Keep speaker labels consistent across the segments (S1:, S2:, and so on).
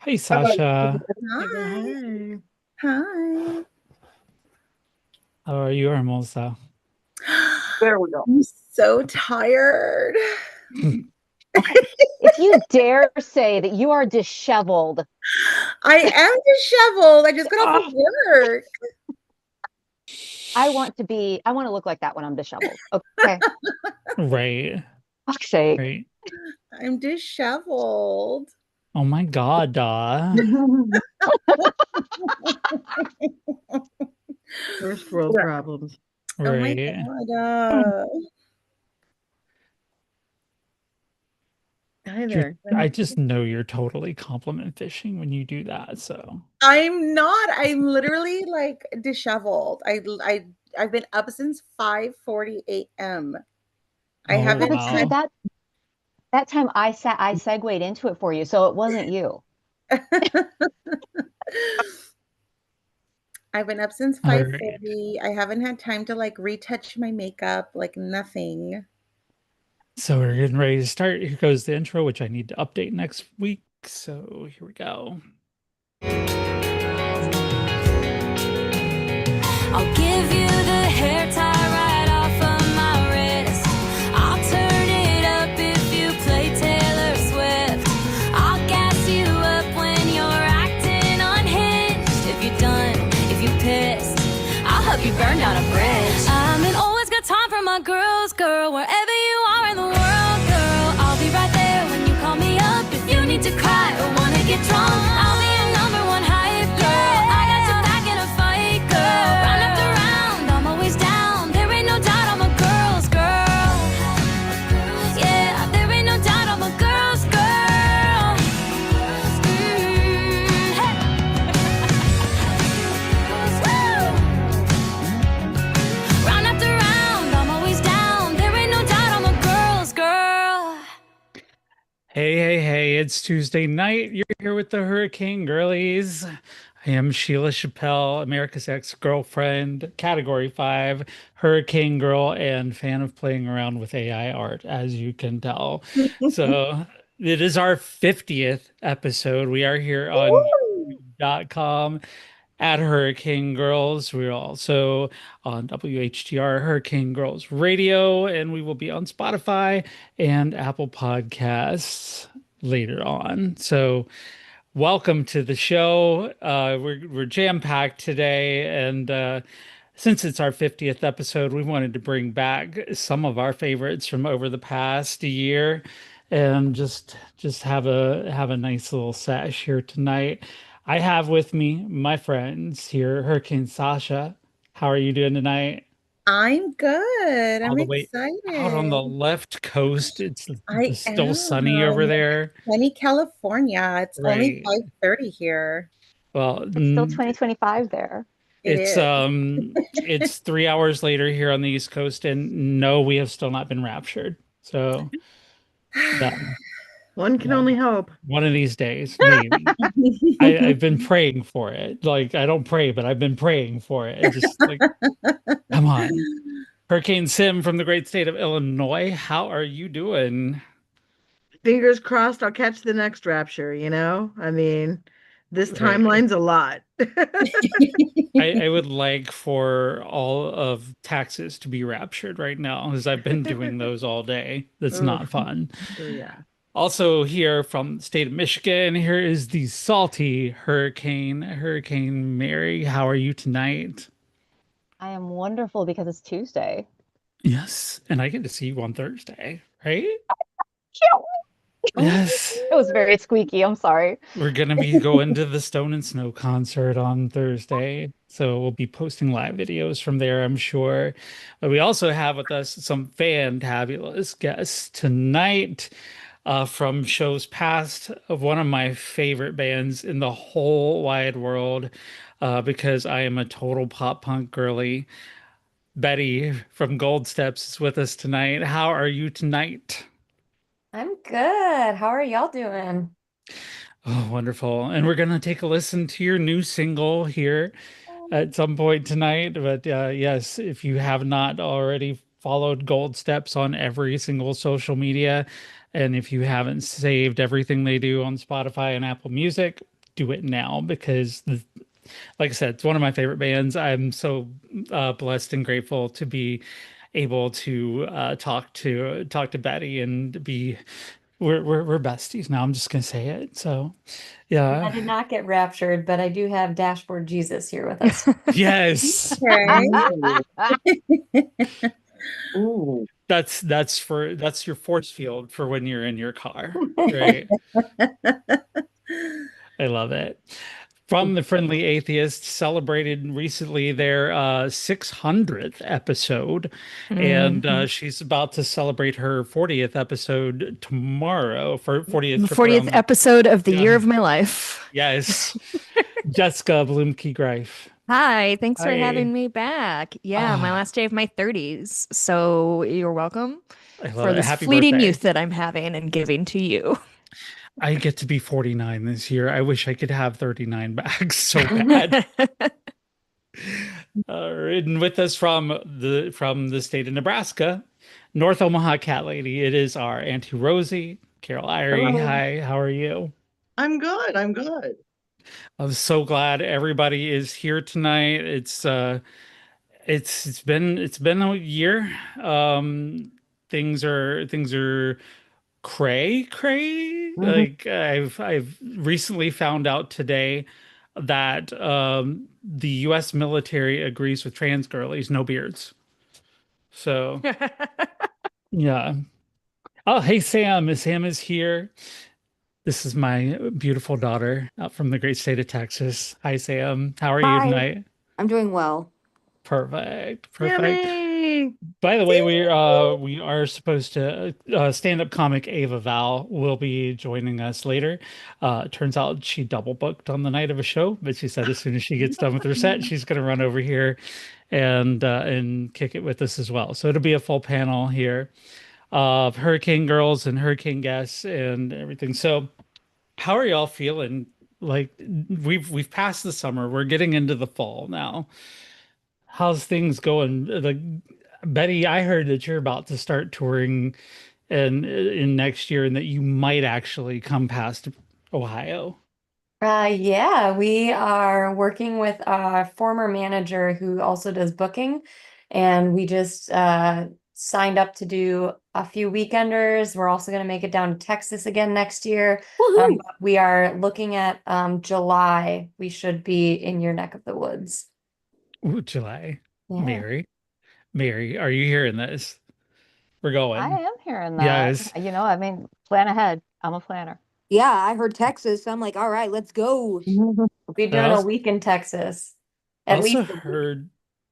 S1: Hi, Sasha.
S2: Hi.
S3: Hey. Hi.
S1: How are you, Hermosa?
S2: There we go.
S3: I'm so tired.
S4: If you dare say that you are disheveled,
S3: I am disheveled. I just got off of
S1: Ah,
S3: work.
S4: I want to look like that when I'm disheveled. Okay.
S1: right,
S4: Fuck's sake.
S1: right.
S3: I'm disheveled.
S1: Oh my God,
S2: First world problems.
S3: Oh my
S1: right.
S3: God.
S2: Hi
S1: You're,
S2: there.
S1: I just know you're totally compliment fishing when you do that. So,
S3: I'm not. I'm literally like disheveled. I've been up since 5:40 a.m. I
S1: oh
S4: Yeah,
S3: haven't
S4: but see
S3: had
S1: wow.
S4: that time I segued into it for you, so it wasn't you.
S3: I've been up since
S1: All right.
S3: 5:40. I haven't had time to like retouch my makeup, like nothing.
S1: So we're getting ready to start. Here goes the intro, which I need to update next week. So here we go.
S5: I'll give you the hair tie right off of my wrist. I'll turn it up if you play Taylor Swift. I'll gas you up when you're acting unhinged. If you're done, if you're pissed, I'll help you burn down a bridge. I'm an always got time for my girls, girl. Wherever you are in the world, girl, I'll be right there when you call me up. If you need to cry or wanna get drunk, I'll be your number one hype girl. I got your back in a fight, girl. Round after round, I'm always down. There ain't no doubt I'm a girl's girl. Yeah, there ain't no doubt I'm a girl's girl. Hey. Woo! Round after round, I'm always down. There ain't no doubt I'm a girl's girl.
S1: Hey, hey, hey, it's Tuesday night. You're here with the Hurricane Girlies. I am Sheila Chappelle, America's ex-girlfriend, Category 5, Hurricane Girl, and fan of playing around with AI art, as you can tell. So it is our 50th episode. We are here on
S3: Woo!
S1: youtube.com at Hurricane Girls. We're also on WHTR Hurricane Girls Radio, and we will be on Spotify and Apple Podcasts later on. So welcome to the show. We're jam-packed today, and since it's our 50th episode, we wanted to bring back some of our favorites from over the past year and just have a nice little sesh here tonight. I have with me my friends here, Hurricane Sasha. How are you doing tonight?
S3: I'm good.
S1: All
S3: I'm
S1: the way out on the
S3: excited.
S1: left coast. It's
S3: I
S1: still sunny over
S3: am.
S1: there.
S3: Sunny California. It's only
S1: Right.
S3: 5:30 here.
S1: Well,
S4: It's still 2025 there.
S3: It
S1: it's
S3: is.
S1: it's 3 hours later here on the East Coast, and no, we have still not been raptured. So yeah,
S2: One can
S1: yeah,
S2: only hope.
S1: one of these days, maybe. I've been praying for it. Like I don't pray, but I've been praying for it. Just like, come on. Hurricane Sim from the great state of Illinois. How are you doing?
S2: Fingers crossed I'll catch the next rapture. I mean, this
S1: Right.
S2: timeline's a lot.
S1: I would like for all of taxes to be raptured right now, because I've been doing those all day. That's
S2: Oh,
S1: not fun.
S2: yeah.
S1: Also, here from the state of Michigan, here is the salty hurricane, Hurricane Mary. How are you tonight?
S4: I am wonderful because it's Tuesday.
S1: Yes, and I get to see you on Thursday, right?
S4: Cute.
S3: Oh,
S1: Yes.
S4: It was very squeaky. I'm sorry.
S1: We're gonna be going to the Stone and Snow concert on Thursday. So we'll be posting live videos from there, I'm sure. But we also have with us some fantabulous guests tonight from shows past of one of my favorite bands in the whole wide world, because I am a total pop punk girly. Betty from Gold Steps is with us tonight. How are you tonight?
S6: I'm good. How are y'all doing?
S1: Oh, wonderful. And we're going to take a listen to your new single here at some point tonight. But yes, if you have not already followed Gold Steps on every single social media, and if you haven't saved everything they do on Spotify and Apple Music, do it now because like I said, it's one of my favorite bands. I'm so blessed and grateful to be able to talk to Betty and be we're besties now. I'm just gonna say it. So
S6: I
S1: yeah.
S6: did not get raptured, but I do have Dashboard Jesus here with us.
S1: Yes.
S3: Okay.
S2: Ooh.
S1: That's your force field for when you're in your car, right? I love it. From the Friendly Atheist celebrated recently their 600th episode, and
S7: Mhm.
S1: she's about to celebrate her 40th episode tomorrow for 40th
S7: The
S1: trip
S7: 40th
S1: around the
S7: episode of the year
S1: yeah.
S7: of my life.
S1: Yes. Jessica Bloomkey Greiff.
S7: Hi, thanks for
S1: Hi.
S7: having me back. Yeah, my
S1: Ah,
S7: last day of my 30s. So you're welcome
S1: I love
S7: for
S1: it.
S7: this
S1: Happy
S7: fleeting
S1: birthday.
S7: youth that I'm having and giving to you.
S1: I get to be 49 this year. I wish I could have 39 back so bad. And with us from the state of Nebraska, North Omaha Cat Lady. It is our Auntie Rosie, Carol Irie.
S2: Hello.
S1: Hi, how are you?
S2: I'm good. I'm good.
S1: I'm so glad everybody is here tonight. It's been a year. Things are cray.
S2: Mhm.
S1: Like I've recently found out today that the U.S. military agrees with trans girlies, no beards. So yeah. Oh, hey Sam. Sam is here. This is my beautiful daughter out from the great state of Texas. Hi Sam. How are you
S8: Hi,
S1: tonight?
S8: I'm doing well.
S1: Perfect.
S2: Yummy.
S1: By the way, we are supposed to stand-up comic Ava Val will be joining us later. Turns out she double booked on the night of a show, but she said as soon as she gets done with her set, she's going to run over here and kick it with us as well. So it'll be a full panel here of Hurricane Girls and Hurricane Guests and everything. So how are y'all feeling? Like we've passed the summer, we're getting into the fall now. How's things going? Like Betty, I heard that you're about to start touring in next year and that you might actually come past Ohio.
S6: Yeah, we are working with a former manager who also does booking, and we just signed up to do a few weekenders. We're also going to make it down to Texas again next year.
S8: Woohoo!
S6: We are looking at July. We should be in your neck of the woods.
S1: Ooh, July.
S6: Yeah.
S1: Mary, are you hearing this? We're
S4: I
S1: going.
S4: am hearing that.
S1: Yes.
S4: I mean, plan ahead. I'm a planner.
S8: Yeah, I heard Texas. I'm like, all right, let's go.
S6: We'll be
S1: I
S6: doing a week in Texas. At
S1: also
S6: least a week.
S1: heard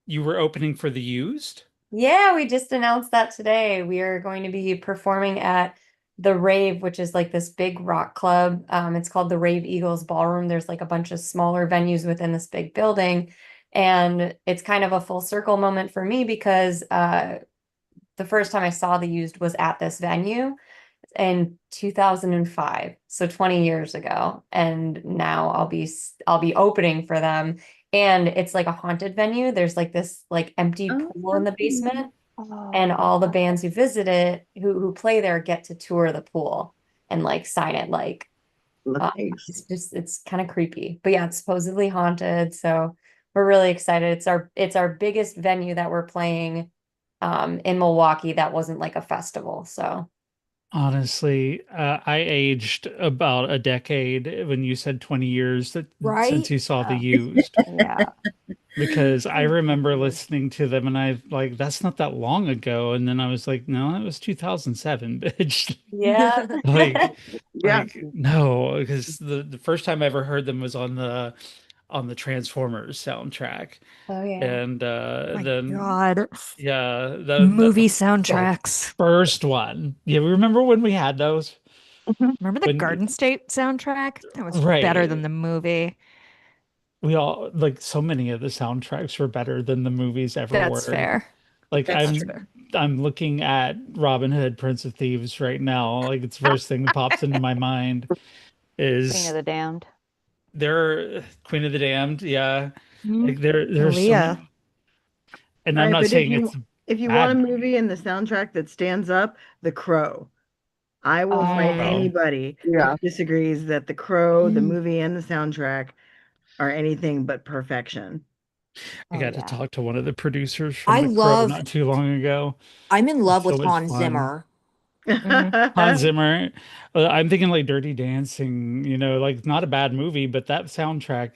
S1: you were opening for the used.
S6: Yeah, we just announced that today. We are going to be performing at the Rave, which is like this big rock club. It's called the Rave Eagles Ballroom. There's like a bunch of smaller venues within this big building. And it's kind of a full circle moment for me because the first time I saw the used was at this venue in 2005, so 20 years ago, and now I'll be opening for them, and it's like a haunted venue. There's like this like empty
S3: Oh,
S6: pool in the basement, and
S4: Oh,
S6: all the bands who visit it who play there get to tour the pool and like sign it like
S2: Nice.
S6: it's kind of creepy, but yeah, it's supposedly haunted, so we're really excited. It's our biggest venue that we're playing in Milwaukee that wasn't like a festival, so
S1: Honestly, I aged about a decade when you said 20 years since
S8: Right?
S1: you saw the
S4: yeah.
S1: used.
S4: Yeah.
S1: Because I remember listening to them and I like that's not that long ago. And then I was like, no, that was 2007, bitch.
S6: yeah.
S1: Like,
S2: Yeah.
S1: no, because the first time I ever heard them was on the Transformers soundtrack.
S6: Oh yeah.
S1: And
S7: My
S1: then
S7: God.
S1: yeah,
S7: Movie
S1: the
S7: soundtracks.
S1: first one. Yeah, remember when we had those?
S7: Remember the
S1: When
S7: Garden State soundtrack? That was better than
S1: right.
S7: the movie.
S1: We all like so many of the soundtracks were better than the movies ever
S7: That's
S1: were.
S7: fair.
S1: Like
S7: That's fair.
S1: I'm looking at Robin Hood, Prince of Thieves right now. Like it's the first thing that pops into my mind
S4: Queen of
S1: is
S4: the Damned.
S1: there Queen of the Damned. Yeah.
S7: Mhm.
S1: Like there's so
S7: Aaliyah.
S1: many, and
S2: All
S1: I'm
S2: right,
S1: not
S2: but
S1: saying it's
S2: if you want a
S1: bad.
S2: movie and the soundtrack that stands up, The Crow. I will fight
S4: Oh.
S2: anybody
S9: Yeah.
S2: who disagrees that The Crow, the movie, and the soundtrack are anything but perfection.
S1: I
S4: Oh,
S1: got to
S4: yeah.
S1: talk to one of the producers from
S8: I
S1: The Crow
S8: love,
S1: not too long ago.
S8: I'm in love
S1: So
S8: with
S1: much
S8: Hans
S1: fun.
S8: Zimmer.
S1: Hans Zimmer. I'm thinking like Dirty Dancing, like not a bad movie, but that soundtrack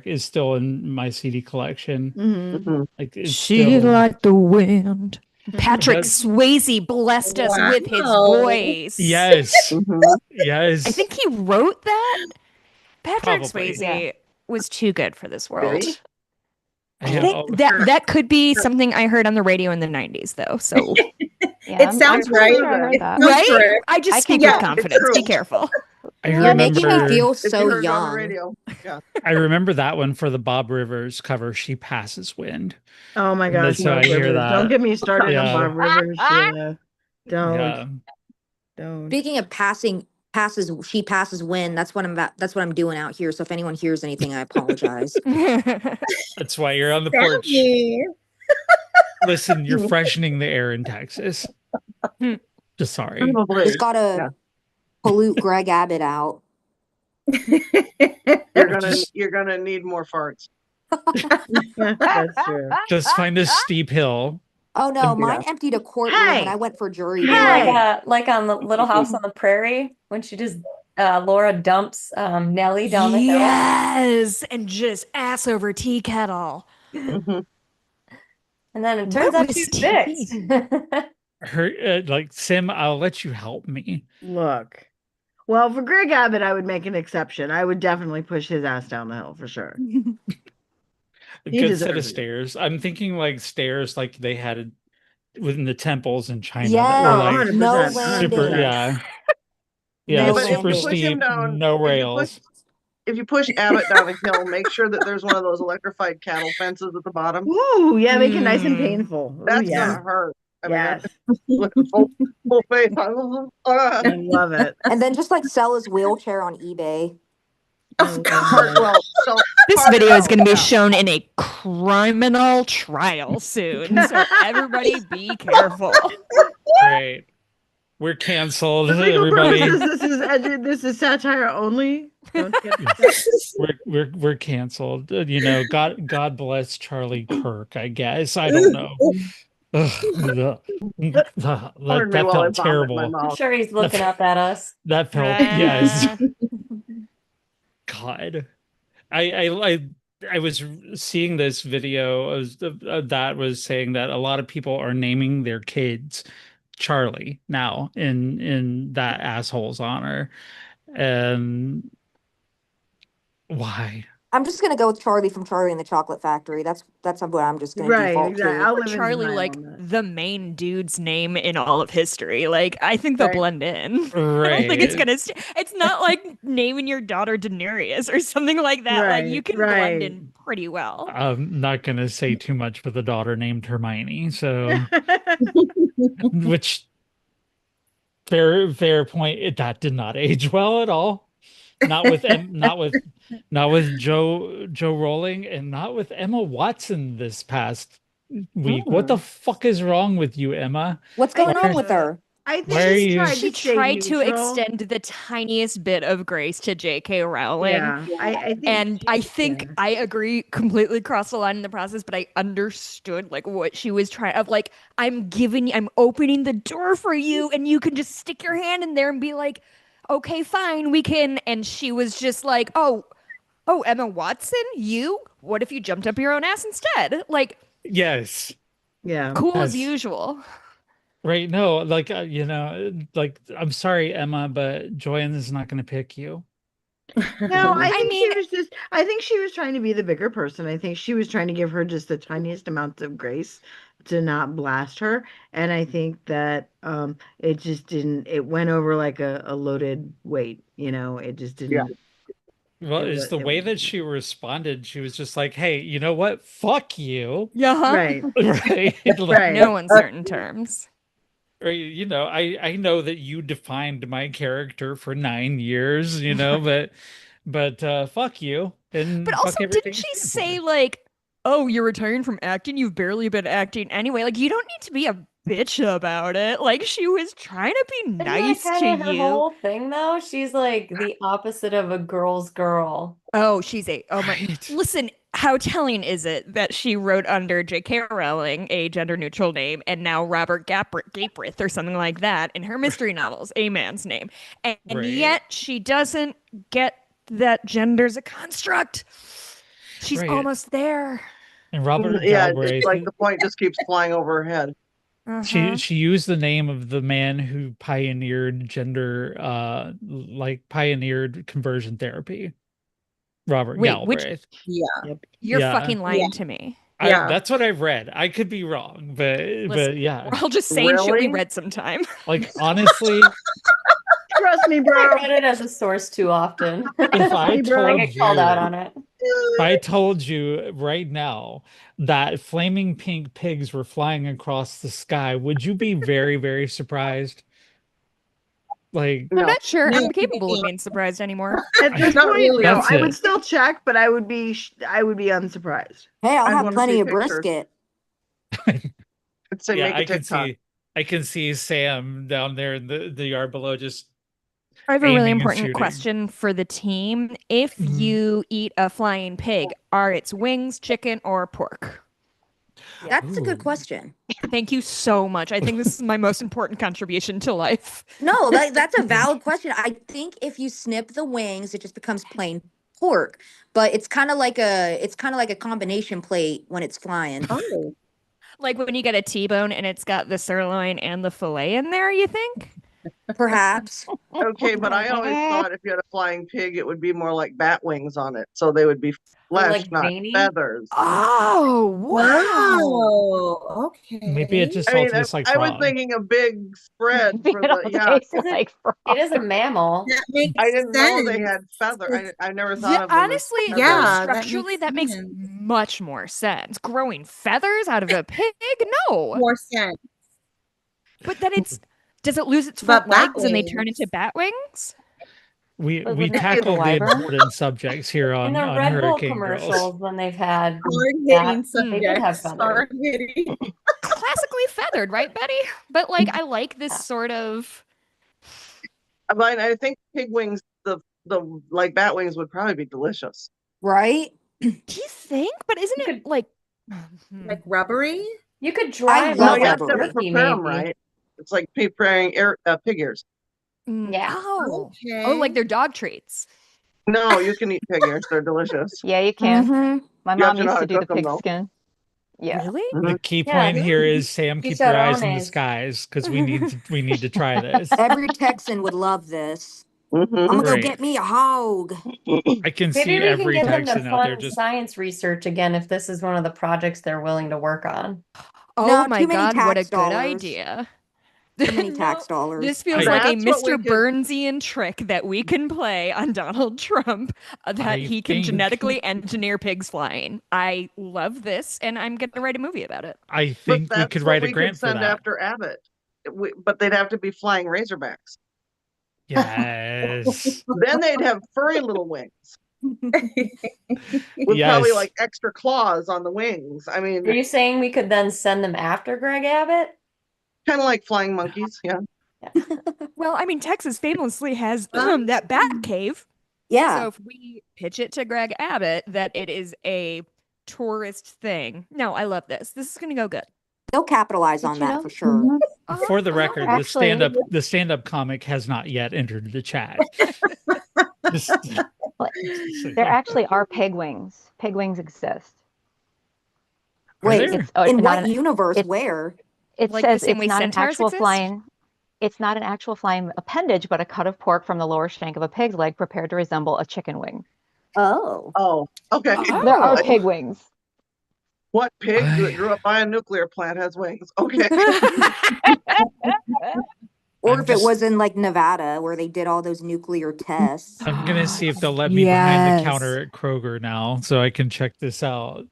S1: is still in my CD collection.
S2: Mhm.
S9: Mhm.
S1: Like it's
S7: She
S1: still
S7: like the wind. Patrick
S1: that,
S7: Swayze blessed us with his
S3: Wow.
S7: voice.
S1: yes.
S9: Mhm.
S1: Yes.
S7: I think he wrote that. Patrick
S1: Probably.
S7: Swayze
S4: Yeah.
S7: was too good for this
S9: Did
S7: world.
S9: he?
S7: I
S1: Yeah,
S7: think that could be something I heard on the radio in the 90s, though. So,
S4: Yeah,
S3: It sounds
S4: I'm pretty
S3: right.
S4: sure I heard
S3: It
S4: that.
S3: sounds
S7: right?
S3: correct.
S7: I just
S4: I
S7: speak
S4: can
S7: with
S3: Yeah.
S7: confidence.
S9: true.
S7: Be careful.
S1: I
S8: You're making me
S1: remember
S8: feel
S9: If you
S8: so
S9: heard it on the
S8: young.
S9: radio. Yeah.
S1: I remember that one for the Bob Rivers cover, She Passes Wind.
S2: Oh my
S1: And
S2: gosh,
S1: that's how
S2: Bob
S1: I hear
S2: Rivers. Don't
S1: that.
S2: get me started on
S1: Yeah.
S2: Bob Rivers, Sheila.
S1: Yeah.
S2: Don't.
S8: Speaking of she passes when, that's what I'm doing out here. So if anyone hears anything, I apologize.
S1: That's why you're on the porch.
S3: Sammy.
S1: Listen, you're freshening the air in Texas. Just sorry.
S9: Probably.
S8: Just gotta
S9: Yeah.
S8: pollute Greg Abbott out.
S9: You're gonna need more farts.
S2: That's true.
S1: Just find a steep hill.
S8: Oh no,
S1: And-
S8: mine emptied a courtroom
S2: Hey!
S8: and I went for jury
S6: You
S8: duty.
S6: mean
S2: Hey!
S6: like on the Little House on the Prairie when she just Laura dumps Nellie down the hill.
S7: Yes, and just ass over tea kettle.
S9: Mhm.
S6: And then it turns
S7: What
S6: out
S7: was
S6: she's
S7: tea?
S6: fixed.
S1: Her like Sim, I'll let you help me.
S2: Look. Well, for Greg Abbott, I would make an exception. I would definitely push his ass down the hill for sure.
S1: A
S2: He
S1: good set of
S2: deserves it.
S1: stairs. I'm thinking like stairs like they had it within the temples in China that
S8: Yeah,
S1: were like
S2: 100%,
S8: no
S1: super,
S8: landing.
S1: yeah. Yeah,
S8: No
S9: But if
S1: super
S9: you
S8: landing.
S9: push him
S1: steep,
S9: down,
S1: no
S9: if you
S1: rails.
S9: If you push Abbott down a hill, make sure that there's one of those electrified cattle fences at the bottom.
S2: Ooh, yeah, make it nice and
S7: Mm.
S2: painful. Ooh,
S9: That's
S2: yeah.
S9: gonna hurt. I mean,
S2: Yes.
S9: that's full face.
S2: I love it.
S8: And then just like sell his wheelchair on eBay.
S2: I love
S9: Heart,
S2: it.
S9: well, so
S7: This
S9: heart
S7: video is
S9: out,
S7: going to be
S9: yeah.
S7: shown in a criminal trial soon, so everybody be careful.
S1: Great. We're canceled,
S2: The legal
S1: everybody.
S2: purposes, this is satire only. Don't get upset.
S1: We're canceled. God bless Charlie Kirk, I guess. I don't know. Ugh, that
S9: Pardon me while I
S1: felt
S9: vomit my
S1: terrible.
S6: I'm
S9: mouth.
S6: sure he's looking up at us.
S1: That felt yes. God. I was seeing this video that was saying that a lot of people are naming their kids Charlie now in that asshole's honor. And why?
S8: I'm just gonna go with Charlie from Charlie and the Chocolate Factory. That's what I'm just gonna
S2: Right,
S8: default
S2: exactly.
S8: to.
S2: I'll live in
S7: Charlie,
S2: denial
S7: like
S2: on that.
S7: the main dude's name in all of history. Like, I think they'll
S9: Right.
S7: blend in. I
S1: Right.
S7: don't think it's gonna. It's not like naming your daughter Daenerys or something like that. Like, you
S2: Right,
S7: can blend
S2: right.
S7: in pretty well.
S1: I'm not gonna say too much with a daughter named Hermione, so which fair point. That did not age well at all. Not with Joe Rowling and not with Emma Watson this past week. What the fuck is wrong with you, Emma?
S8: What's going on with her?
S2: I think
S1: Why are
S2: she's
S1: you-
S2: tried
S7: She
S2: to stay
S7: tried to
S2: neutral.
S7: extend the tiniest bit of grace to J.K. Rowling.
S2: Yeah, I think.
S7: And I think I agree completely across the line in the process, but I understood like what she was trying of like, I'm opening the door for you and you can just stick your hand in there and be like, okay, fine, we can. And she was just like, oh, Emma Watson, you? What if you jumped up your own ass instead? Like,
S1: Yes.
S2: Yeah.
S7: cool as
S1: Yes.
S7: usual.
S1: Right. No, like, like, I'm sorry, Emma, but Joanne is not going to pick you.
S2: No, I think
S7: mean-
S2: I think she was trying to be the bigger person. I think she was trying to give her just the tiniest amount of grace to not blast her. And I think that it just didn't, it went over like a loaded weight, it just didn't.
S9: Yeah.
S1: Well,
S2: It
S1: it's
S2: wa-
S1: the
S2: it
S1: way
S2: was-
S1: that she responded. She was just like, hey, you know what? Fuck you.
S7: Yeah.
S2: Right.
S1: Right. Like,
S2: Right.
S7: No uncertain terms.
S1: or, I know that you defined my character for 9 years, but fuck you. And
S7: But
S1: fuck
S7: also,
S1: everything
S7: didn't she
S1: you stand
S7: say
S1: for.
S7: like, "Oh, you're retiring from acting. You've barely been acting anyway. Like, you don't need to be a bitch about it. Like she was trying to be
S6: Isn't that
S7: nice to
S6: kind of her
S7: you.
S6: whole thing, though? She's like the opposite of a girl's girl.
S7: Oh, oh my.
S1: Right.
S7: Listen, how telling is it that she wrote under J.K. Rowling, a gender neutral name, and now Robert Gaprith or something like that in her mystery novels, a man's name. And
S1: Right.
S7: yet she doesn't get that gender's a construct. She's
S1: Right.
S7: almost there.
S1: And Robert
S9: Yeah,
S1: Galbraith,
S9: it's like the point just keeps flying over her head.
S1: she used the name of the man who pioneered pioneered conversion therapy. Robert
S7: Wait, which
S1: Galbraith.
S3: Yeah.
S7: you're
S1: Yeah.
S7: fucking lying to me.
S3: Yeah.
S1: That's what I've read. I could be wrong, but
S7: Listen,
S1: yeah.
S7: We're all just saying shit we
S9: Really?
S7: read sometime.
S1: Like honestly,
S2: Trust me,
S6: I
S2: bro.
S6: read it as a source too often.
S1: if I
S6: I
S1: told
S6: get called out
S1: you,
S6: on it.
S1: if I told you right now that flaming pink pigs were flying across the sky, would you be very, very surprised? Like,
S7: I'm
S9: No.
S7: not sure
S3: No,
S7: I'm capable of being surprised anymore.
S2: At this
S3: Not
S2: point,
S3: really.
S2: no,
S1: That's
S2: I would
S1: it.
S2: still check, but I would be unsurprised.
S8: Hey, I'll
S9: I'd
S8: have
S9: wanna
S8: plenty
S9: see
S8: of
S9: pictures.
S8: brisket.
S9: I'd say
S1: yeah,
S9: make a
S1: I can
S9: TikTok.
S1: see Sam down there in the yard below just
S7: I have a really
S1: aiming and
S7: important
S1: shooting.
S7: question for the team. If
S1: Mhm.
S7: you eat a flying pig, are its wings chicken or pork?
S8: That's a
S1: Ooh.
S8: good question.
S7: Thank you so much. I think this is my most important contribution to life.
S8: No, that's a valid question. I think if you snip the wings, it just becomes plain pork. But it's kind of like a combination plate when it's flying.
S3: Oh.
S7: Like when you get a T-bone and it's got the sirloin and the fillet in there, you think?
S8: Perhaps.
S9: Okay, but I always thought if you had a flying pig, it would be more like bat wings on it. So they would be flesh,
S6: like
S9: not
S6: veiny?
S9: feathers.
S7: Oh, wow.
S3: Wow. Okay.
S1: Maybe it just
S9: I mean,
S1: all tastes like
S9: I was
S1: frog.
S9: thinking a big spread for
S4: It all
S9: the, yeah.
S4: tastes
S6: Is it-
S4: like frog.
S6: It is a mammal.
S3: That makes
S9: I didn't know they
S3: sense.
S9: had feather. I never thought
S7: Yeah,
S9: of them as
S7: honestly,
S9: feathers.
S3: Yeah, that
S7: structurally,
S3: makes
S7: that makes
S3: sense.
S7: much more sense. Growing feathers out of a pig? No.
S3: More sense.
S7: But then does it lose its
S3: But
S7: front
S3: bat
S7: legs and they turn
S3: wings.
S7: into bat wings?
S1: We
S4: But
S1: we
S4: wouldn't it be the
S1: tackled the
S4: wyvern?
S1: important subjects here
S6: In
S1: on
S6: the Red Bull
S1: Hurricane Girls.
S6: commercials, when they've had
S3: Hard-hitting
S6: they did have
S3: subjects.
S6: feathers.
S3: Hard-hitting.
S7: Classically feathered, right, Betty? But like, I like this sort of.
S9: I think pig wings, the like bat wings would probably be delicious.
S8: Right?
S7: Do you think? But isn't
S6: You
S7: it like?
S3: Like rubbery?
S6: You could dry
S8: I
S6: them
S9: No,
S8: love
S6: out
S9: you
S6: like
S9: have to
S8: rubbery.
S6: turkey,
S9: prepare them
S6: maybe.
S9: right. It's like preparing pig ears.
S6: Yeah.
S7: Oh,
S3: Okay.
S7: oh, like they're dog treats.
S9: No, you can eat pig ears. They're delicious.
S4: Yeah, you can.
S8: Mhm.
S4: My
S9: You have
S4: mom
S9: to know
S4: used
S9: how
S4: to
S9: to
S4: do the
S9: cook 'em,
S4: pig
S9: though.
S4: skin. Yeah.
S7: Really?
S1: The key
S6: Yeah,
S1: point here is Sam, keep your eyes in the
S6: Chicharrones.
S1: skies because we need to try this.
S8: Every Texan would love this. I'm
S9: Mhm.
S8: gonna go
S1: Right.
S8: get me a hog.
S1: I can
S6: Maybe
S1: see
S6: we can
S1: every
S6: get them to
S1: Texan out there
S6: fund
S1: just
S6: science research again if this is one of the projects they're willing to work on.
S7: Oh
S8: No,
S7: my
S8: too many
S7: God, what a
S8: tax
S7: good
S8: dollars.
S7: idea.
S8: Too many
S7: No,
S8: tax dollars.
S7: this feels like a
S9: That's what we
S7: Mr.
S9: could-
S7: Burnsian trick that we can play on Donald Trump that
S1: I
S7: he can
S1: think-
S7: genetically engineer pigs flying. I love this, and I'm going to write a movie about it.
S1: I
S9: But
S1: think we
S9: that's
S1: could
S9: what
S1: write a
S9: we
S1: grant
S9: could
S1: for
S9: send
S1: that.
S9: after Abbott. But they'd have to be flying razorbacks.
S1: Yes.
S9: Then they'd have furry little wings with probably
S1: Yes.
S9: like extra claws on the wings. I mean,
S6: Are you saying we could then send them after Greg Abbott?
S9: kind of like flying monkeys. Yeah.
S7: Well, I mean, Texas famously has that bat cave.
S8: Yeah.
S7: So if we pitch it to Greg Abbott that it is a tourist thing. No, I love this. This is going to go good.
S8: They'll capitalize
S4: But
S8: on
S4: you
S8: that
S4: know-
S8: for sure.
S1: For the record,
S4: Actually-
S1: the stand-up comic has not yet entered the chat. Just-
S4: Well, there actually are pig wings. Pig wings exist.
S1: Are
S8: Wait,
S1: there?
S4: It's
S8: in
S4: not
S8: what
S4: an-
S8: universe?
S4: it's-
S8: Where?
S4: It
S7: Like the
S4: says
S7: same
S4: it's
S7: way
S4: not an
S7: centaurs
S4: actual
S7: exist?
S4: flying. It's not an actual flying appendage, but a cut of pork from the lower shank of a pig's leg prepared to resemble a chicken wing.
S8: Oh.
S9: Oh, okay.
S4: There are
S7: Oh.
S4: pig wings.
S9: What pig that grew up by a nuclear plant has wings? Okay.
S8: Or
S1: I'm
S8: if
S1: just-
S8: it was in like Nevada where they did all those nuclear tests.
S1: I'm gonna see if they'll let me behind the
S7: Yes.
S1: counter at Kroger now, so I can check this out.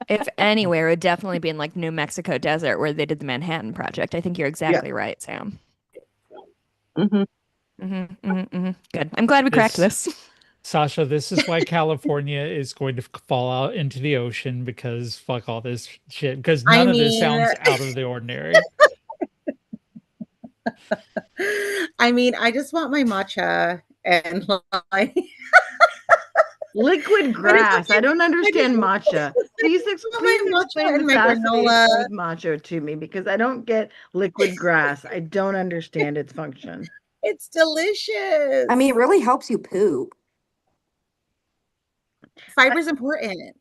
S7: If anywhere, it would definitely be in like New Mexico desert where they did the Manhattan Project. I think you're exactly right, Sam.
S9: Mhm.
S7: Good. I'm glad we cracked
S1: This-
S7: this.
S1: Sasha, this is why California is going to fall out into the ocean because fuck all this shit. Because
S3: I
S1: none of this
S3: mean-
S1: sounds out of the ordinary.
S3: I mean, I just want my matcha and like
S2: Liquid grass. I don't understand matcha. Please, please
S3: my matcha
S2: explain
S3: and
S2: the
S3: my
S2: fascination
S3: granola.
S2: with matcha to me because I don't get liquid grass. I don't understand its function.
S3: It's delicious.
S8: I mean, it really helps you poop.
S3: Fiber's important.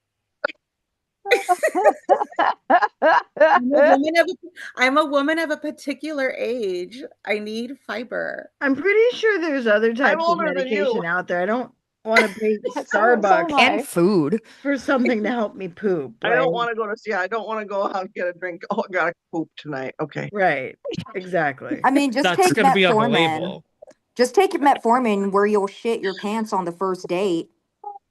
S3: I'm a woman of a particular age. I need fiber.
S2: I'm pretty sure there's other types of
S9: older than
S2: medication
S9: you.
S2: out there. I don't want to pay
S4: So am
S2: Starbucks
S4: I.
S7: And food.
S2: for something to help me poop.
S9: I don't
S2: Like,
S9: want to go to see. I don't want to go out and get a drink. Oh, I gotta poop tonight. Okay.
S2: right. Exactly.
S8: I mean, just
S1: That's
S8: take
S1: going to be on the
S8: metformin.
S1: label.
S8: Just take metformin where you'll shit your pants on the first date.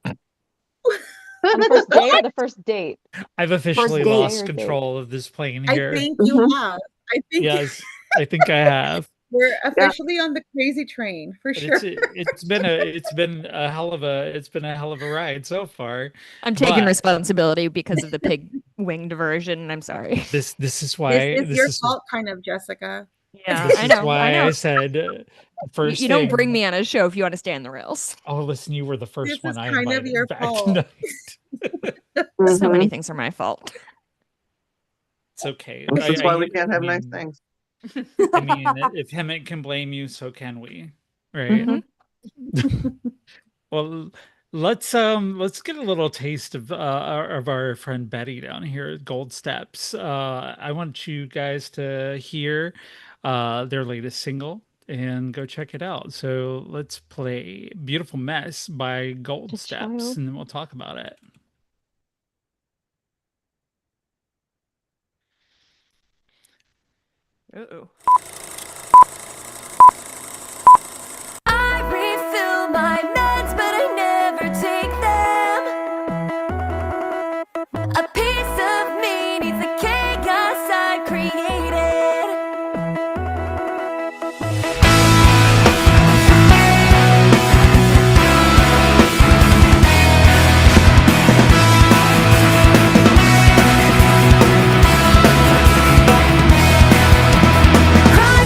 S4: On the first day or the first date?
S1: I've officially
S8: date.
S1: lost
S4: Day or date.
S1: control of this plane
S3: I
S1: here.
S3: think you have. I think
S1: Yes, I think I have.
S3: we're officially on the crazy train for
S1: But
S3: sure.
S1: it's been a hell of a ride so far.
S7: I'm taking
S1: But
S7: responsibility because of the pig wing diversion. I'm sorry.
S1: this is
S3: This
S1: why
S3: is your fault, kind of, Jessica.
S7: Yeah,
S1: this
S7: I
S1: is
S7: know.
S1: why
S7: I know.
S1: I said first
S7: You don't bring
S1: thing.
S7: me on a show if you want to stay on the rails.
S1: Oh, listen, you were the
S3: This
S1: first one
S3: is
S1: I
S3: kind of
S1: invited
S3: your
S1: back
S3: fault.
S1: tonight.
S7: So many things are my fault.
S1: It's okay.
S9: This is why we can't
S1: I
S9: have nice
S1: mean,
S9: things.
S1: I mean, if Hemet can blame you, so can we, right? Well, let's get a little taste of our friend Betty down here at Gold Steps. I want you guys to hear their latest single and go check it out. So let's play Beautiful Mess by Gold
S4: Just
S1: Steps,
S4: child.
S1: and then we'll talk about it.
S7: Uh-oh.
S5: I refill my meds, but I never take them. A piece of me needs the chaos I created. Cry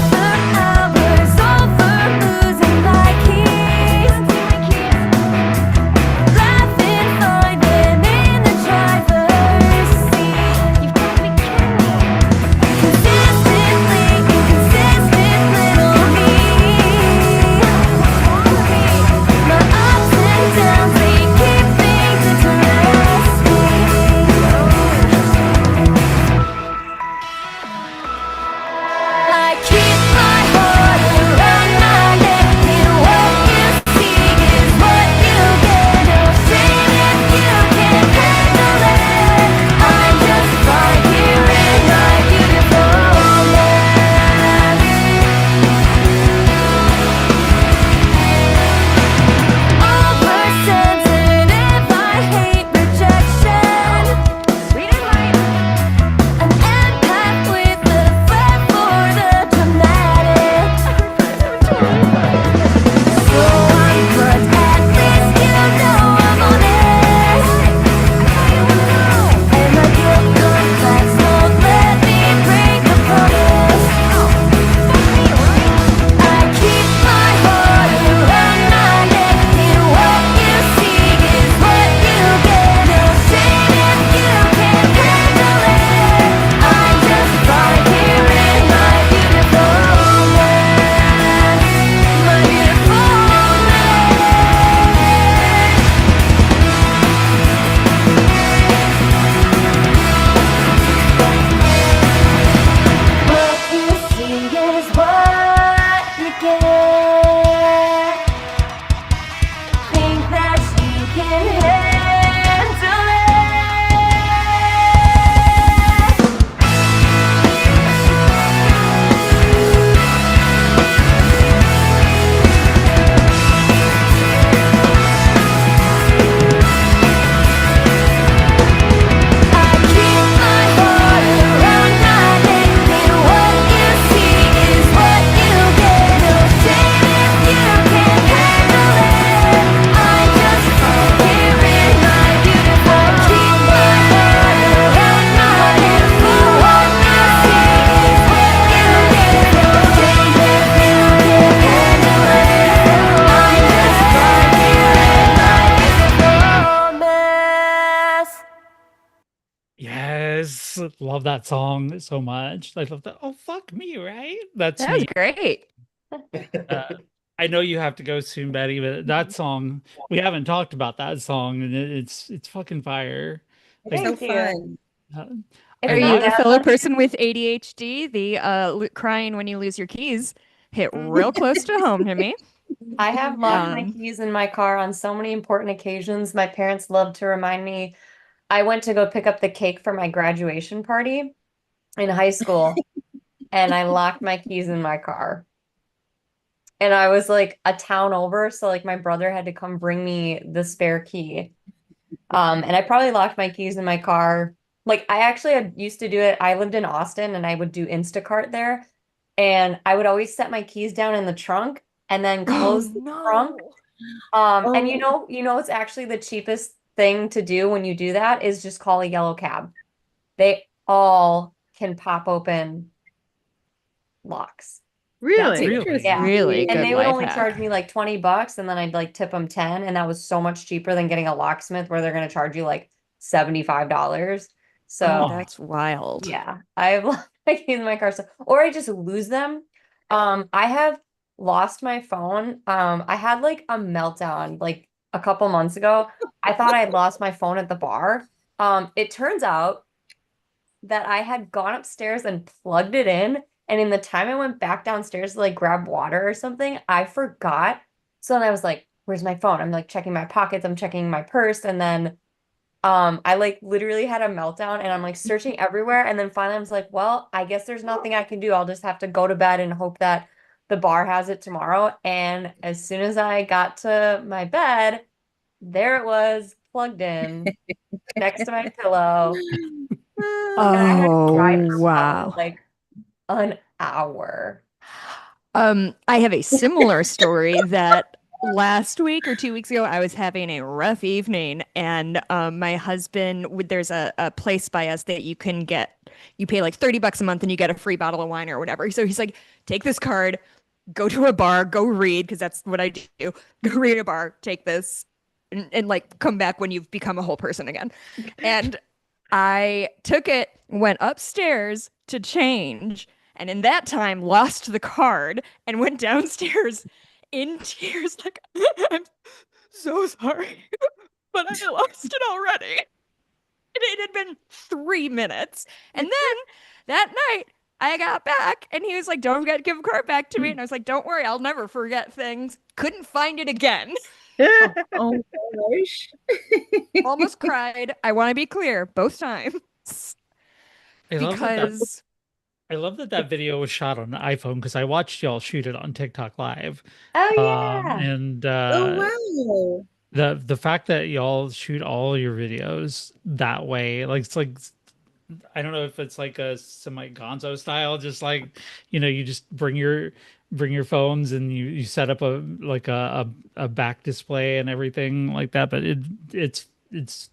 S1: love that song so much. I love that. Oh, fuck me, right? That's
S7: That was
S1: me.
S7: great.
S1: Uh, I know you have to go soon, Betty, but that song, we haven't talked about that song, and it's fucking fire.
S3: It's
S1: Like
S3: so
S4: Thank you.
S3: fun.
S1: uh,
S7: Are
S1: I
S7: you
S1: watched
S7: a fellow person with ADHD? The crying when you lose your keys hit real close to home to me.
S4: I have locked my
S7: Um,
S4: keys in my car on so many important occasions. My parents love to remind me. I went to go pick up the cake for my graduation party in high school, and I locked my keys in my car. And I was like a town over, so like my brother had to come bring me the spare key. And I probably locked my keys in my car. Like I actually had used to do it. I lived in Austin and I would do Instacart there. And I would always set my keys down in the trunk and then
S7: oh
S4: close the trunk.
S7: no.
S4: And
S3: Oh,
S4: it's actually the cheapest thing to do when you do that is just call a yellow cab. They all can pop open locks.
S3: that's
S2: Really?
S1: really.
S4: Yeah.
S7: Really
S4: And
S7: good
S4: they would
S7: life
S4: only charge
S7: hack.
S4: me like $20 and then I'd like tip them 10 and that was so much cheaper than getting a locksmith where they're going to charge you like $75.
S7: Oh,
S4: So,
S1: Oh,
S7: that's wild.
S4: yeah, I have lost my keys in my car so, or I just lose them. I have lost my phone. I had like a meltdown like a couple months ago. I thought I had lost my phone at the bar. It turns out that I had gone upstairs and plugged it in. And in the time I went back downstairs to like grab water or something, I forgot. So then I was like, where's my phone? I'm like checking my pockets, I'm checking my purse. And then I like literally had a meltdown and I'm like searching everywhere. And then finally I was like, well, I guess there's nothing I can do. I'll just have to go to bed and hope that the bar has it tomorrow. And as soon as I got to my bed, there it was plugged in next to my pillow. And I had to cry
S7: Oh,
S4: for probably
S7: wow.
S4: like an hour.
S7: I have a similar story that last week or 2 weeks ago, I was having a rough evening, and my husband, there's a place by us that you pay like $30 a month and you get a free bottle of wine or whatever. So he's like, take this card, go to a bar, go read, because that's what I do. Go read at a bar, take this, and like come back when you've become a whole person again. And I took it, went upstairs to change, and in that time lost the card and went downstairs in tears, like, I'm so sorry, but I lost it already. And it had been 3 minutes. And then that night, I got back and he was like, don't forget to give the card back to me. And I was like, don't worry, I'll never forget things. Couldn't find it again.
S3: oh gosh.
S7: Almost cried. I want to be clear, both times.
S1: I love
S7: Because
S1: I love that that video was shot on an iPhone because I watched y'all shoot it on TikTok Live.
S4: Oh yeah.
S1: And
S3: Oh wow.
S1: the fact that y'all shoot all your videos that way, like it's like I don't know if it's like a semi gonzo style, just like you just bring your phones and you set up a like a back display and everything like that. But it's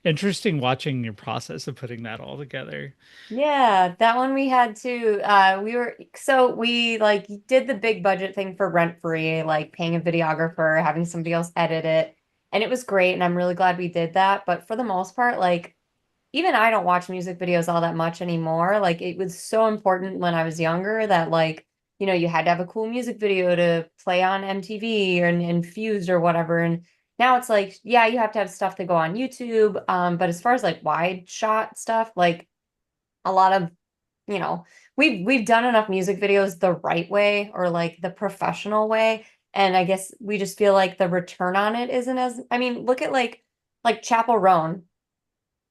S1: interesting watching your process of putting that all together.
S4: Yeah, that one we had too. We like did the big budget thing for Rent Free, like paying a videographer, having somebody else edit it. And it was great, and I'm really glad we did that. But for the most part, like even I don't watch music videos all that much anymore. Like it was so important when I was younger that like, you had to have a cool music video to play on MTV and Fused or whatever. And now it's like, yeah, you have to have stuff to go on YouTube. But as far as like wide shot stuff, like a lot of, you know, we've done enough music videos the right way or like the professional way. And I guess we just feel like the return on it isn't as, I mean, look at like Chapel Roan.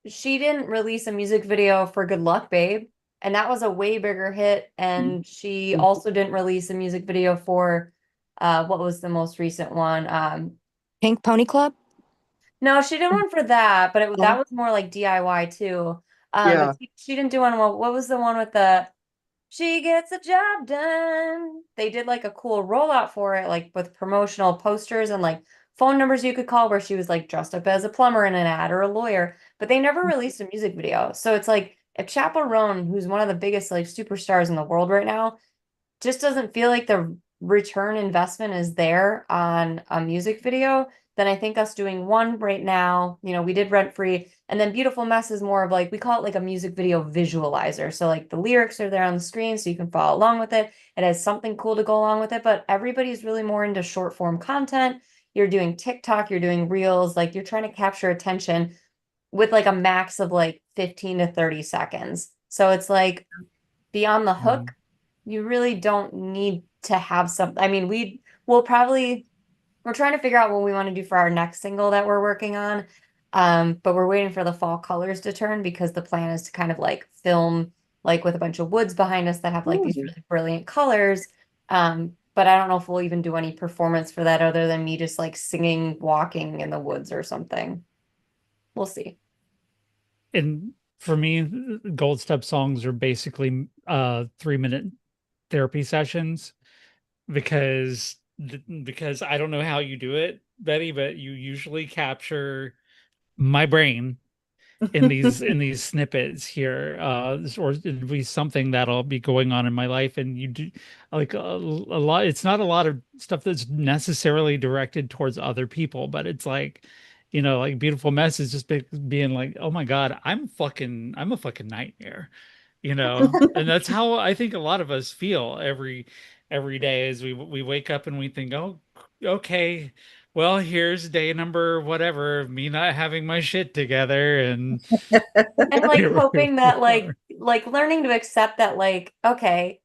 S4: She didn't release a music video for Good Luck Babe, and that was a way bigger hit. And she also didn't release a music video for what was the most recent one?
S8: Pink Pony Club?
S4: No, she did one for that, but that
S8: Oh.
S4: was more like DIY too.
S9: Yeah.
S4: But she didn't do one. What was the one with the she gets the job done? They did like a cool rollout for it, like with promotional posters and like phone numbers you could call where she was like dressed up as a plumber in an ad or a lawyer, but they never released a music video. So it's like if Chappell Roan, who's one of the biggest like superstars in the world right now, just doesn't feel like the return investment is there on a music video,
S6: then I think us doing one right now, you know, we did Rent Free, and then Beautiful Mess is more of like, we call it like a music video visualizer. So like the lyrics are there on the screen so you can follow along with it. It has something cool to go along with it, but everybody's really more into short form content. You're doing TikTok, you're doing Reels, like you're trying to capture attention with like a max of like 15 to 30 seconds. So it's like beyond the hook, you really don't need to have some. I mean, we'll probably we're trying to figure out what we want to do for our next single that we're working on. But we're waiting for the fall colors to turn because the plan is to kind of like film like with a bunch of woods behind us that have like these really brilliant colors. But I don't know if we'll even do any performance for that other than me just like singing, walking in the woods or something. We'll see.
S1: And for me, Gold Step songs are basically 3-minute therapy sessions because because I don't know how you do it, Betty, but you usually capture my brain in these snippets here, or it'll be something that'll be going on in my life, and you do like a lot. It's not a lot of stuff that's necessarily directed towards other people, but it's like, you know, like Beautiful Mess is just being like, oh my God, I'm a fucking nightmare, you know. And that's how I think a lot of us feel every day as we wake up and we think, oh, okay, well, here's day number whatever of me not having my shit together, and
S6: And like
S1: here
S6: hoping
S1: we
S6: that
S1: are.
S6: like learning to accept that like, okay,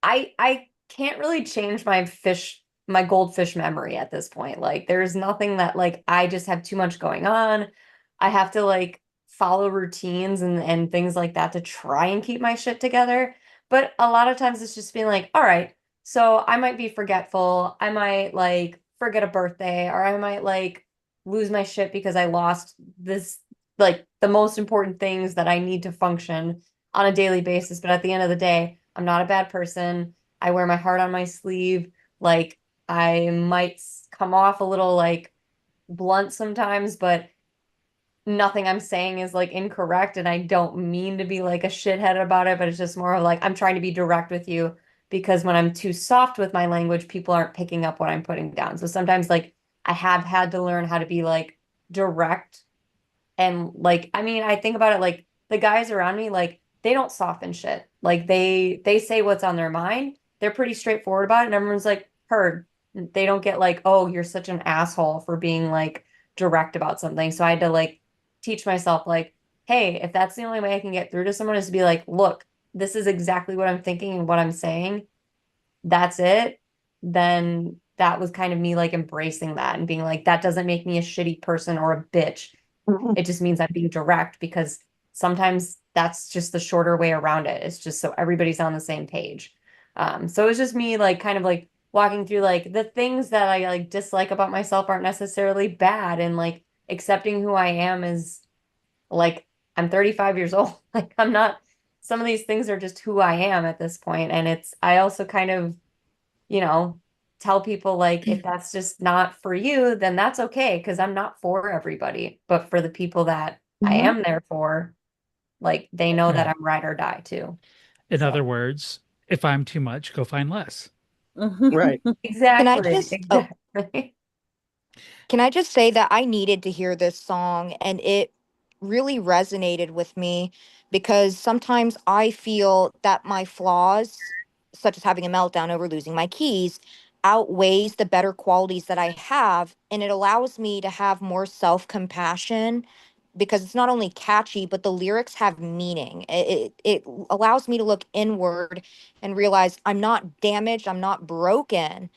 S6: I can't really change my goldfish memory at this point. Like there's nothing that like I just have too much going on. I have to like follow routines and things like that to try and keep my shit together. But a lot of times it's just being like, all right, so I might be forgetful. I might like forget a birthday, or I might like lose my shit because I lost this like the most important things that I need to function on a daily basis. But at the end of the day, I'm not a bad person. I wear my heart on my sleeve. Like I might come off a little like blunt sometimes, but nothing I'm saying is like incorrect. And I don't mean to be like a shithead about it, but it's just more of like I'm trying to be direct with you because when I'm too soft with my language, people aren't picking up what I'm putting down. So sometimes like I have had to learn how to be like direct and like, I mean, I think about it like the guys around me, like they don't soften shit. Like they say what's on their mind. They're pretty straightforward about it, and everyone's like, heard. They don't get like, oh, you're such an asshole for being like direct about something. So I had to like teach myself, like, hey, if that's the only way I can get through to someone is to be like, look, this is exactly what I'm thinking and what I'm saying. That's it. Then that was kind of me like embracing that and being like, that doesn't make me a shitty person or a bitch. It just means I'm being direct because sometimes that's just the shorter way around it. It's just so everybody's on the same page. So it was just me like kind of like walking through like the things that I like dislike about myself aren't necessarily bad, and like accepting who I am is like I'm 35 years old. Like I'm not, some of these things are just who I am at this point. And it's I also kind of, you know, tell people like if that's just not for you, then that's okay because I'm not for everybody. But for the people that I am there for, like they know that
S1: Right.
S6: I'm ride or die too.
S1: In
S6: So
S1: other words, if I'm too much, go find less.
S9: Right.
S8: Can I
S6: exactly,
S8: just
S6: exactly.
S8: can I just say that I needed to hear this song and it really resonated with me because sometimes I feel that my flaws, such as having a meltdown over losing my keys, outweighs the better qualities that I have. And it allows me to have more self compassion because it's not only catchy, but the lyrics have meaning. It allows me to look inward and realize I'm not damaged, I'm not broken.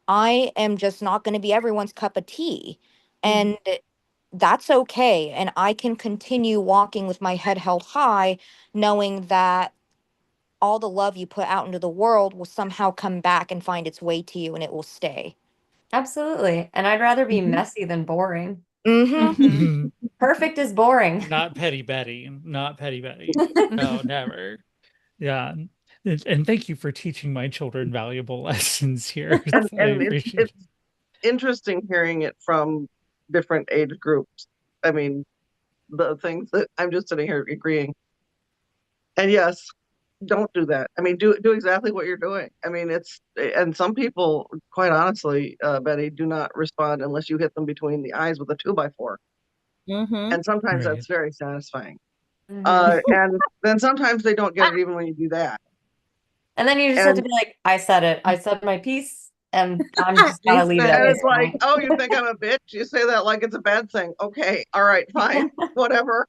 S8: I am just not going to be everyone's cup of tea. And that's okay. And I can continue walking with my head held high, knowing that all the love you put out into the world will somehow come back and find its way to you and it will stay.
S6: Absolutely. And I'd rather be messy than boring.
S8: Mm-hmm.
S6: Perfect is boring.
S1: Not petty Betty, not petty Betty. No, never. Yeah. And thank you for teaching my children valuable lessons here. I
S9: And
S1: appreciate
S9: it's interesting hearing it from different age groups. I mean, the things that I'm just sitting here agreeing. And yes, don't do that. I mean, do exactly what you're doing. I mean, and some people, quite honestly, Betty, do not respond unless you hit them between the eyes with a 2x4.
S3: Mm-hmm.
S9: And sometimes
S1: Right.
S9: that's very satisfying.
S4: Mhm.
S9: And then sometimes they don't get it even when you do that.
S4: And then you just have to
S9: And
S4: be like, I said it. I said my piece, and I'm just
S3: I
S4: gotta leave it
S3: said
S4: at
S9: and
S4: this
S9: it's
S3: it.
S9: like,
S4: point.
S9: oh, you think I'm a bitch? You say that like it's a bad thing. Okay, all right, fine, whatever.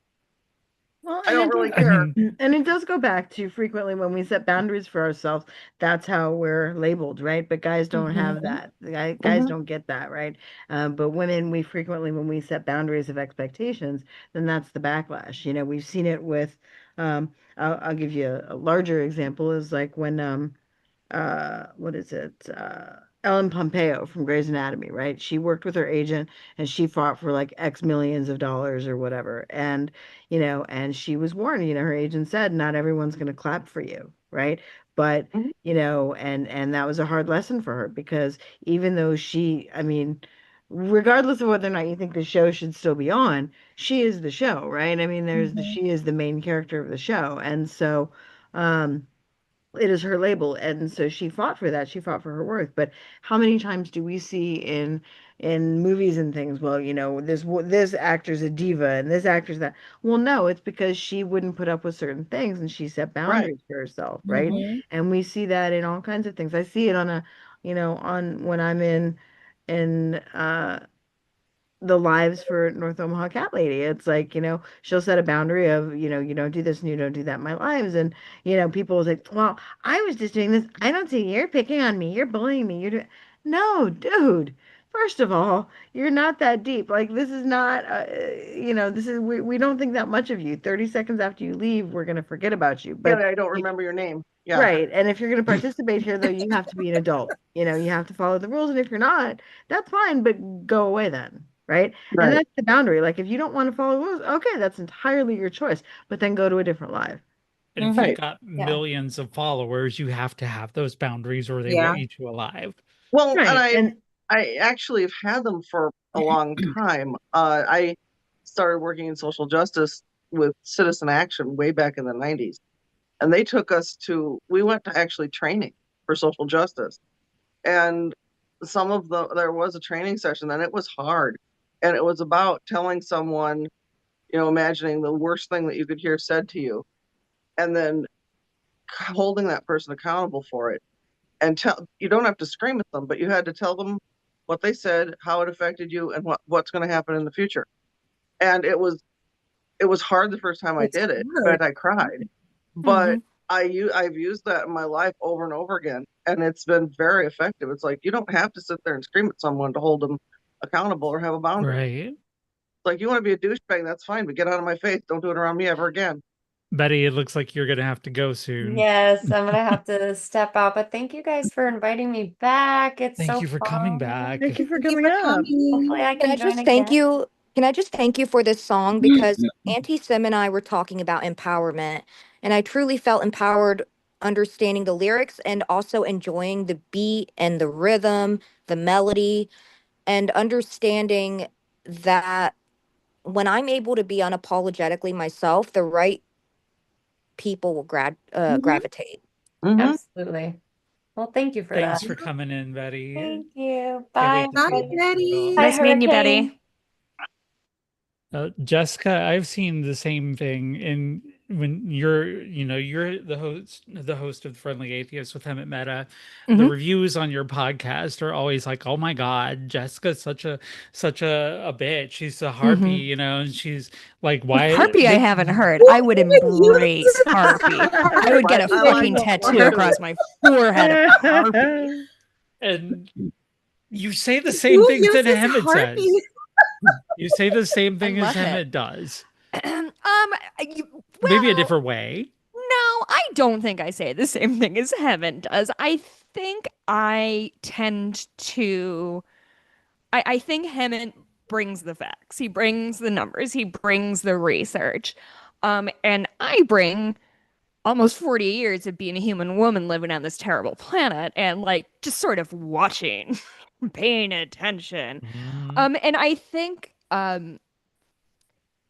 S2: Well,
S9: I
S2: and
S9: don't
S2: it
S9: really
S2: does,
S1: I
S9: care.
S1: mean,
S2: and it does go back to frequently when we set boundaries for ourselves, that's how we're labeled, right? But guys don't have
S3: Mm-hmm.
S2: that. Guys
S9: Hmm.
S2: don't get that, right? But women, we frequently, when we set boundaries of expectations, then that's the backlash. We've seen it with, I'll give you a larger example is like when, what is it? Ellen Pompeo from Grey's Anatomy, right? She worked with her agent and she fought for like X millions of dollars or whatever. And she was warned, her agent said, not everyone's going to clap for you, right? But,
S9: Hmm.
S2: and that was a hard lesson for her because even though I mean, regardless of whether or not you think the show should still be on, she is the show, right? I mean,
S3: Mm-hmm.
S2: she is the main character of the show. And so, um, it is her label, and so she fought for that. She fought for her worth. But how many times do we see in movies and things, well, this actor's a diva and this actor's that. Well, no, it's because she wouldn't put up with certain things and she set
S9: Right.
S2: boundaries for herself, right?
S3: Mm-hmm.
S2: And we see that in all kinds of things. I see it on when I'm in the lives for North Omaha Cat Lady. It's like, she'll set a boundary of, you don't do this and you don't do that in my lives. And, people will say, well, I was just doing this. I don't see you're picking on me. You're bullying me. You're doing, no, dude. First of all, you're not that deep. Like, this is not, we don't think that much of you. 30 seconds after you leave, we're going to forget about you.
S9: Yeah,
S2: But
S9: I don't remember your name. Yeah.
S2: right. And if you're going to participate here, though, you have to be an adult. You have to follow the rules. And if you're not, that's fine, but go away then. Right. And
S9: Right.
S2: that's the boundary. Like, if you don't want to follow the rules, okay, that's entirely your choice, but then go to a different live.
S1: and if you've
S3: Mm-hmm.
S9: Right.
S1: got
S4: Yeah.
S1: millions of followers, you have to have those boundaries or they will
S3: Yeah.
S1: eat you alive.
S9: Well, and
S2: Right. And
S9: I actually have had them for a long time. I started working in social justice with Citizen Action way back in the 90s. And they took us we went to actually training for social justice. And there was a training session and it was hard. And it was about telling someone, imagining the worst thing that you could hear said to you, and then holding that person accountable for it. And you don't have to scream at them, but you had to tell them what they said, how it affected you, and what's going to happen in the future. And it was hard the first time I
S3: It's
S9: did it. In
S3: hard.
S9: fact, I cried. But
S2: mhm.
S9: I've used that in my life over and over again, and it's been very effective. It's like you don't have to sit there and scream at someone to hold them accountable or have a boundary.
S1: Right.
S9: It's like you want to be a douchebag, that's fine, but get out of my face. Don't do it around me ever again.
S1: Betty, it looks like you're gonna have to go soon.
S4: Yes, I'm gonna have to step out, but thank you guys for inviting me back. It's
S1: Thank
S4: so
S1: you for coming
S4: fun.
S1: back.
S2: Thank you for
S3: Thank you
S2: coming
S3: for
S2: up.
S4: Hopefully
S3: coming.
S4: I
S8: Can
S4: can
S8: I
S4: join
S8: just thank
S4: again.
S8: you? Can I just thank you for this song because Auntie Sim and I were talking about empowerment, and I truly felt empowered understanding the lyrics and also enjoying the beat and the rhythm, the melody, and understanding that when I'm able to be unapologetically myself, the right people will
S3: Mm-hmm.
S8: gravitate.
S9: Hmm.
S4: Absolutely. Well, thank you for that.
S1: Thanks for coming in, Betty.
S4: Thank you.
S1: Can't
S4: Bye,
S1: wait to
S3: Bye,
S1: see
S4: everybody.
S1: you
S3: Betty.
S1: single.
S4: Bye,
S7: Nice meeting you,
S4: Hurricane.
S7: Betty.
S1: Jessica, I've seen the same thing in when you're the host of Friendly Atheist with Emmett Meta. The
S7: Mhm.
S1: reviews on your podcast are always like, "Oh my God, Jessica's such a bitch. She's a harpy,
S7: Mhm.
S1: and she's like, why
S7: Harpy, I
S1: they
S7: haven't heard.
S3: Who
S7: I would
S3: even
S7: embrace
S3: uses
S7: Harpy. I
S3: that?
S7: would get a
S9: I like
S7: fucking
S9: the
S7: tattoo
S9: word.
S7: across my forehead of Harpy.
S1: and you say the same
S3: Who
S1: things that
S3: uses
S1: Emmett
S3: Harpy?
S1: says. You say the same
S7: I
S1: thing as
S7: love it.
S1: Emmett does, maybe a
S7: Well,
S1: different way.
S7: no, I don't think I say the same thing as Heaven does. I think I tend to. I think Heaven brings the facts. He brings the numbers. He brings the research. And I bring almost 40 years of being a human woman living on this terrible planet and like just sort of watching, paying attention.
S1: Mhm.
S7: And I think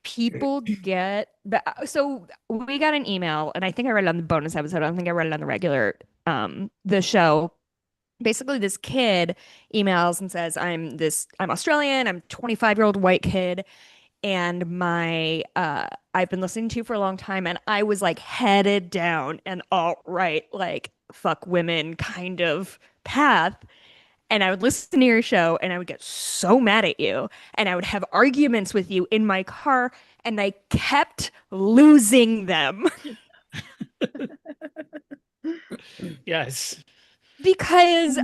S7: people get so we got an email, and I think I read it on the bonus episode. I don't think I read it on the regular the show. Basically, this kid emails and says, I'm Australian, I'm 25-year-old white kid, and my I've been listening to you for a long time, and I was like headed down an alt-right, like fuck women kind of path. And I would listen to your show and I would get so mad at you and I would have arguments with you in my car and I kept losing them
S1: Yes.
S7: because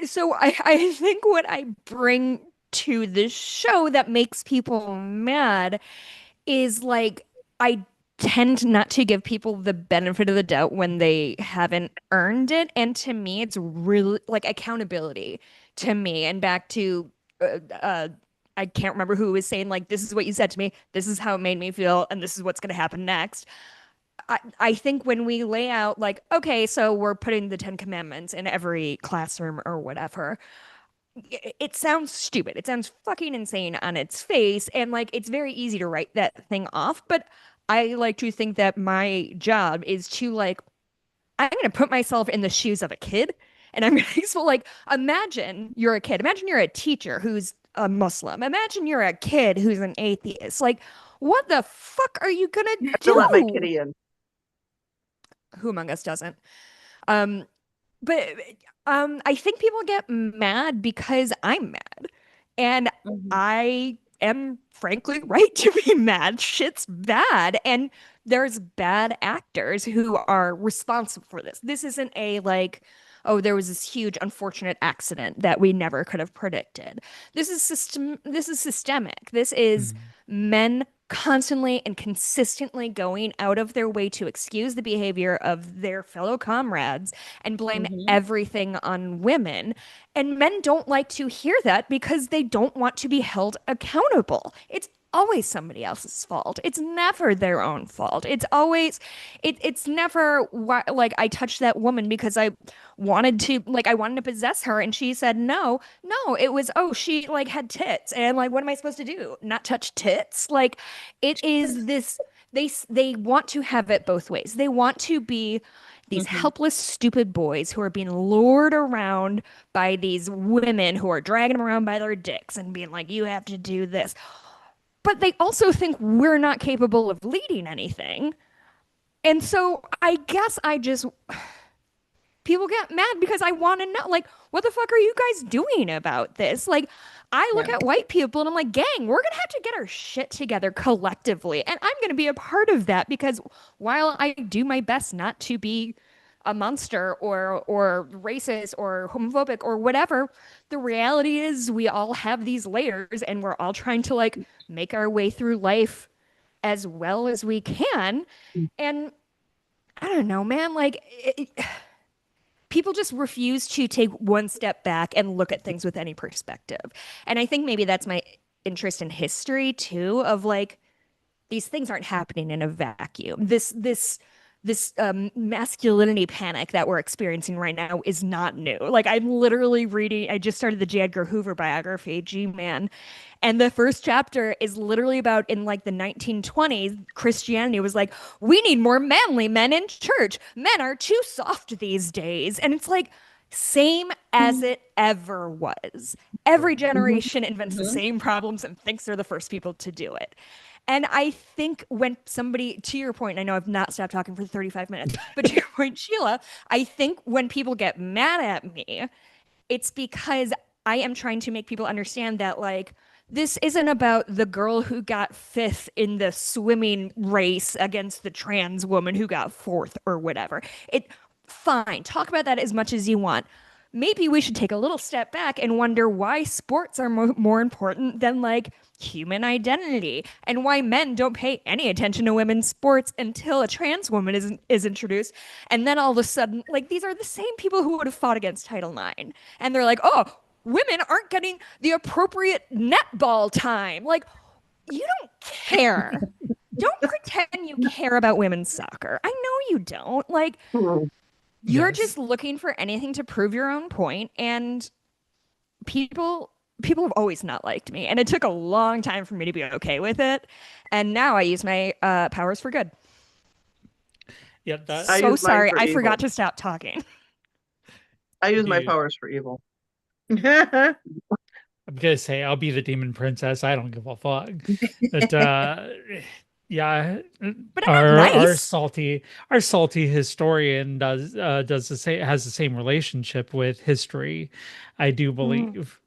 S7: so I think what I bring to the show that makes people mad is like I tend not to give people the benefit of the doubt when they haven't earned it. And to me, it's really like accountability to me. And back to, I can't remember who was saying, like, this is what you said to me, this is how it made me feel, and this is what's going to happen next. I think when we lay out, like, okay, so we're putting the Ten Commandments in every classroom or whatever, it sounds stupid. It sounds fucking insane on its face. And like, it's very easy to write that thing off. But I like to think that my job is to like, I'm going to put myself in the shoes of a kid. And I'm going to, so like, imagine you're a kid. Imagine you're a teacher who's a Muslim. Imagine you're a kid who's an atheist. Like, what the fuck are you going to
S9: To let my
S7: do?
S9: kitty in.
S7: Who among us doesn't? Um, but I think people get mad because I'm mad. And I am frankly right to be mad. Shit's bad. And there's bad actors who are responsible for this. This isn't a like, oh, there was this huge unfortunate accident that we never could have predicted. This is systemic. This is men constantly and consistently going out of their way to excuse the behavior of their fellow comrades and blame everything on women. And men don't like to hear that because they don't want to be held accountable. It's always somebody else's fault. It's never their own fault. It's always it's never like I touched that woman because I wanted to possess her and she said no. No, it was she like had tits and like what am I supposed to do? Not touch tits? Like it is this they want to have it both ways. They want to be these helpless, stupid boys who are being lured around by these women who are dragging them around by their dicks and being like, you have to do this. But they also think we're not capable of leading anything. And so I guess people get mad because I want to know, like, what the fuck are you guys doing about this? Like, I look at white people and I'm like, gang, we're going to have to get our shit together collectively. And I'm going to be a part of that because while I do my best not to be a monster or racist or homophobic or whatever, the reality is we all have these layers and we're all trying to like make our way through life as well as we can. And I don't know, man, like people just refuse to take one step back and look at things with any perspective. And I think maybe that's my interest in history too, of like these things aren't happening in a vacuum. This masculinity panic that we're experiencing right now is not new. Like I'm literally reading, I just started the J. Edgar Hoover biography, G-Man, and the first chapter is literally about in like the 1920s, Christianity was like, we need more manly men in church. Men are too soft these days. And it's like, same as it ever was. Every generation invents the same problems and thinks they're the first people to do it. And I think when somebody, to your point, I know I've not stopped talking for 35 minutes, but to your point, Sheila, I think when people get mad at me, it's because I am trying to make people understand that, like, this isn't about the girl who got fifth in the swimming race against the trans woman who got fourth or whatever. Fine, talk about that as much as you want. Maybe we should take a little step back and wonder why sports are more important than like human identity and why men don't pay any attention to women's sports until a trans woman is introduced. And then all of a sudden, like these are the same people who would have fought against Title IX. And they're like, oh, women aren't getting the appropriate netball time. Like, you don't care. Don't pretend you care about women's soccer. I know you don't. Like, you're just looking for anything to prove your own point, and people people have always not liked me, and it took a long time for me to be okay with it. And now I use my powers for good.
S1: Yeah, that
S9: I
S7: So
S9: use mine
S7: sorry,
S9: for
S7: I
S9: evil.
S7: forgot to stop talking.
S9: I use my
S1: dude.
S9: powers for evil.
S1: I'm gonna say I'll be the demon princess. I don't give a fuck. But yeah,
S7: But I'm not
S1: our
S7: nice.
S1: salty historian does the same has the same relationship with history, I do believe.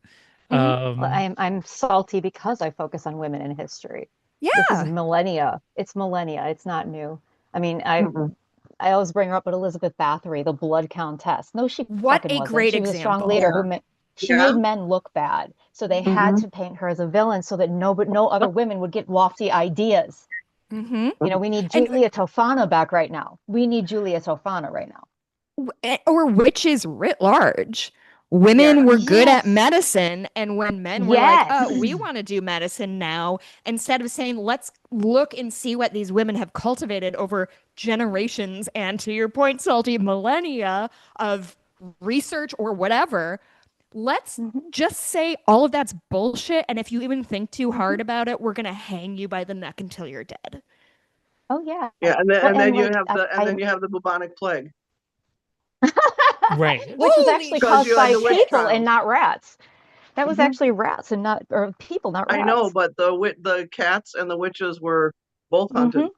S10: Well,
S1: Um,
S10: I'm salty because I focus on women in history. This is
S7: Yeah.
S10: millennia. It's millennia. It's not new. I mean,
S9: Mm-mm.
S10: I always bring her up with Elizabeth Bathory, the blood countess. No, she
S7: What
S10: fucking
S7: a
S10: wasn't.
S7: great
S10: She was a strong
S7: example.
S10: leader
S9: Yeah.
S10: she
S9: Yeah.
S10: made men look bad. So they had
S9: Mhm.
S10: to paint her as a villain so that no other women would get lofty ideas.
S7: Mm-hmm.
S10: You know, we need
S7: And
S10: Julia Tofana back right now. We need Julia Tofana right now.
S7: or witches writ large. Women
S9: Yeah.
S7: were good at
S10: Yes.
S7: medicine, and when men were like,
S10: Yes.
S7: we want to do medicine now, instead of saying, let's look and see what these women have cultivated over generations and, to your point, Salty, millennia of research or whatever, let's
S10: Mhm,
S7: just say all of that's bullshit. And if you even think too hard
S10: mhm.
S7: about it, we're going to hang you by the neck until you're dead.
S10: Oh yeah.
S9: Yeah, and then
S10: Well,
S9: and then
S10: and
S9: you
S10: like
S9: have the bubonic plague
S1: right.
S10: which was
S7: Holy
S10: actually
S9: because
S10: caused
S9: you had
S10: by
S9: the witch
S10: people and
S9: trials.
S10: not rats. That was
S9: Mhm.
S10: actually rats and not or people, not
S9: I know,
S10: rats.
S9: but the cats and the witches were both
S10: Hmm.
S9: hunted.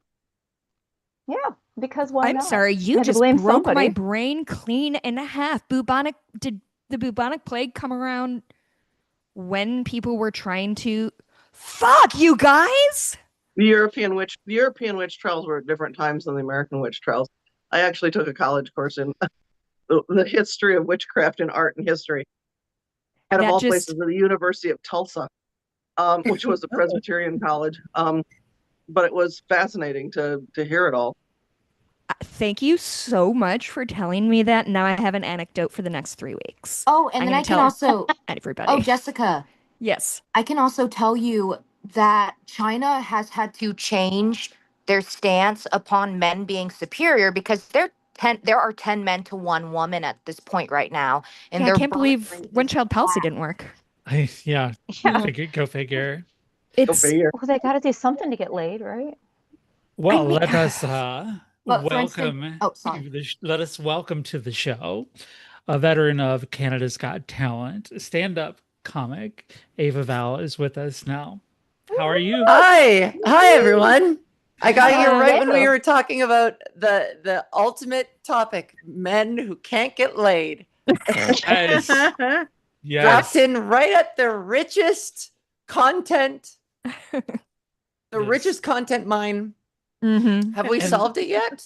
S10: Yeah, because why
S7: I'm
S10: not?
S7: sorry, you
S10: Had to
S7: just
S10: blame
S7: broke my
S10: somebody.
S7: brain clean in half. Did the bubonic plague come around when people were trying to fuck you guys?
S9: The European witch trials were at different times than the American witch trials. I actually took a college course in the history of witchcraft in art and history, and of
S7: That
S9: all
S7: just
S9: places, at the University of Tulsa, which was a Presbyterian college. But it was fascinating to hear it all.
S7: thank you so much for telling me that. Now I have an anecdote for the next 3 weeks.
S8: Oh, and
S7: I'm
S8: then
S7: gonna
S8: I can
S7: tell
S8: also, oh,
S7: everybody.
S8: Jessica,
S7: Yes.
S8: I can also tell you that China has had to change their stance upon men being superior because there are 10 men to one woman at this point right now, and
S7: Yeah, I
S8: their
S7: can't
S8: birth
S7: believe
S8: rate
S7: one
S8: is
S7: child policy
S8: flat.
S7: didn't work.
S1: Yeah,
S10: Yeah.
S1: go figure.
S9: Go
S7: It's
S9: figure.
S10: Well, they got to do something to get laid, right?
S8: I
S1: Well,
S8: mean,
S1: let us
S8: but for instance, oh, sorry.
S1: let us welcome to the show a veteran of Canada's Got Talent, stand-up comic. Ava Val is with us now. How are you?
S11: Hi, hi everyone. I got here
S10: Hello.
S11: right when we were talking about the ultimate topic, men who can't get laid.
S1: Yes.
S11: Dropped
S1: Yes.
S11: in right at the richest content, the
S1: Yes.
S11: richest content mine.
S7: mm-hmm.
S11: Have we
S1: And
S11: solved it yet?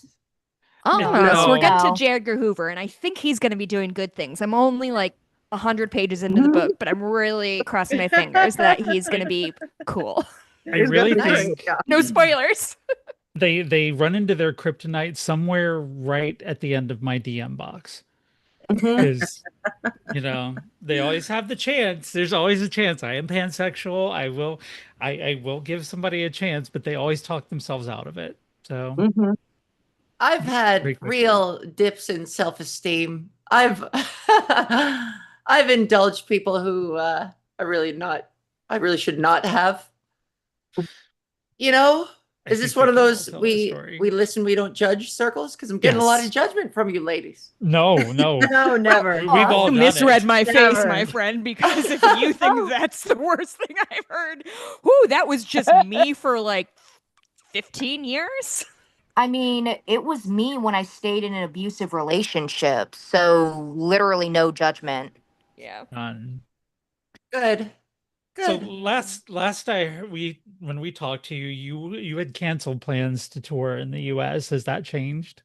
S7: Almost. We're getting to
S10: No.
S7: J. Edgar Hoover, and I think he's going to be doing good things. I'm only like 100 pages into the book, but I'm really crossing my fingers that he's going to be cool.
S1: I
S9: He's gonna
S1: really
S9: be
S11: Nice.
S9: great. Yeah.
S7: No spoilers.
S1: they run into their kryptonite somewhere right at the end of my DM box.
S9: Mhm.
S1: Because they always have the chance. There's always a chance. I am pansexual. I will give somebody a chance, but they always talk themselves out of it. So
S9: Mhm.
S11: I've had
S1: very quickly.
S11: real dips in self-esteem. I've I've indulged people who I really should not have. You know,
S1: I
S11: is this
S1: think
S11: one
S1: we
S11: of
S1: can all
S11: those
S1: tell that
S11: we
S1: story.
S11: listen, we don't judge circles? Because I'm getting a lot
S1: Yes.
S11: of judgment from you ladies.
S1: No.
S2: No, never.
S1: We've all
S7: You
S1: done
S7: misread
S1: it.
S7: my face,
S2: Never.
S7: my friend, because if you think that's the worst thing I've heard, whoo, that was just me for like 15 years.
S8: I mean, it was me when I stayed in an abusive relationship, so literally no judgment.
S7: Yeah.
S1: None.
S11: Good.
S1: So
S11: Good.
S1: last I heard, when we talked to you, you had canceled plans to tour in the US. Has that changed?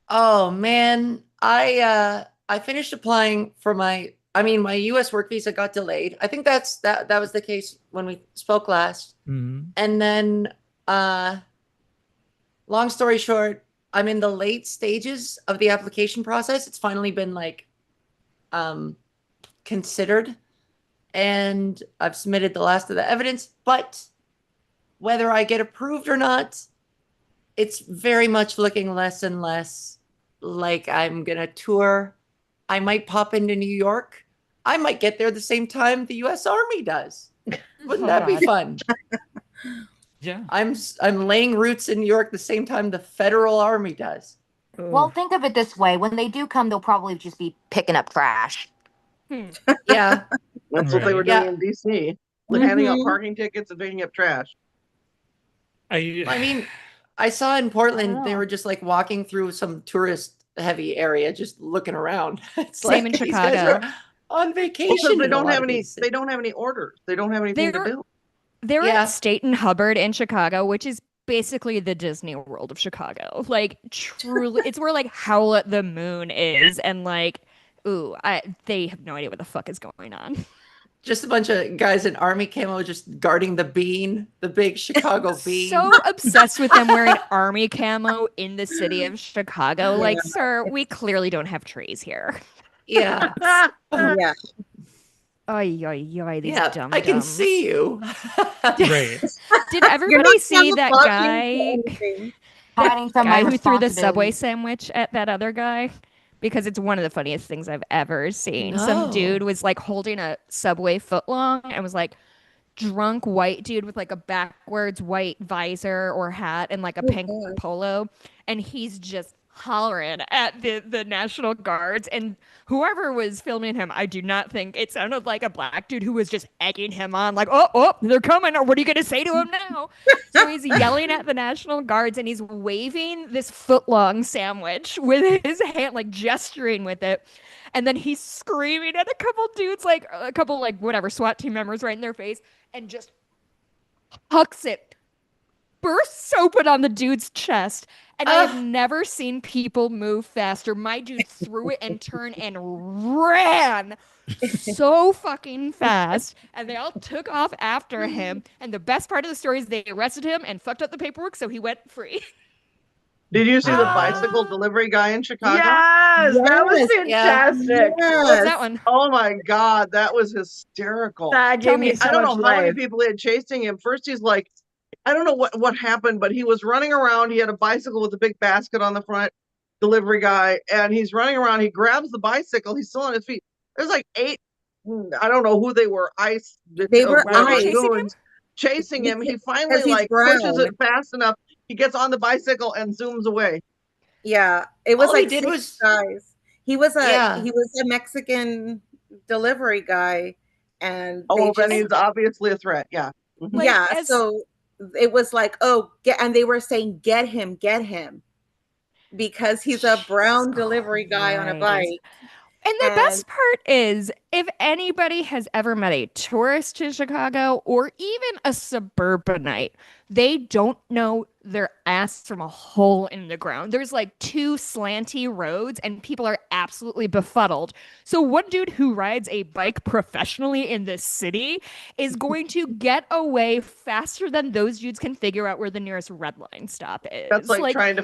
S11: Oh man, I finished applying for my US work visa got delayed. I think that was the case when we spoke last.
S1: Mhm.
S11: And then long story short, I'm in the late stages of the application process. It's finally been considered, and I've submitted the last of the evidence, but whether I get approved or not, it's very much looking less and less like I'm gonna tour. I might pop into New York. I might get there the same time the U.S. Army does. Wouldn't
S7: Oh,
S11: that be
S7: God.
S11: fun?
S1: Yeah.
S11: I'm laying roots in New York the same time the Federal Army does.
S8: Well, think of it this way: when they do come, they'll probably just be picking up trash.
S11: Yeah.
S9: That's what they were
S1: Right.
S9: doing
S11: Yeah.
S9: in DC. Handing out
S3: Mhm.
S9: parking tickets and picking up trash.
S11: I mean, I saw in Portland, they were just like walking through some tourist heavy area, just looking around. It's
S7: Same
S11: like
S7: in
S11: these guys
S7: Chicago.
S11: are on
S9: Well,
S11: vacation
S9: because they
S11: in a
S9: don't
S11: lot
S9: have
S11: of
S9: any.
S11: these
S9: They
S11: cities.
S9: don't have any orders. They don't have anything to
S7: They're
S9: do.
S7: they're
S11: Yeah.
S7: at State and Hubbard in Chicago, which is basically the Disney World of Chicago. Like truly, it's where like Howl at the Moon is, and like, they have no idea what the fuck is going on.
S11: Just a bunch of guys in army camo just guarding the bean, the big Chicago bean.
S7: So obsessed with them wearing army camo in the city of Chicago.
S3: Yeah.
S7: Like, sir, we clearly don't have trees here.
S11: Yeah.
S3: Yeah.
S7: Oy, oy, oy, these
S11: Yeah.
S7: dumb
S11: I can
S7: dumbs.
S11: see you.
S1: Right.
S7: Did
S3: You're
S7: everybody
S3: not
S7: see that
S3: camouflaging
S7: guy?
S3: for anything.
S8: Hiding from my
S7: Guy who threw the Subway
S8: responsibilities.
S7: sandwich at that other guy? Because it's one of the funniest things I've ever seen. Some dude
S11: No.
S7: was like holding a Subway footlong and was like drunk white dude with like a backwards white visor or hat and like a
S3: Oh,
S7: pink
S3: God.
S7: polo, and he's just hollering at the National Guards, and whoever was filming him, I do not think it sounded like a black dude who was just egging him on, like, oh, they're coming, or what are you gonna say to him now? So he's yelling at the National Guards and he's waving this foot-long sandwich with his hand, like gesturing with it. And then he's screaming at a couple dudes, like a couple, like whatever, SWAT team members right in their face, and just hucks it, bursts open on the dude's chest. And I have never seen people move faster. My dude threw it and turned and ran so fucking fast. And they all took off after him. And the best part of the story is they arrested him and fucked up the paperwork, so he went free.
S9: Did you see the bicycle
S11: Ah.
S9: delivery guy in Chicago?
S2: Yes, that was
S3: Yes.
S11: Yeah.
S2: fantastic.
S7: What's that one?
S9: Oh my God, that was hysterical.
S2: That
S7: Tell
S2: gave
S7: me.
S2: me so
S9: I don't
S2: much
S9: know how many
S2: life.
S9: people had chasing him. First, he's like, I don't know what happened, but he was running around. He had a bicycle with a big basket on the front, delivery guy, and he's running around. He grabs the bicycle. He's still on his feet. There's like 8, I don't know who they were, ICE,
S3: They were
S7: Why were they
S3: ICE.
S7: chasing him?
S9: goons, chasing him. He finally
S3: Because he's
S9: like pushes
S3: brown.
S9: it fast enough. He gets on the bicycle and zooms away.
S3: Yeah, it was
S11: All he
S3: like
S11: did
S3: 6
S11: was-
S3: guys. He was
S11: Yeah.
S3: a Mexican delivery guy, and
S9: Oh,
S3: they
S9: well, then
S3: just
S9: he's obviously a threat. Yeah. Mhm.
S7: Like,
S3: yeah.
S7: as-
S3: So it was like, oh, and they were saying, get him, because he's a brown delivery guy on a
S7: Christ.
S3: bike.
S7: And the
S3: And-
S7: best part is, if anybody has ever met a tourist to Chicago or even a suburbanite, they don't know their ass from a hole in the ground. There's like 2 slanty roads and people are absolutely befuddled. So one dude who rides a bike professionally in this city is going to get away faster than those dudes can figure out where the nearest red line stop is.
S9: That's like trying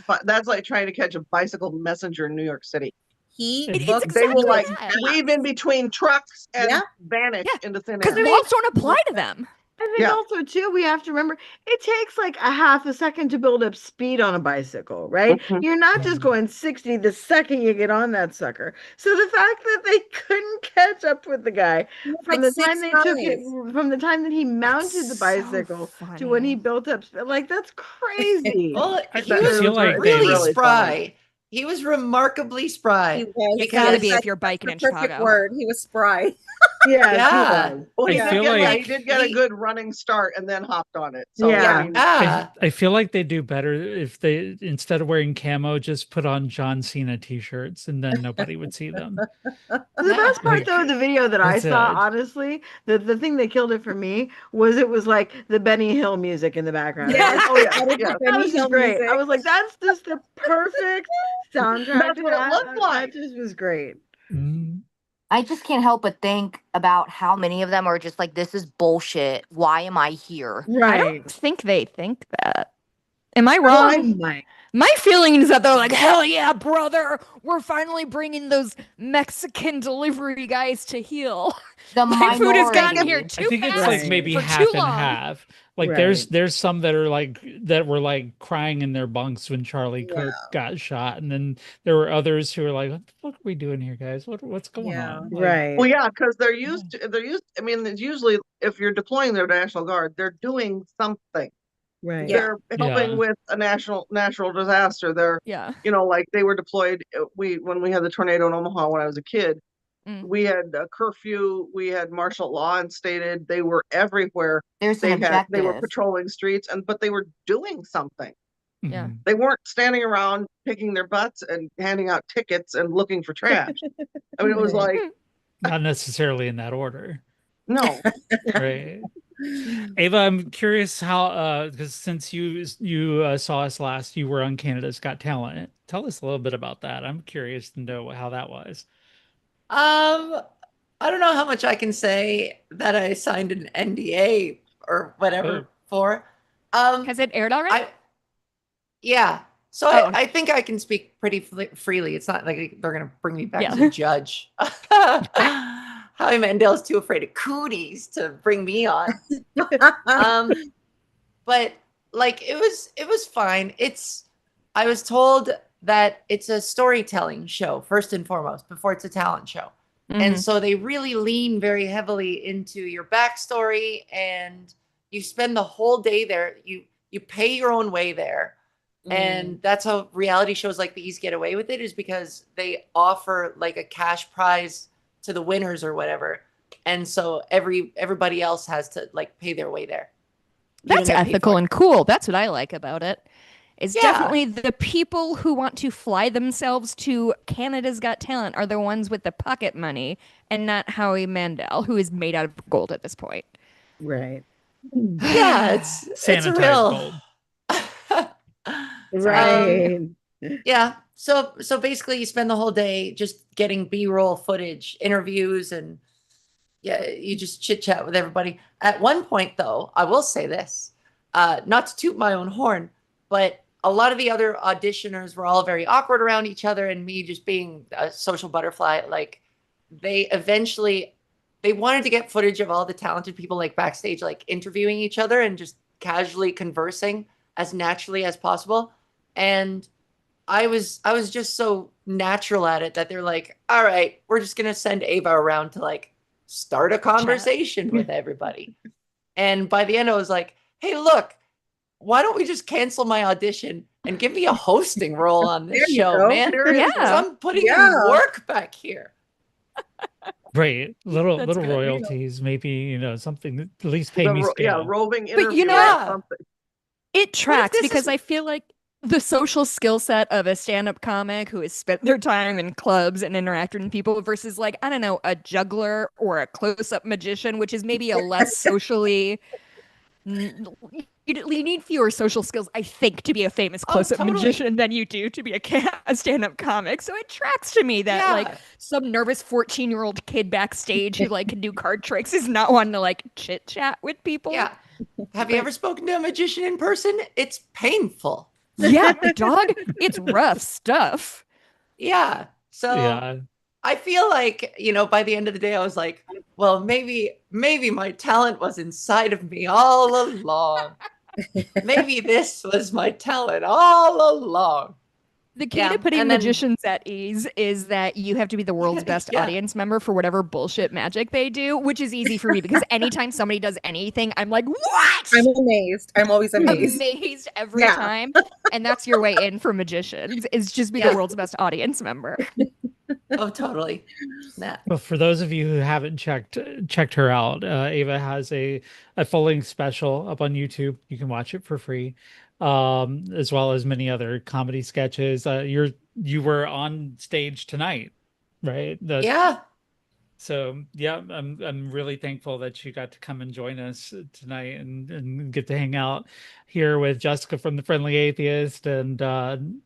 S9: to catch a bicycle messenger in New York City.
S3: He
S7: It's
S3: booked
S9: They will
S7: exactly
S9: like
S7: that.
S9: weave in between trucks and
S3: Yeah.
S9: vanish
S7: Yeah.
S9: into thin
S7: Because
S9: air.
S7: laws don't apply to them.
S2: I think
S9: Yeah.
S2: also too, we have to remember it takes like a half a second to build up speed on a bicycle, right?
S9: Mhm.
S2: You're not just going 60 the second you get on that sucker. So the fact that they couldn't catch up with the guy from
S3: like
S2: the time
S3: 6
S2: they took it,
S3: guys.
S2: from the time that he mounted the
S7: so
S2: bicycle to when he
S7: funny.
S2: built up, like that's crazy.
S11: Well,
S1: I
S11: he was
S1: feel like
S9: it's
S1: they-
S11: really
S9: really
S11: spry.
S9: funny.
S11: He was remarkably spry.
S3: He was.
S7: You gotta be
S11: Because-
S7: if you're biking
S3: The
S7: in
S3: perfect
S7: Chicago.
S3: word. He was spry.
S2: Yes, he
S11: Yeah.
S2: was.
S9: Well,
S1: I feel like
S9: he did get a
S11: he-
S9: good running start and then hopped on it. So
S2: Yeah.
S9: I mean,
S11: Ah,
S1: I feel like they do better if they, instead of wearing camo, just put on John Cena t-shirts and then nobody would see them.
S2: The best part
S1: Like,
S2: though of the video that I
S1: that's
S2: saw,
S1: it.
S2: honestly, the thing that killed it for me was it was like the Benny Hill music in the background.
S3: Yeah.
S2: I was like,
S9: oh yeah,
S3: That
S9: yeah.
S3: is
S2: that was
S3: Benny Hill
S2: just great.
S3: music.
S2: I was like, that's just the perfect soundtrack.
S9: That's
S2: to
S9: what it
S2: that.
S9: looked like.
S2: That just was great.
S1: Mm.
S8: I just can't help but think about how many of them are just like, this is bullshit. Why am I here?
S7: I
S2: Right.
S7: don't think they think that. Am I
S2: Well, I
S7: wrong?
S2: might.
S7: My feeling is that they're like, hell yeah, brother, we're finally bringing those Mexican delivery guys to heel.
S8: The
S7: My food has gotten
S8: minority.
S7: here
S1: I
S7: too
S1: think it's
S7: fast
S1: like
S2: Right.
S1: maybe
S7: for
S1: half
S7: too
S1: and
S7: long.
S1: half. Like
S2: Right.
S1: there's some that are like that were like crying in their bunks when Charlie
S3: Yeah.
S1: Cook got shot, and then there were others who were like, "What the fuck are we doing here, guys? What's going
S3: Yeah.
S1: on?"
S2: Right.
S9: Well, yeah, because they're used to, I mean, it's usually if you're deploying their National Guard, they're doing something.
S2: Right.
S3: Yeah.
S9: They're
S1: Yeah.
S9: helping with a natural disaster. They're,
S7: Yeah.
S9: like they were deployed. When we had the tornado in Omaha when I was a kid,
S7: Mm.
S9: we had a curfew, we had martial law instated. They were everywhere.
S8: There's an
S9: They were
S8: objective.
S9: patrolling streets, but they were doing something.
S7: Yeah.
S1: Mhm.
S9: They weren't standing around picking their butts and handing out tickets and looking for trash. I mean, it was
S2: Right.
S9: like,
S1: Not necessarily in that order,
S9: no.
S1: right? Ava, I'm curious how because since you saw us last, you were on Canada's Got Talent. Tell us a little bit about that. I'm curious to know how that was.
S11: I don't know how much I can say that I signed an NDA or whatever
S1: Oh.
S11: for.
S7: Has it aired already?
S11: Yeah. So
S7: Oh.
S11: I think I can speak pretty freely. It's not like they're going to bring me back
S7: Yeah.
S11: as a judge. Howie Mandel's too afraid of cooties to bring me on. But like it was fine. I was told that it's a storytelling show first and foremost before it's a talent show. And
S7: Mhm.
S11: so they really lean very heavily into your backstory, and you spend the whole day there. You pay your own way there. And that's how reality shows like these get away with it, is because they offer like a cash prize to the winners or whatever. And so everybody else has to like pay their way there. You
S7: That's
S11: don't get paid
S7: ethical
S11: for it.
S7: and cool. That's what I like about it. It's
S11: Yeah.
S7: definitely the people who want to fly themselves to Canada's Got Talent are the ones with the pocket money, and not Howie Mandel, who is made out of gold at this point.
S2: Right.
S11: Yeah, it's a
S1: Sanitized
S11: real
S1: gold.
S2: Right.
S11: Yeah. So basically you spend the whole day just getting B-roll footage, interviews, and yeah, you just chit chat with everybody. At one point though, I will say this, not to toot my own horn, but a lot of the other auditioners were all very awkward around each other, and me just being a social butterfly, like they wanted to get footage of all the talented people like backstage, like interviewing each other and just casually conversing as naturally as possible. And I was just so natural at it that they're like, all right, we're just gonna send Ava around to like start a conversation with everybody. And by the end, I was like, hey, look, why don't we just cancel my audition and give me a hosting role on this
S3: There you
S11: show,
S3: go.
S11: man?
S3: Seriously.
S11: 'Cause I'm putting
S3: Yeah.
S11: in work back here.
S1: Right. Little
S7: That's good.
S1: royalties, maybe, something that at least pay me scale.
S9: Roving
S7: But
S9: interview or
S11: Yeah.
S9: something.
S7: It tracks
S11: this
S7: because
S11: is-
S7: I feel like the social skill set of a stand-up comic who has spent their time in clubs and interacting with people versus, like, I don't know, a juggler or a close-up magician, which is maybe a less socially you need fewer social skills, I think, to be a famous close-up
S11: totally.
S7: magician than you do to be a stand-up comic. So it tracks to me that like
S11: Yeah.
S7: some nervous 14-year-old kid backstage who like can do card tricks is not wanting to like chit chat with people.
S11: Yeah. Have you ever spoken to a magician in person? It's painful.
S7: Yeah, dog, it's rough stuff.
S11: Yeah. So
S1: Yeah.
S11: I feel like, by the end of the day, I was like, well, maybe my talent was inside of me all along. Maybe this was my talent all along.
S7: The key
S11: Yeah,
S7: to putting
S11: and then-
S7: magicians at ease is that you have to be the world's best
S11: Yeah.
S7: audience member for whatever bullshit magic they do, which is easy for me because anytime somebody does anything, I'm like, what?
S3: I'm amazed. I'm always amazed.
S7: Amazed every
S3: Yeah.
S7: time. And that's your way in for magicians, is just be
S11: Yeah.
S7: the world's best audience member.
S11: Oh, totally. Nah.
S1: Well, for those of you who haven't checked her out, Ava has a full-length special up on YouTube. You can watch it for free, as well as many other comedy sketches. You were on stage tonight, right?
S11: Yeah.
S1: So yeah, I'm really thankful that you got to come and join us tonight and get to hang out here with Jessica from the Friendly Atheist and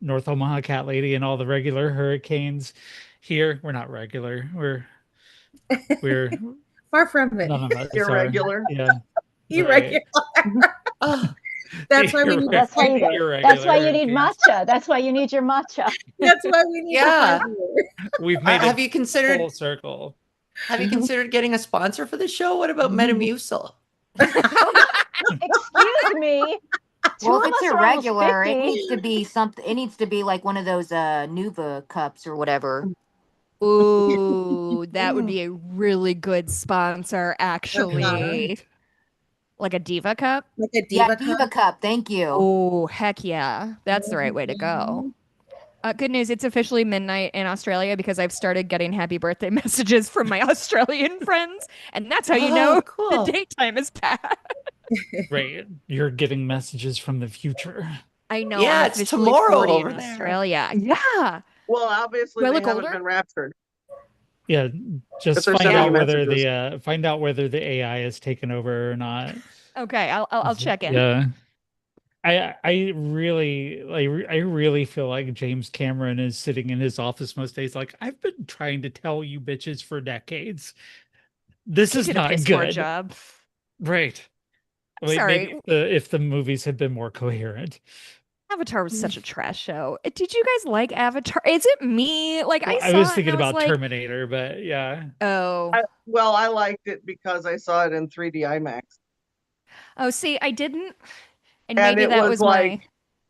S1: North Omaha Cat Lady and all the regular hurricanes here. We're not regular. We're
S3: Far from it.
S1: none of us are.
S9: Irregular.
S1: Yeah.
S3: Irregular.
S11: Oh,
S3: That's why we need
S10: That's why you. That's why you need
S1: hurricanes.
S10: matcha. That's why you need your matcha.
S3: That's why we need
S11: Yeah.
S1: We've made
S11: Have
S1: it
S11: you considered
S1: full circle.
S11: have you considered getting a sponsor for the show? What about Metamucil?
S10: Excuse me. Two
S8: Well, if
S10: of
S8: it's
S10: us are almost
S8: irregular, it
S10: 50.
S8: needs to be something. It needs to be like one of those Nuva cups or whatever.
S7: Ooh, that would be a really good sponsor, actually.
S1: Right.
S7: Like a Diva cup.
S3: Like a
S8: Yeah,
S3: diva
S8: Diva
S3: cup.
S8: cup. Thank you.
S7: Oh, heck yeah. That's the right way to go. Good news, it's officially midnight in Australia because I've started getting happy birthday messages from my Australian friends, and that's how you know
S11: Oh, cool.
S7: the daytime is past.
S1: Right. You're getting messages from the future.
S7: I know.
S11: Yeah,
S7: I'm
S11: it's
S7: officially
S11: tomorrow
S7: 40
S11: over
S7: in
S11: there.
S7: Australia. Yeah.
S9: Well, obviously
S7: Do I
S9: they
S7: look
S9: haven't
S7: older?
S9: been raptured.
S1: Yeah, just
S9: If they're
S1: find
S9: sending
S1: out
S9: you
S1: whether
S9: messages.
S1: the AI has taken over or not.
S7: Okay, I'll check in.
S1: Yeah. I really feel like James Cameron is sitting in his office most days like I've been trying to tell you bitches for decades. This
S7: He
S1: is
S7: did a
S1: not
S7: piss poor
S1: good.
S7: job.
S1: Right. Wait,
S7: Sorry.
S1: maybe if the movies had been more coherent.
S7: Avatar was such a trash show. Did you guys like Avatar? Is it me? Like
S1: Well,
S7: I
S1: I was
S7: saw it and
S1: thinking
S7: I was
S1: about
S7: like,
S1: Terminator, but yeah.
S7: oh,
S9: I liked it because I saw it in 3D IMAX.
S7: oh, see, I didn't, and
S9: And
S7: maybe
S9: it
S7: that
S9: was
S7: was
S9: like,
S7: my.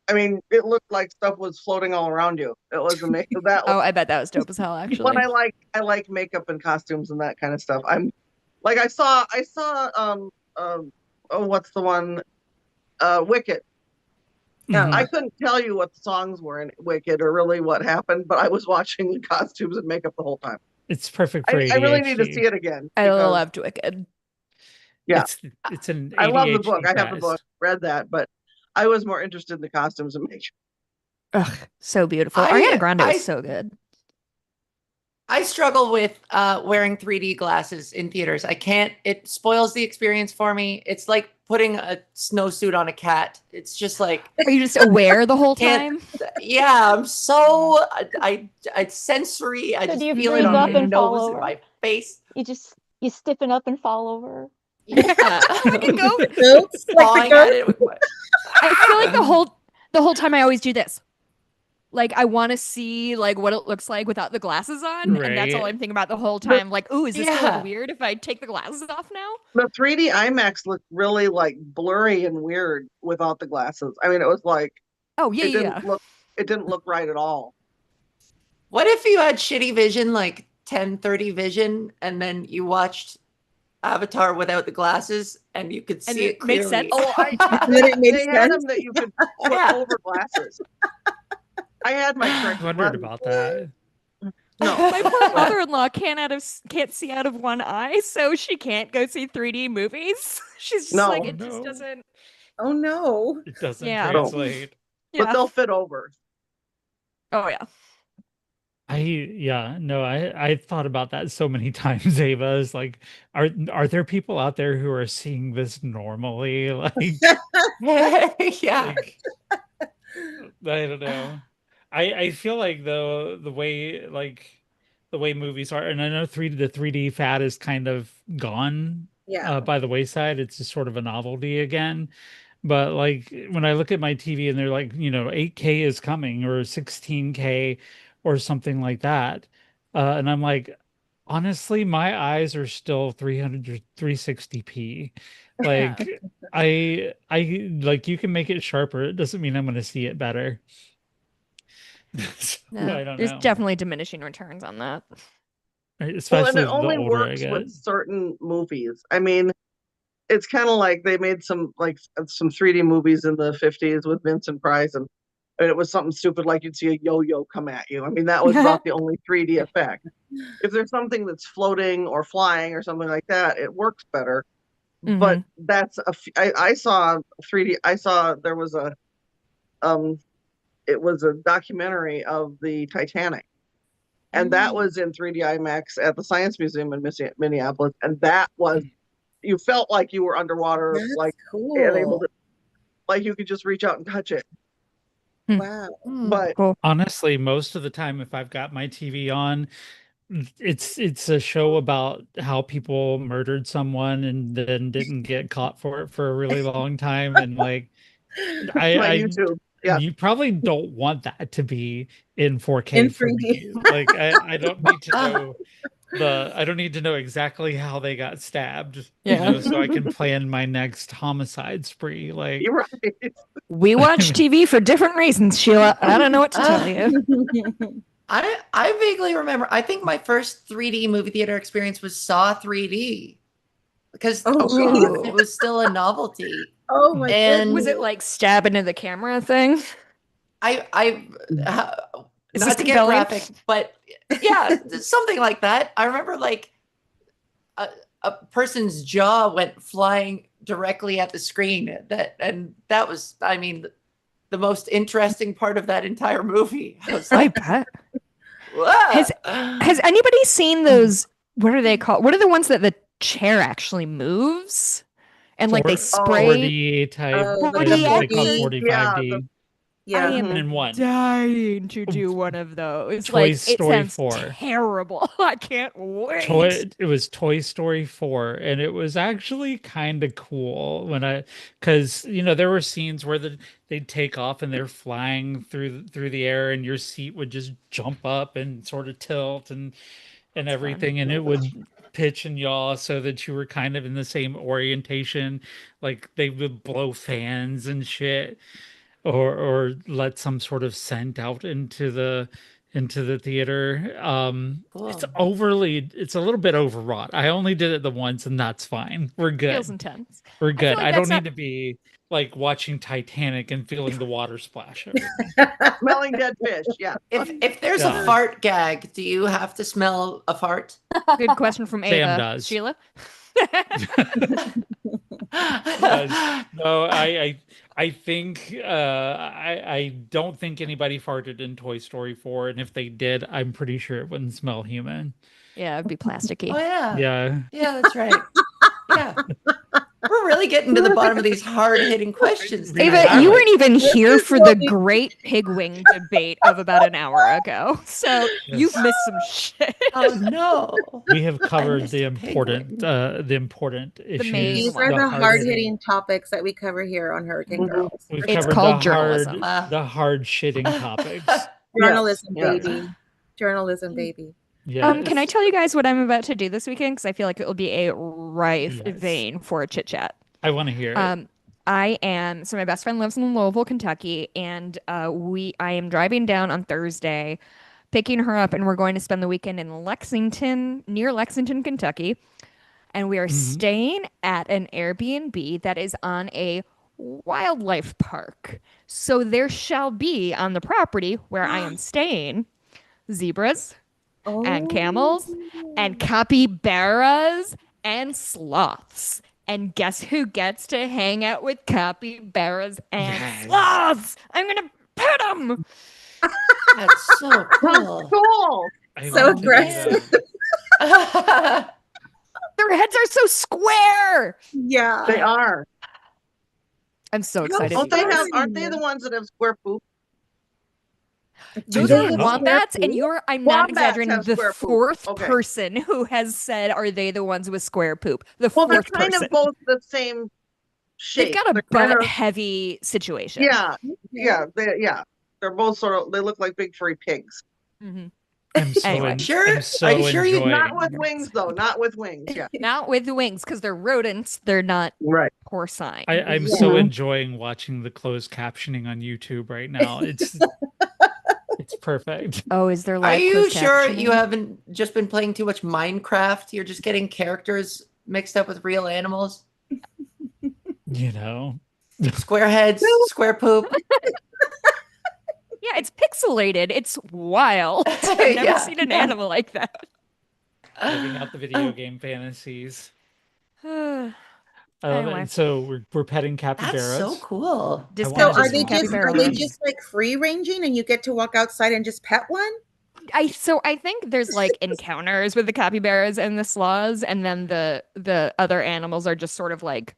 S9: I mean, it looked like stuff was floating all around you. It was amazing. That was
S7: Oh, I bet that was dope as hell,
S9: what
S7: actually.
S9: I like makeup and costumes and that kind of stuff. I'm like I saw oh, what's the one? Wicked.
S1: Mhm.
S9: I couldn't tell you what the songs were in Wicked or really what happened, but I was watching the costumes and makeup the whole time.
S1: It's perfect for
S9: I really need to
S1: ADHD.
S9: see it again
S7: I
S9: because
S7: loved Wicked.
S9: yeah,
S1: It's an
S9: I love the book.
S1: ADHD
S9: I have the book,
S1: fest.
S9: read that, but I was more interested in the costumes and makeup.
S7: Ugh, so beautiful. Ariana
S11: I
S7: Grande was
S11: I
S7: so good.
S11: I struggle with wearing 3D glasses in theaters. I can't. It spoils the experience for me. It's like putting a snowsuit on a cat. It's just like
S7: Are you just aware the whole
S11: can't.
S7: time?
S11: Yeah, I'm so I sensory. I
S10: So do
S11: just
S10: you
S11: feel it
S10: freeze
S11: on my
S10: up and fall
S11: nose and
S10: over?
S11: my face.
S10: You stiffen up and fall over.
S11: Yeah,
S7: Like a goat.
S3: Goats, like the
S11: clawing at
S3: goats.
S11: it with my.
S7: I feel like the whole time I always do this. Like I want to see like what it looks like without the glasses on, and that's all
S1: Right.
S7: I'm thinking about the whole
S9: The
S7: time. Like, ooh, is this gonna
S11: Yeah.
S7: look weird if I take the glasses off now?
S9: the 3D IMAX looked really like blurry and weird without the glasses. I mean, it was like
S7: Oh yeah,
S9: it
S7: yeah.
S9: didn't look right at all.
S11: What if you had shitty vision, like 1030 vision, and then you watched Avatar without the glasses and you could
S7: And
S11: see
S7: it
S11: it
S7: makes
S11: clearly?
S7: sense.
S9: Oh,
S3: Then it makes
S9: they had
S3: sense.
S9: them that you could put
S11: Yeah.
S9: over glasses. I had my
S1: I
S9: corrected
S1: wondered
S9: glasses.
S1: about that.
S9: No,
S7: My poor mother-in-law can't see out of one eye, so she can't go see 3D movies. She's just
S9: No.
S7: like
S1: Oh,
S7: it just
S1: no.
S7: doesn't.
S3: Oh no.
S1: It doesn't
S7: Yeah.
S1: translate.
S9: but
S7: Yeah.
S9: they'll fit over.
S7: Oh yeah.
S1: I've thought about that so many times, Ava. Is like, are there people out there who are seeing this normally?
S11: Yeah.
S1: Like I don't know. I feel like though the way movies are, and I know the 3D fad is kind of gone
S3: Yeah.
S1: by the wayside. It's just sort of a novelty again. But like when I look at my TV and they're like, 8K is coming or 16K or something like that. And I'm like, honestly, my eyes are still 360p. Like I like you can make it sharper. It doesn't mean I'm going to see it better. So,
S7: No,
S1: I don't
S7: there's
S1: know.
S7: definitely diminishing returns on that.
S1: Right,
S9: Well, and
S1: especially
S9: it
S1: the
S9: only
S1: older I
S9: works
S1: get.
S9: with certain movies. I mean, it's kind of like they made some 3D movies in the 50s with Vincent Price and it was something stupid like you'd see a yo-yo come at you. I mean, that was about the only 3D effect. If there's something that's floating or flying or something like that, it works better. But I saw 3D. I saw there was um it was a documentary of the Titanic, and that was in 3D IMAX at the Science Museum in Minneapolis, and that was you felt like you were underwater,
S3: That's
S9: like and able
S3: cool.
S9: to like you could just reach out and touch it.
S3: Wow.
S9: But
S7: Cool.
S1: Honestly, most of the time, if I've got my TV on, it's a show about how people murdered someone and then didn't get caught for it for a really long time, and like
S9: My
S1: I
S9: YouTube. Yeah.
S1: you probably don't want that to be in 4K
S3: In
S1: for
S3: 3D.
S1: me. Like I don't need to
S11: Ah.
S1: know I don't need to know exactly how they got stabbed,
S7: Yeah.
S1: so I can plan my next homicide spree. Like
S9: You're right.
S7: We watch TV for different reasons, Sheila. I don't know what to tell you.
S11: I vaguely remember. I think my first 3D movie theater experience was Saw 3D because
S3: Oh,
S7: Ooh.
S11: it was still a novelty.
S3: Oh my
S11: And
S7: Was
S3: goodness.
S7: it like stab into the camera thing?
S11: I
S7: Is
S11: not
S7: this
S11: to get
S7: compelling?
S11: graphic, but yeah, something like that. I remember like a person's jaw went flying directly at the screen. That was, I mean, the most interesting part of that entire movie. I was
S7: I
S11: like,
S7: bet.
S11: "Whoa."
S7: Has anybody seen those? What are they called? What are the ones that the chair actually moves? And like they spray
S1: 4D type.
S3: Oh,
S1: I
S3: the
S1: think they call
S3: 4D.
S1: 45D.
S3: Yeah.
S7: I am
S9: Mhm.
S1: in one.
S7: dying to do one of those.
S1: Toy
S7: Like it
S1: Story
S7: sounds
S1: 4.
S7: terrible. I can't wait.
S1: It was Toy Story 4, and it was actually kind of cool because there were scenes where they'd take off and they're flying through the air, and your seat would just jump up and sort of tilt and everything, and it would pitch and yaw so that you were kind of in the same orientation. Like they would blow fans and shit, or let some sort of scent out into the theater. It's a little bit overwrought. I only did it the once, and that's fine. We're
S7: Feels
S1: good.
S7: intense.
S1: We're
S7: I feel
S1: good.
S7: like
S1: I
S7: that's
S1: don't
S7: not
S1: need to be like watching Titanic and feeling the water splash over me.
S9: Smelling dead fish. Yeah.
S11: If there's
S1: Yeah.
S11: a fart gag, do you have to smell a fart?
S7: good question from
S1: Sam
S7: Ava.
S1: does.
S7: Sheila?
S1: No, I think I don't think anybody farted in Toy Story 4, and if they did, I'm pretty sure it wouldn't smell human.
S7: Yeah, it'd be plasticky.
S11: Oh yeah.
S1: Yeah.
S11: Yeah, that's right. Yeah. We're really getting to the bottom of these hard-hitting questions.
S1: We
S11: tonight,
S7: Ava,
S11: aren't
S7: you
S11: we?
S7: weren't even here
S3: is
S7: for
S3: what
S7: the
S3: we-
S7: great pig wing debate of about an hour ago. So you've
S1: Yes.
S7: missed some shit.
S11: Oh no.
S1: We have covered
S11: missed
S1: the
S11: a pig
S1: important
S11: wing.
S1: issues.
S7: main
S3: These
S7: one.
S3: are the
S1: hard-hitting-
S3: hard-hitting topics that we cover here on Hurricane
S9: Mhm.
S3: Girls.
S1: We've
S7: It's
S1: covered
S7: called
S1: the
S7: journalism.
S1: the hard shitting topics.
S3: Journalism,
S9: Yes.
S3: baby. Journalism, baby.
S1: Yeah.
S7: Can I tell you guys what I'm about to do this weekend? Because I feel like it will be a rife
S1: Yes.
S7: vein for a chit chat.
S1: I want to hear it.
S7: So my best friend lives in Louisville, Kentucky, and I am driving down on Thursday, picking her up, and we're going to spend the weekend in near Lexington, Kentucky. And we are staying at an Airbnb that is on a wildlife park. So there shall be on the property where I am staying zebras and camels and capybaras and sloths. And guess who gets to hang out with capybaras and
S1: Yes.
S7: sloths? I'm gonna pet them.
S11: That's so cool.
S9: Cool.
S1: I
S3: so
S1: want to do
S3: aggressive.
S1: that.
S7: Their heads are so square.
S3: Yeah.
S9: They are.
S7: I'm so excited.
S9: Don't they
S7: you guys.
S9: have? Aren't they the ones that have square poop?
S7: Those
S1: I
S7: are
S1: don't know.
S7: wombats, and I'm not
S9: Wombats
S7: exaggerating,
S9: have
S7: the
S9: square poop.
S7: fourth
S9: Okay.
S7: person who has said, "Are they the ones with square poop?" The
S9: Well, they're
S7: fourth
S9: kind
S7: person.
S9: of both the same shape.
S7: They've got a
S9: They're kind
S7: butt
S9: of-
S7: heavy situation.
S9: Yeah, yeah. They're both sort of. They look like big furry pigs.
S7: Mhm.
S1: I'm so
S7: Anyway.
S1: I'm
S11: Sure?
S1: so
S11: Are you sure you-
S1: enjoying
S9: Not with
S1: this.
S9: wings, though. Not with wings. Yeah.
S7: Not with the wings, because they're rodents. They're not
S9: Right.
S7: porcine.
S1: I'm so enjoying watching the closed captioning on YouTube right now. It's perfect.
S7: Oh, is there
S11: Are
S7: like
S11: you
S7: closed
S11: sure you
S7: captioning?
S11: haven't just been playing too much Minecraft? You're just getting characters mixed up with real animals?
S1: You know.
S11: Square heads, square poop.
S7: Yeah, it's pixelated. It's wild. I've never
S11: Yeah.
S7: seen an animal like that.
S1: Living out the video game fantasies. I love
S7: Anyway.
S1: it. And so we're petting
S11: That's
S1: capybaras.
S11: so cool.
S7: Just
S1: wanna
S3: So
S1: just
S3: are they
S1: walk
S3: just
S1: around.
S3: like free ranging and you get to walk outside and just pet one?
S7: I think there's like encounters with the capybaras and the sloths, and then the other animals are just sort of like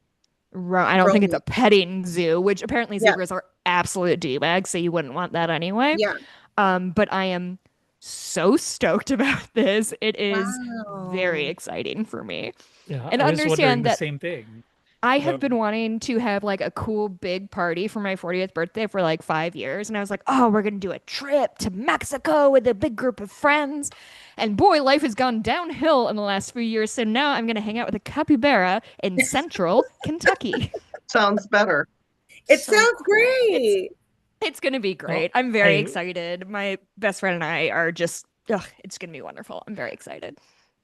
S7: I don't think it's a petting zoo, which apparently
S3: Yeah.
S7: zebras are absolute D-bags, so you wouldn't want that anyway.
S3: Yeah.
S7: But I am so stoked about this. It is
S3: Wow.
S7: very exciting for me.
S1: Yeah,
S7: And
S1: I was wondering
S7: understand
S1: the
S7: that-
S1: same thing.
S7: I have been wanting to have like a cool big party for my 40th birthday for like 5 years. And I was like, oh, we're going to do a trip to Mexico with a big group of friends. And boy, life has gone downhill in the last few years. So now I'm going to hang out with a capybara in central Kentucky.
S9: Sounds better.
S3: It
S7: So
S3: sounds great.
S7: It's going to be great. I'm very excited. My best friend and I are just, it's going to be wonderful. I'm very excited.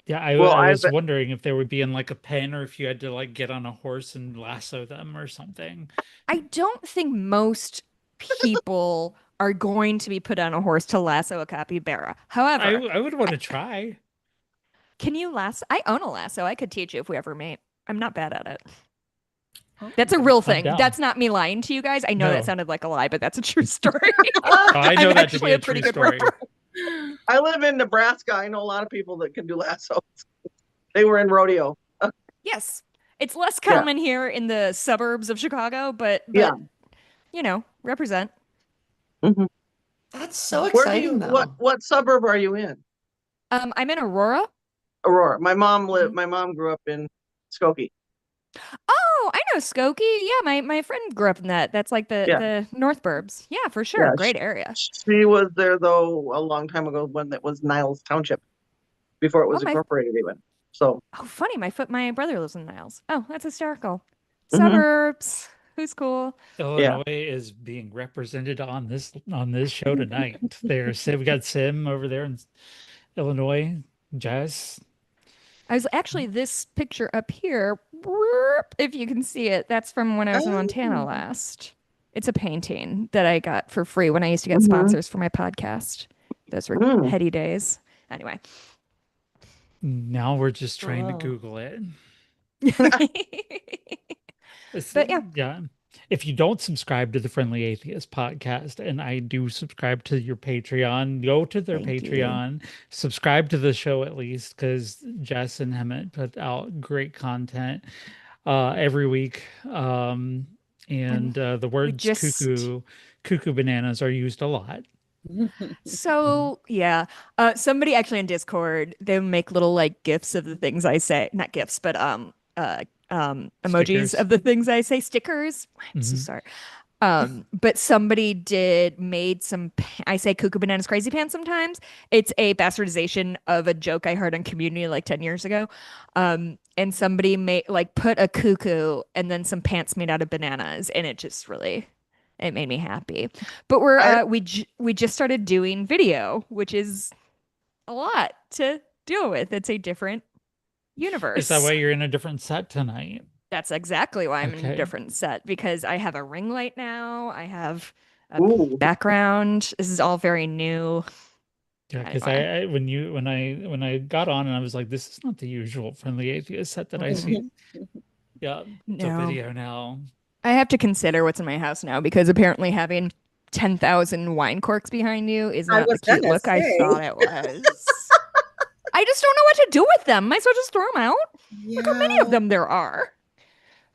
S1: Yeah, I was wondering if they would be in like a pen or if you had to like get on a horse and lasso them or something.
S7: I don't think most people are going to be put on a horse to lasso a capybara. However,
S1: I would want to try.
S7: Can you lasso? I own a lasso. I could teach you if we ever meet. I'm not bad at it. That's a real thing. That's not me lying to you guys. I know that sounded like a lie, but that's a true story.
S1: I know that to be a true story.
S9: I live in Nebraska. I know a lot of people that can do lassos. They were in rodeo.
S7: Yes. It's less common here in the suburbs of Chicago, but you know, represent.
S9: Mm-hmm.
S11: That's so exciting.
S9: What suburb are you in?
S7: I'm in Aurora.
S9: Aurora. My mom grew up in Skokie.
S7: Oh, I know Skokie. Yeah, my friend grew up in that. That's like the North Burbs. Yeah, for sure.
S9: Yeah,
S7: Great area.
S9: She was there though a long time ago when it was Niles Township, before it was incorporated even. So.
S7: Oh, funny. My brother lives in Niles. Oh, that's hysterical. Suburbs. Who's cool?
S1: Illinois is being represented on this show tonight. We got Sim over there in Illinois. Jess.
S7: I was actually this picture up here, if you can see it, that's from when I was in Montana last. It's a painting that I got for free when I used to get sponsors for my podcast. Those were heady days. Anyway.
S1: Now we're just trying to Google it.
S7: But
S1: yeah. If you don't subscribe to the Friendly Atheist podcast, and I do subscribe to your Patreon, go to their Patreon, subscribe to the show at least, because Jess and Hemet put out great content every week. And the words cuckoo bananas are used a lot.
S7: So somebody actually in Discord, they make little like gifs of the things I say, not gifs, but emojis
S1: Stickers.
S7: of the things I say, stickers. I'm so sorry. But somebody made some, I say cuckoo bananas crazy pants sometimes. It's a bastardization of a joke I heard on Community like 10 years ago. And somebody put a cuckoo and then some pants made out of bananas, and it just really, it made me happy. But we just started doing video, which is a lot to deal with. It's a different universe.
S1: Is that why you're in a different set tonight?
S7: That's exactly why I'm in a different set, because I have a ring light now. I have a background. This is all very new.
S1: Yeah, because when I got on and I was like, this is not the usual Friendly Atheist set that I see. Yeah, the video now.
S7: I have to consider what's in my house now, because apparently having 10,000 wine corks behind you is not the cute look I thought it was. I just don't know what to do with them. Might as well just throw them out. Look how many of them there are.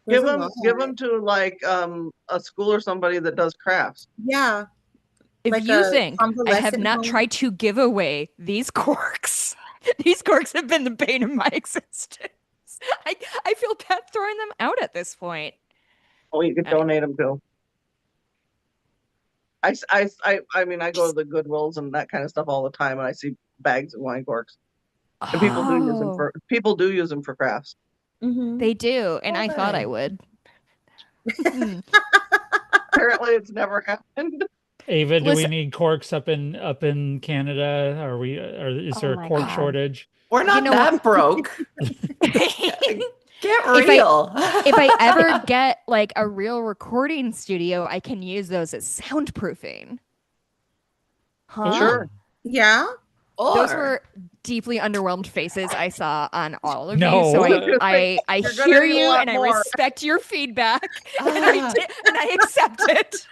S9: Give them to like a school or somebody that does crafts.
S3: Yeah.
S7: If you think I have not tried to give away these corks, these corks have been the bane of my existence. I feel bad throwing them out at this point.
S9: Oh, you could donate them too. I mean, I go to the Goodwills and that kind of stuff all the time, and I see bags of wine corks. And people do use them for crafts.
S7: They do, and I thought I would.
S9: Apparently, it's never happened.
S1: Ava, do we need corks up in Canada? Or is there a cork shortage?
S11: We're not that broke. Get real.
S7: If I ever get like a real recording studio, I can use those as soundproofing. Huh?
S9: Sure.
S3: Yeah.
S7: Those were deeply underwhelmed faces I saw on all of you.
S1: No.
S7: So I hear you and I respect your feedback and I accept it.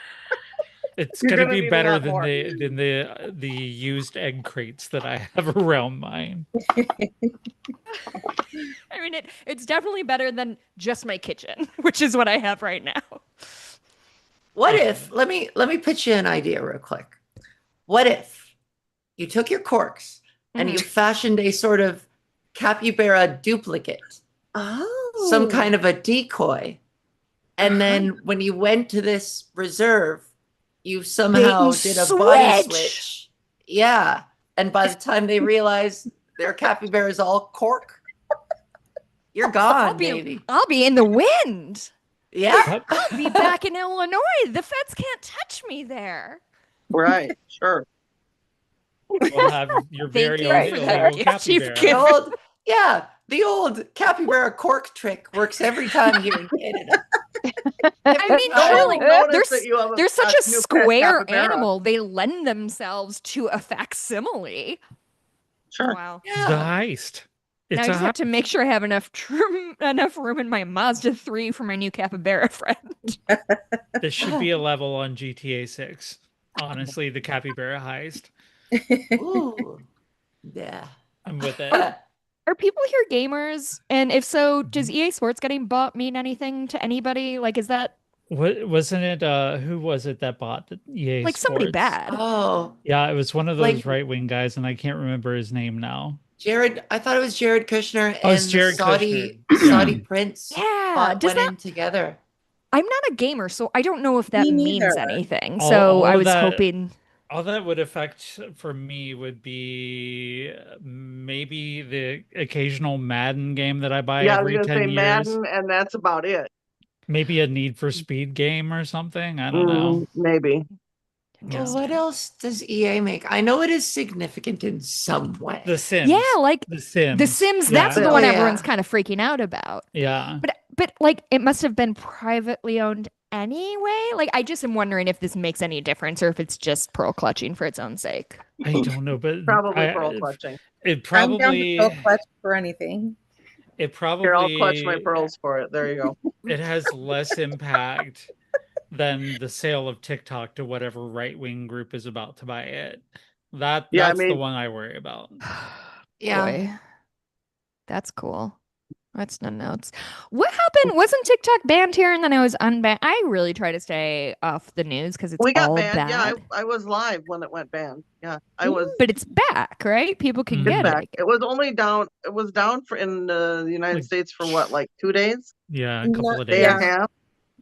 S1: It's going to be better than the used egg crates that I have around mine.
S7: I mean, it's definitely better than just my kitchen, which is what I have right now.
S11: What if, let me pitch you an idea real quick. What if you took your corks and you fashioned a sort of capybara duplicate?
S3: Oh.
S11: Some kind of a decoy. And then when you went to this reserve, you
S7: Bait
S11: somehow
S7: and
S11: did a body
S7: switch.
S11: switch. Yeah. And by the time they realize their capybara is all cork, you're gone, baby.
S7: I'll be in the wind.
S11: Yeah.
S1: Yep.
S7: I'll be back in Illinois. The feds can't touch me there.
S9: Right, sure.
S1: We'll have your
S7: Thank
S1: very
S7: you
S1: own
S7: for
S1: illegal
S7: that gift you've
S1: capybara.
S7: given.
S11: The old capybara cork trick works every time here in Canada.
S7: I mean,
S9: No one
S7: surely
S9: will notice
S7: they're,
S9: that you have
S7: they're such a
S9: new pet
S7: square
S9: capybara.
S7: animal. They lend themselves to a facsimile.
S9: Sure.
S7: Wow.
S1: It's the heist.
S7: Now
S1: It's
S7: I
S1: a
S7: just have to make sure I have enough room in my Mazda 3 for my new capybara friend.
S1: This should be a level on GTA 6. Honestly, the capybara heist.
S11: Ooh. Yeah.
S1: I'm with it.
S7: Are people here gamers? And if so, does EA Sports getting bought mean anything to anybody? Like, is that
S1: What wasn't it? Who was it that bought the EA
S7: like somebody
S1: Sports?
S7: bad?
S11: Oh,
S1: Yeah, it was one of those
S11: Like-
S1: right-wing guys, and I can't remember his name now.
S11: Jared, I thought it was Jared Kushner
S1: Oh,
S11: and
S1: it's Jared
S11: the Saudi
S1: Kushner.
S11: Saudi prince
S7: Yeah. Does
S11: went
S7: that
S11: in together.
S7: I'm not a gamer, so I don't know if that
S3: Me
S7: means
S3: neither.
S7: anything.
S1: All-
S7: So
S1: all
S7: I
S1: of
S7: was
S1: that-
S7: hoping.
S1: All that would affect for me would be maybe the occasional Madden game that I buy
S9: Yeah, I was
S1: every
S9: gonna
S1: 10
S9: say
S1: years.
S9: Madden, and that's about it.
S1: Maybe a Need for Speed game or something. I don't know.
S9: Maybe.
S1: Yeah.
S11: Well, what else does EA make? I know it is significant in some way.
S1: The Sims.
S7: Yeah, like
S1: The Sims.
S7: The Sims,
S1: Yeah.
S7: that's the
S9: Oh,
S7: one
S11: yeah.
S7: everyone's kind of freaking out about.
S1: Yeah.
S7: But like it must have been privately owned anyway. Like I just am wondering if this makes any difference or if it's just pearl clutching for its own sake.
S1: I don't know, but
S9: Probably
S1: I-
S9: pearl clutching.
S1: It
S3: I'm down
S1: probably
S3: to pearl clutch for anything.
S1: it
S9: Here, I'll clutch my
S1: probably
S9: pearls for it. There you go.
S1: it has less impact than the sale of TikTok to whatever right-wing group is about to buy it.
S9: Yeah, I
S1: That's the
S9: mean-
S1: one I worry about.
S11: Yeah.
S7: Boy, that's cool. That's no notes. What happened? Wasn't TikTok banned here and then I was unbanned? I really try to stay off the news because it's
S9: We got
S7: all
S9: banned.
S7: bad.
S9: Yeah, I was live when it went banned. Yeah, I was.
S7: But it's back, right? People can
S1: Mhm.
S7: get
S9: Back.
S7: it.
S9: It was only down. It was down for in the United
S1: Like-
S9: States for what, like 2 days,
S1: Yeah, a couple of
S9: day
S1: days.
S9: and a half.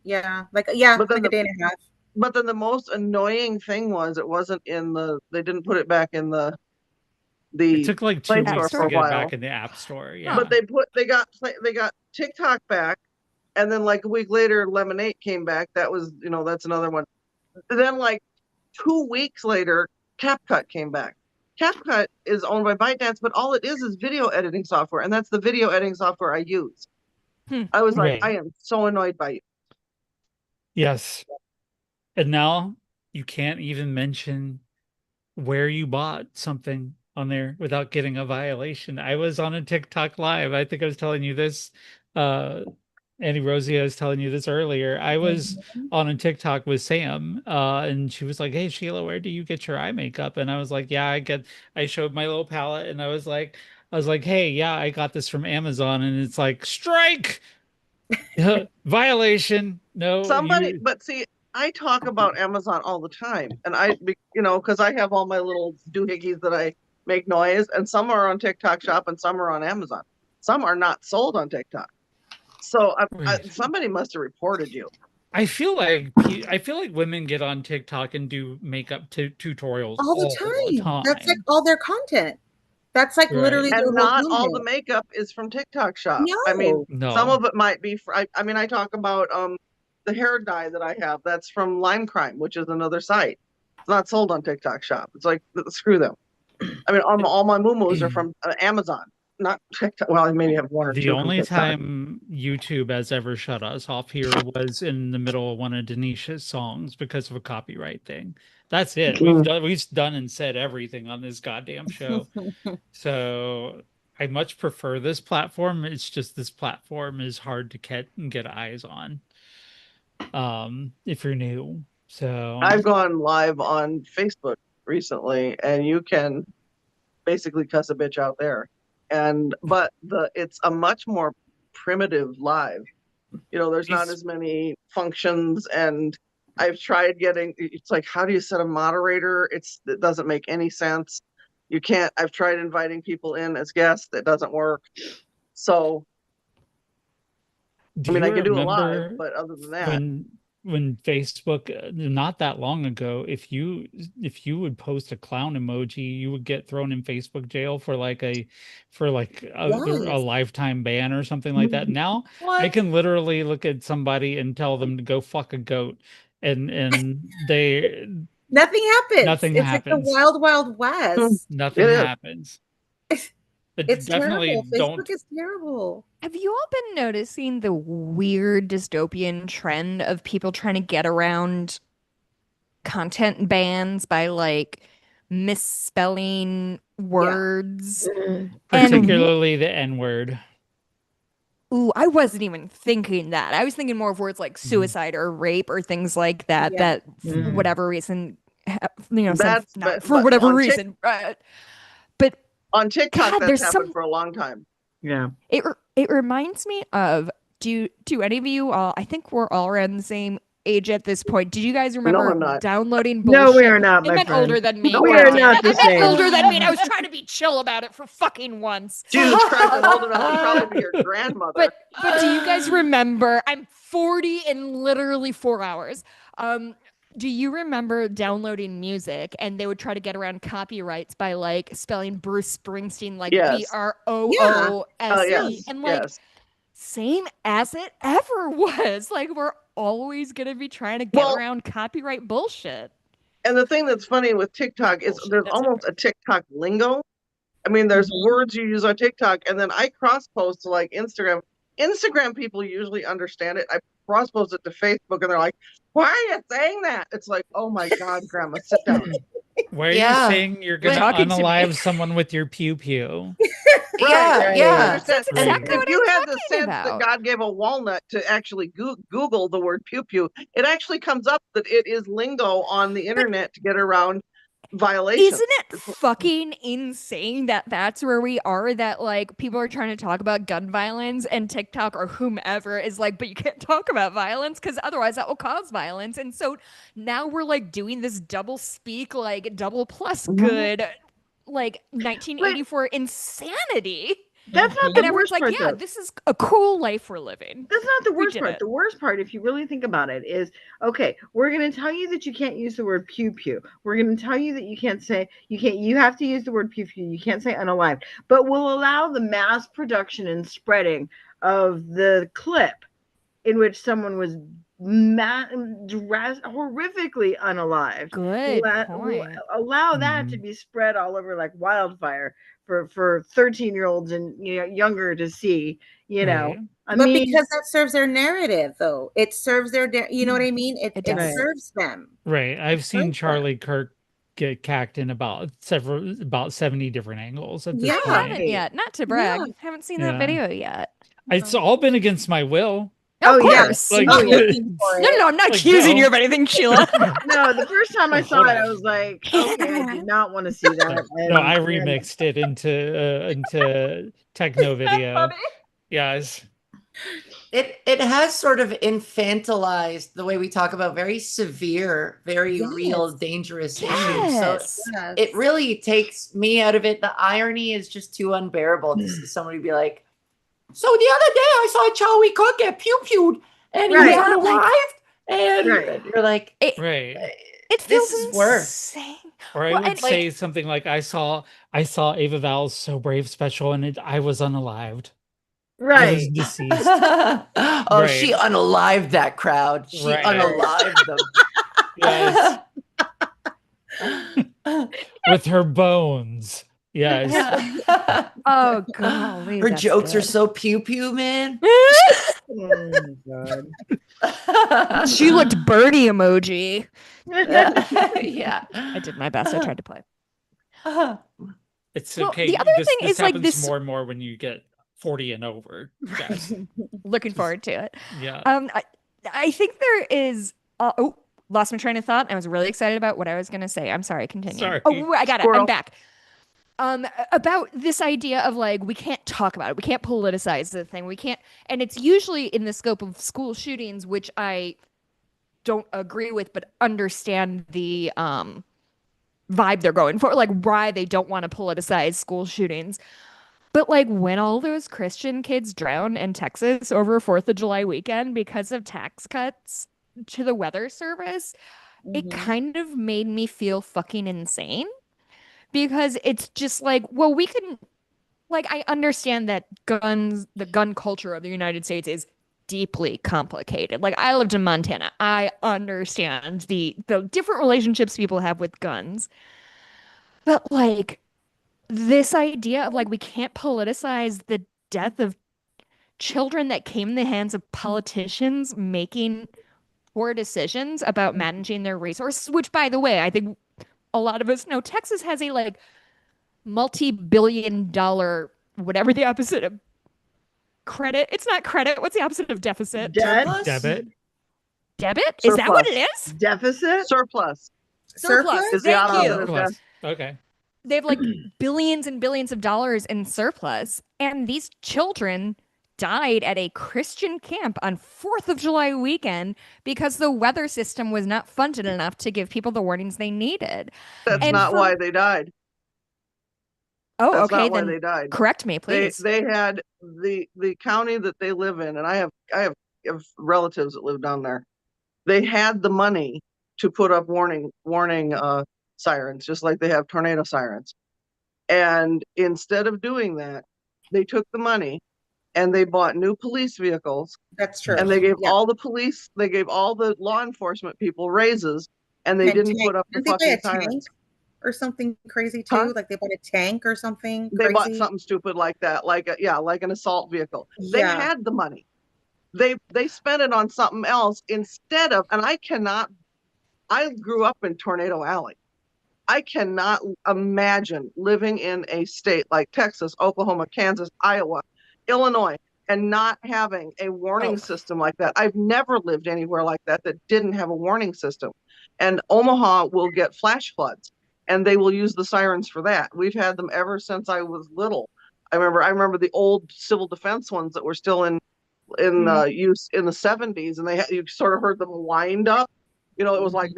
S3: Yeah,
S9: But then
S3: like
S9: the-
S3: a day and a half.
S9: But then the most annoying thing was it wasn't in the. They didn't put it back in the.
S1: It took like 2
S9: Play
S1: weeks
S9: Store
S1: to
S9: for a
S1: get
S9: while.
S1: back in the App Store. Yeah.
S9: But they got TikTok back, and then like a week later, Lemonade came back. That was that's another one. Then like 2 weeks later, CapCut came back. CapCut is owned by ByteDance, but all it is video editing software, and that's the video editing software I use. I was like,
S1: Right.
S9: I am so annoyed by you.
S1: Yes. And now you can't even mention where you bought something on there without getting a violation. I was on a TikTok live. I think I was telling you this. Annie Rosie, I was telling you this earlier. I was on a TikTok with Sam, and she was like, "Hey Sheila, where do you get your eye makeup?" And I was like, "Yeah, I showed my little palette, and I was like, hey, yeah, I got this from Amazon." And it's like, strike violation. No,
S9: Somebody, but see, I talk about Amazon all the time, and because I have all my little doohickeys that I make noise, and some are on TikTok Shop and some are on Amazon. Some are not sold on TikTok. So
S1: Right.
S9: somebody must have reported you.
S1: I feel like women get on TikTok and do makeup tutorials
S3: All the time. That's like all their content. That's like
S1: Right.
S3: literally their
S9: And
S3: whole
S9: not all the
S3: content.
S9: makeup is from TikTok Shop. I mean,
S3: No.
S9: some of it might be. I talk about the hair dye that I have. That's from Lime Crime, which is another site. It's not sold on TikTok Shop. It's like screw them. I mean, all my muumuus are from Amazon, not TikTok. Well, I maybe have one or two.
S1: The
S9: from
S1: only
S9: TikTok.
S1: time YouTube has ever shut us off here was in the middle of one of Denisha's songs because of a copyright thing. That's it. We've done and said everything on this goddamn show. So I much prefer this platform. It's just this platform is hard to get eyes on. If you're new. So
S9: I've gone live on Facebook recently, and you can basically cuss a bitch out there. But it's a much more primitive live. There's not as many functions, and I've tried it's like, how do you set a moderator? It doesn't make any sense. You can't. I've tried inviting people in as guests. It doesn't work. So
S1: Do
S9: I mean,
S1: you
S9: I can do it live,
S1: remember
S9: but other than that,
S1: when Facebook, not that long ago, if you would post a clown emoji, you would get thrown in Facebook jail for like a
S3: Yes.
S1: lifetime ban or something like that. Now I
S11: What?
S1: can literally look at somebody and tell them to go fuck a goat, and they
S3: Nothing happens.
S1: nothing
S3: It's like the
S1: happens.
S3: wild, wild
S9: it
S3: west.
S1: Nothing
S9: is.
S1: happens. But
S3: It's
S1: definitely
S3: terrible.
S1: don't.
S3: Facebook is terrible.
S7: Have you all been noticing the weird dystopian trend of people trying to get around content bans by like misspelling words? And
S1: Particularly the N word.
S7: ooh, I wasn't even thinking that. I was thinking more of words like
S1: Mm-hmm.
S7: suicide or rape or things like that.
S3: Yeah.
S7: That for
S1: Mhm.
S7: whatever reason,
S9: That's
S7: not for
S9: but
S7: whatever
S9: on
S7: reason. But
S9: on TikTok,
S7: God,
S9: that's
S7: there's
S9: happened
S7: some.
S9: for a long time.
S2: Yeah.
S7: It reminds me of do any of you all? I think we're all around the same age at this point. Did you guys
S9: No,
S7: remember
S9: I'm not.
S7: downloading
S2: No,
S7: bullshit?
S2: we are not,
S7: I
S2: my
S7: meant
S2: friend.
S7: older than me.
S9: No,
S2: We
S9: we're
S2: are
S9: not.
S2: not the
S7: I meant
S2: same.
S7: older than me. And I was trying to be chill about it for fucking once.
S9: Jesus Christ, I'm old enough to probably be your grandmother.
S7: But do you guys remember? I'm 40 in literally 4 hours. Do you remember downloading music and they would try to get around copyrights by like spelling Bruce Springsteen like
S9: Yes.
S7: BROOSE
S9: Yes.
S7: and like
S9: Yes.
S7: same as it ever was. Like we're always gonna be trying to get
S9: Well,
S7: around copyright bullshit.
S9: and the thing that's funny with TikTok is
S7: Bullshit,
S9: there's
S7: that's
S9: almost a TikTok lingo. I mean, there's
S7: Mm-hmm.
S9: words you use on TikTok, and then I cross post to like Instagram. Instagram people usually understand it. I cross post it to Facebook, and they're like, "Why are you saying that?" It's like, "Oh my God, Grandma, sit down."
S1: Why are
S11: Yeah.
S1: you saying you're gonna
S7: Talking to me.
S1: unalive someone with your pew pew?
S11: Yeah,
S9: Right.
S11: yeah.
S9: Understand?
S7: That's exactly
S9: If
S7: what
S9: you
S7: I'm
S9: had the
S7: talking
S9: sense
S7: about.
S9: that God gave a walnut to actually Google the word pew pew, it actually comes up that it is lingo on the internet to get around violations.
S7: Isn't it fucking insane that that's where we are? That like people are trying to talk about gun violence and TikTok or whomever is like, but you can't talk about violence because otherwise that will cause violence. And so now we're like doing this double speak, like double plus good, like 1984 insanity.
S2: That's not
S7: And
S2: the
S7: everyone's
S2: worst
S7: like,
S2: part,
S7: yeah,
S2: though.
S7: this is a cool life we're living.
S2: That's not the
S7: We
S2: worst
S7: did
S2: part.
S7: it.
S2: The worst part, if you really think about it, is okay, we're going to tell you that you can't use the word pew pew. We're going to tell you that you have to use the word pew pew. You can't say unalived, but we'll allow the mass production and spreading of the clip in which someone was horrifically unalived.
S7: Good
S2: We'll
S7: point.
S2: allow that to be spread all over like wildfire for 13-year-olds and younger to see.
S1: Right.
S2: I
S3: But
S2: mean,
S3: because that serves their narrative, though, it serves their, you know what I mean? It
S7: does.
S2: Right.
S3: serves them.
S1: Right. I've seen
S3: serves them.
S1: Charlie Kirk get cacked in about 70 different angles at this
S3: Yeah.
S7: I haven't
S1: point.
S7: yet. Not to brag.
S3: Yeah.
S7: Haven't seen
S1: Yeah.
S7: that video yet.
S1: It's all been against my will.
S7: Of
S2: yeah.
S7: course.
S1: Like,
S2: Oh, yeah.
S3: Looking for
S7: No,
S3: it.
S7: I'm not
S1: Like,
S7: accusing
S1: no.
S7: you of anything, Sheila.
S2: no, the first time I
S1: Oh,
S2: saw
S1: hold
S2: it, I
S1: on.
S2: was like, okay, I did not want to see that.
S1: No, I
S2: And-
S1: remixed it into techno video. Yes.
S11: It has sort of infantilized the way we talk about very severe, very real, dangerous issues. So
S7: Yes.
S11: it really takes me out of it. The irony is just too unbearable to see somebody be like, "So the other day I saw Charlie Cook get pew-pewed and he
S2: Right.
S11: was unalived," and
S2: Right.
S11: you're like,
S1: Right.
S7: It feels
S11: This is worse.
S7: insane.
S1: Or I
S7: Well,
S1: would
S7: and,
S1: say something like, I saw Ava Val's So Brave special and I was unalived. I was
S2: right.
S1: deceased.
S11: "Oh, she
S1: Right.
S11: unalived that crowd. She
S1: Right.
S11: unalived them."
S1: Yes. With her bones. Yes.
S7: Oh golly,
S11: Her
S7: that's
S11: jokes are
S7: good.
S11: so pew-pew, man.
S2: Oh my God.
S7: She looked birdie emoji.
S11: Yeah.
S7: I did my best. I tried to play.
S1: It's
S7: Well,
S1: okay.
S7: the other thing
S1: this
S7: is, like,
S1: happens
S7: this-
S1: more and more when you get 40 and over. Yes.
S7: Looking forward to it.
S1: Yeah.
S7: I think there is. Lost my train of thought. I was really excited about what I was going to say. I'm sorry. Continue.
S1: Sorry.
S7: Oh, I got it.
S9: Squirrel.
S7: I'm back. About this idea of like we can't talk about it. We can't politicize the thing. We can't, and it's usually in the scope of school shootings, which I don't agree with, but understand the vibe they're going for, like why they don't want to politicize school shootings. But like when all those Christian kids drown in Texas over 4th of July weekend because of tax cuts to the weather service, it
S3: Mhm.
S7: kind of made me feel fucking insane because it's just like, well, we can like I understand that the gun culture of the United States is deeply complicated. Like I lived in Montana. I understand the different relationships people have with guns. But like this idea of like we can't politicize the death of children that came in the hands of politicians making poor decisions about managing their resources, which by the way, I think a lot of us know Texas has a like multi-billion dollar whatever the opposite of credit. It's not credit. What's the opposite of deficit?
S2: Debt,
S11: Surplus?
S1: Debit.
S7: Debit? Is that what
S9: Surplus.
S7: it is?
S2: deficit.
S9: Surplus
S7: Surplus.
S9: is the
S7: Thank
S9: opposite
S7: you.
S9: of debt.
S1: Surplus. Okay.
S7: They have like billions and billions of dollars in surplus, and these children died at a Christian camp on 4th of July weekend because the weather system was not funded enough to give people the warnings they needed.
S9: That's
S7: And
S9: not
S7: for
S9: why they died.
S7: oh,
S9: That's
S7: okay,
S9: not why
S7: then
S9: they died.
S7: correct me,
S9: They
S7: please.
S9: they had the county that they live in, and I have relatives that live down there. They had the money to put up warning sirens, just like they have tornado sirens. And instead of doing that, they took the money and they bought new police vehicles,
S3: That's true.
S9: and they gave
S3: Yeah.
S9: they gave all the law enforcement people raises, and they
S3: And
S9: didn't
S3: tank.
S9: put up the
S3: Didn't they buy
S9: fucking
S3: a tank
S9: sirens.
S3: or something crazy too?
S9: Huh?
S3: Like they bought a tank or something
S9: They bought
S3: crazy?
S9: something stupid like that, like like an assault vehicle. They
S3: Yeah.
S9: had the money. They spent it on something else instead of, and I grew up in Tornado Alley. I cannot imagine living in a state like Texas, Oklahoma, Kansas, Iowa, Illinois, and not having a warning
S7: Oh.
S9: system like that. I've never lived anywhere like that didn't have a warning system. And Omaha will get flash floods, and they will use the sirens for that. We've had them ever since I was little. I remember the old civil defense ones that were still in use in the 70s, and you sort of heard them wind up. It was like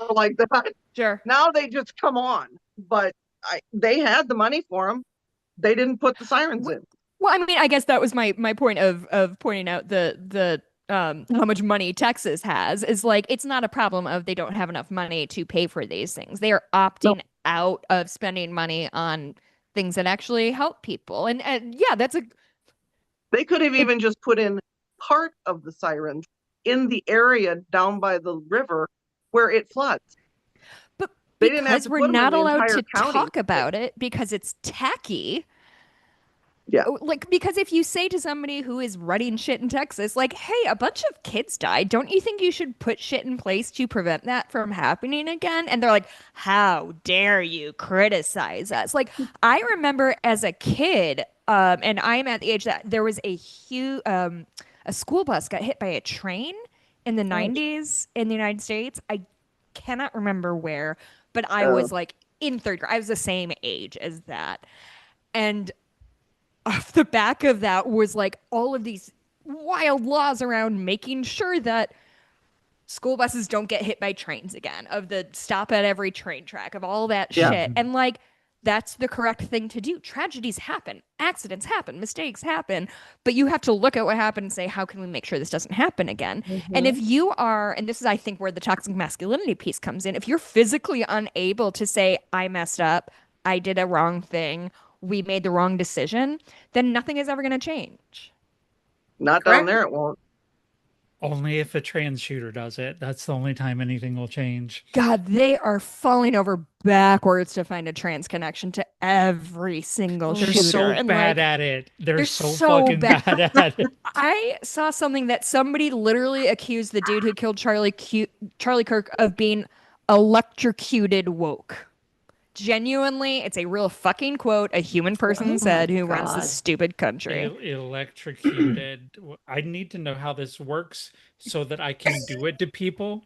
S9: like that.
S7: Sure.
S9: Now they just come on, but they had the money for them. They didn't put the sirens in.
S7: Well, I mean, I guess that was my point of pointing out the how much money Texas has is like it's not a problem of they don't have enough money to pay for these things. They are opting out of spending money on things that actually help people. And yeah,
S9: They could have even just put in part of the sirens in the area down by the river where it floods.
S7: but
S9: They didn't have
S7: because
S9: to
S7: we're
S9: put them in
S7: not
S9: the
S7: allowed
S9: entire
S7: to
S9: county.
S7: talk about it because it's tacky.
S9: Yeah.
S7: Like, because if you say to somebody who is running shit in Texas, like, hey, a bunch of kids died, don't you think you should put shit in place to prevent that from happening again? And they're like, how dare you criticize us? Like, I remember as a kid, and I'm at the age that there was a school bus got hit by a train in the 90s in the United States. I cannot remember where, but I was like in third grade. I was the same age as that. And off the back of that was like all of these wild laws around making sure that school buses don't get hit by trains again, of the stop at every train track, of all that shit. And like, that's the correct thing to do. Tragedies happen, accidents happen, mistakes happen, but you have to look at what happened and say, how can we make sure this doesn't happen again? And if you are, and this is, I think, where the toxic masculinity piece comes in, if you're physically unable to say, I messed up, I did a wrong thing, we made the wrong decision, then nothing is ever going to change.
S9: Not
S3: Correct.
S9: down there, it won't.
S1: Only if a trans shooter does it. That's the only time anything will change.
S7: God, they are falling over backwards to find a trans connection to every single
S1: They're
S7: shooter.
S1: so
S7: And
S1: bad
S7: like,
S1: at it. They're so
S7: so
S1: fucking
S7: bad.
S1: bad at it.
S7: I saw something that somebody literally accused the dude who killed Charlie Kirk of being electrocuted woke. Genuinely, it's a real fucking quote a human person said who runs this stupid country.
S1: Electrocuted. I need to know how this works so that I can do it to people.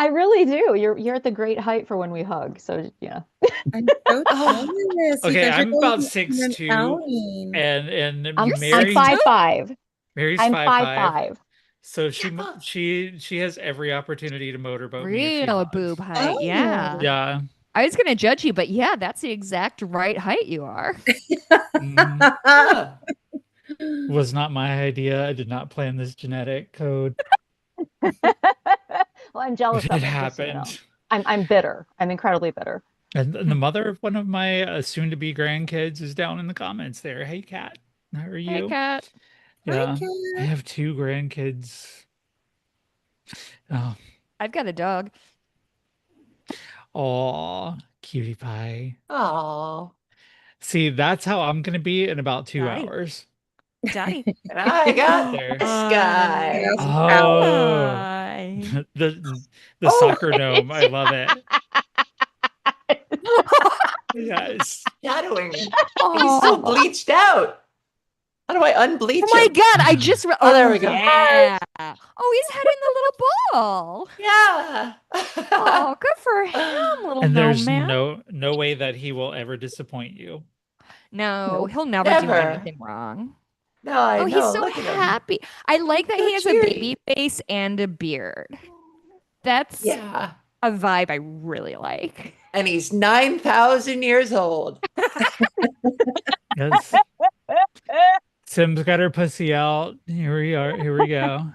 S10: I really do. You're at the great height for when we hug. So yeah.
S3: I'm so jealous. You
S1: Okay,
S3: guys are
S1: I'm about
S3: going on an
S1: 6'2",
S3: outing.
S1: and
S10: I'm
S7: You're
S10: I'm
S1: Mary
S7: 6'2"?
S10: 5'5".
S1: Mary's
S10: I'm
S1: 5'5",
S10: 5'5".
S1: so
S11: Yeah.
S1: she has every opportunity to motorboat me if she
S7: Real boob
S1: wants.
S7: height. Yeah.
S1: Yeah.
S7: I was gonna judge you, but yeah, that's the exact right height you are.
S1: Mhm.
S11: Yeah.
S1: Was not my idea. I did not plan this genetic code,
S10: Well, I'm jealous
S1: but it
S10: of it, just so you know.
S1: happened.
S10: I'm bitter. I'm incredibly bitter.
S1: And the mother of one of my soon-to-be grandkids is down in the comments there. Hey, Kat, how are
S7: Hey,
S1: you?
S7: Kat.
S3: Hi,
S1: Yeah, I
S3: Kat.
S1: have 2 grandkids. Oh,
S7: I've got a dog.
S1: aw, cutie pie.
S11: Oh,
S1: See, that's how I'm gonna be in about 2
S7: Daddy.
S1: hours.
S7: Daddy.
S11: and I got
S1: There.
S11: this guy.
S3: Yes. Ow.
S1: Oh,
S7: Hi.
S1: the
S11: Oh,
S1: soccer gnome. I love it. Yes.
S11: shadowing. He's so bleached out. How do I unbleach
S7: Oh my
S11: him?
S7: God, I just
S11: Oh, there we go.
S7: yeah. Oh, he's heading the little ball.
S11: Yeah.
S7: Oh, good for him, little
S1: And
S7: gnome
S1: there's
S7: man.
S1: no way that he will ever disappoint you.
S7: No,
S10: Nope.
S7: he'll never do
S11: Never.
S7: anything wrong.
S11: No, I
S7: Oh, he's
S11: know.
S7: so
S11: Look at him.
S7: happy. I like that
S11: So
S7: he has a
S11: cheery.
S7: baby face and a beard. That's
S11: Yeah.
S7: a vibe I really like.
S11: And he's 9,000 years old.
S1: Yes. Sim's got her pussy out. Here we are. Here we go.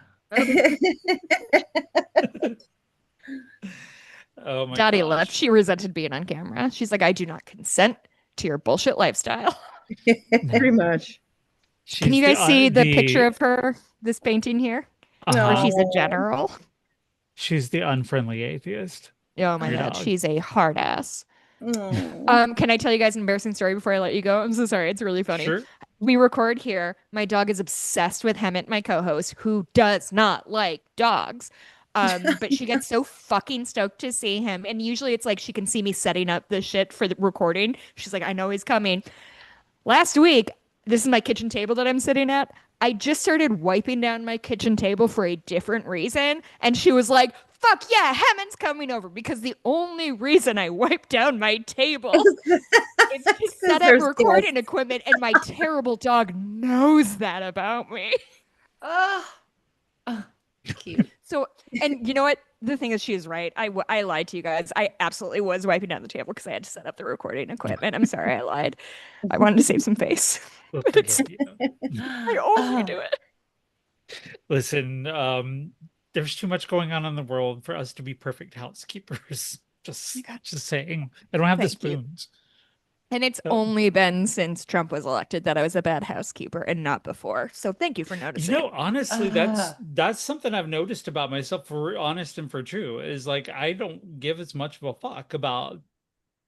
S1: Oh my
S7: Dottie
S1: gosh.
S7: left. She resented being on camera. She's like, I do not consent to your bullshit lifestyle.
S2: Pretty much.
S7: Can
S1: She's
S7: you guys see the picture
S1: the
S7: of her, this painting here?
S1: uh-huh.
S7: Where she's a
S3: No.
S7: general.
S1: She's the unfriendly atheist.
S7: Oh my
S1: Your
S7: God,
S1: dog.
S7: she's a hard ass.
S3: Mm.
S7: Can I tell you guys an embarrassing story before I let you go? I'm so sorry. It's really funny.
S1: Sure.
S7: We record here. My dog is obsessed with Hemet, my co-host, who does not like dogs. But she gets so fucking stoked to see him. And usually it's like she can see me setting up the shit for the recording. She's like, I know he's coming. Last week, this is my kitchen table that I'm sitting at. I just started wiping down my kitchen table for a different reason. And she was like, fuck yeah, Hammond's coming over, because the only reason I wiped down my table is to set up
S3: there's
S7: recording
S3: guests.
S7: equipment, and my terrible dog knows that about me.
S11: Cute.
S7: So, and you know what? The thing is, she is right. I lied to you guys. I absolutely was wiping down the table because I had to set up the recording equipment. I'm sorry, I lied. I wanted to save some face.
S1: We'll
S7: But it's,
S1: forgive you.
S7: I only do it.
S1: Listen, there's too much going on in the world for us to be perfect housekeepers. Just saying. I don't have the
S7: Thank you.
S1: spoons.
S7: And it's
S1: So-
S7: only been since Trump was elected that I was a bad housekeeper and not before. So thank you for
S1: You
S7: noticing.
S1: know, honestly, that's something I've noticed about myself, for honest and for true, is like I don't give as much of a fuck about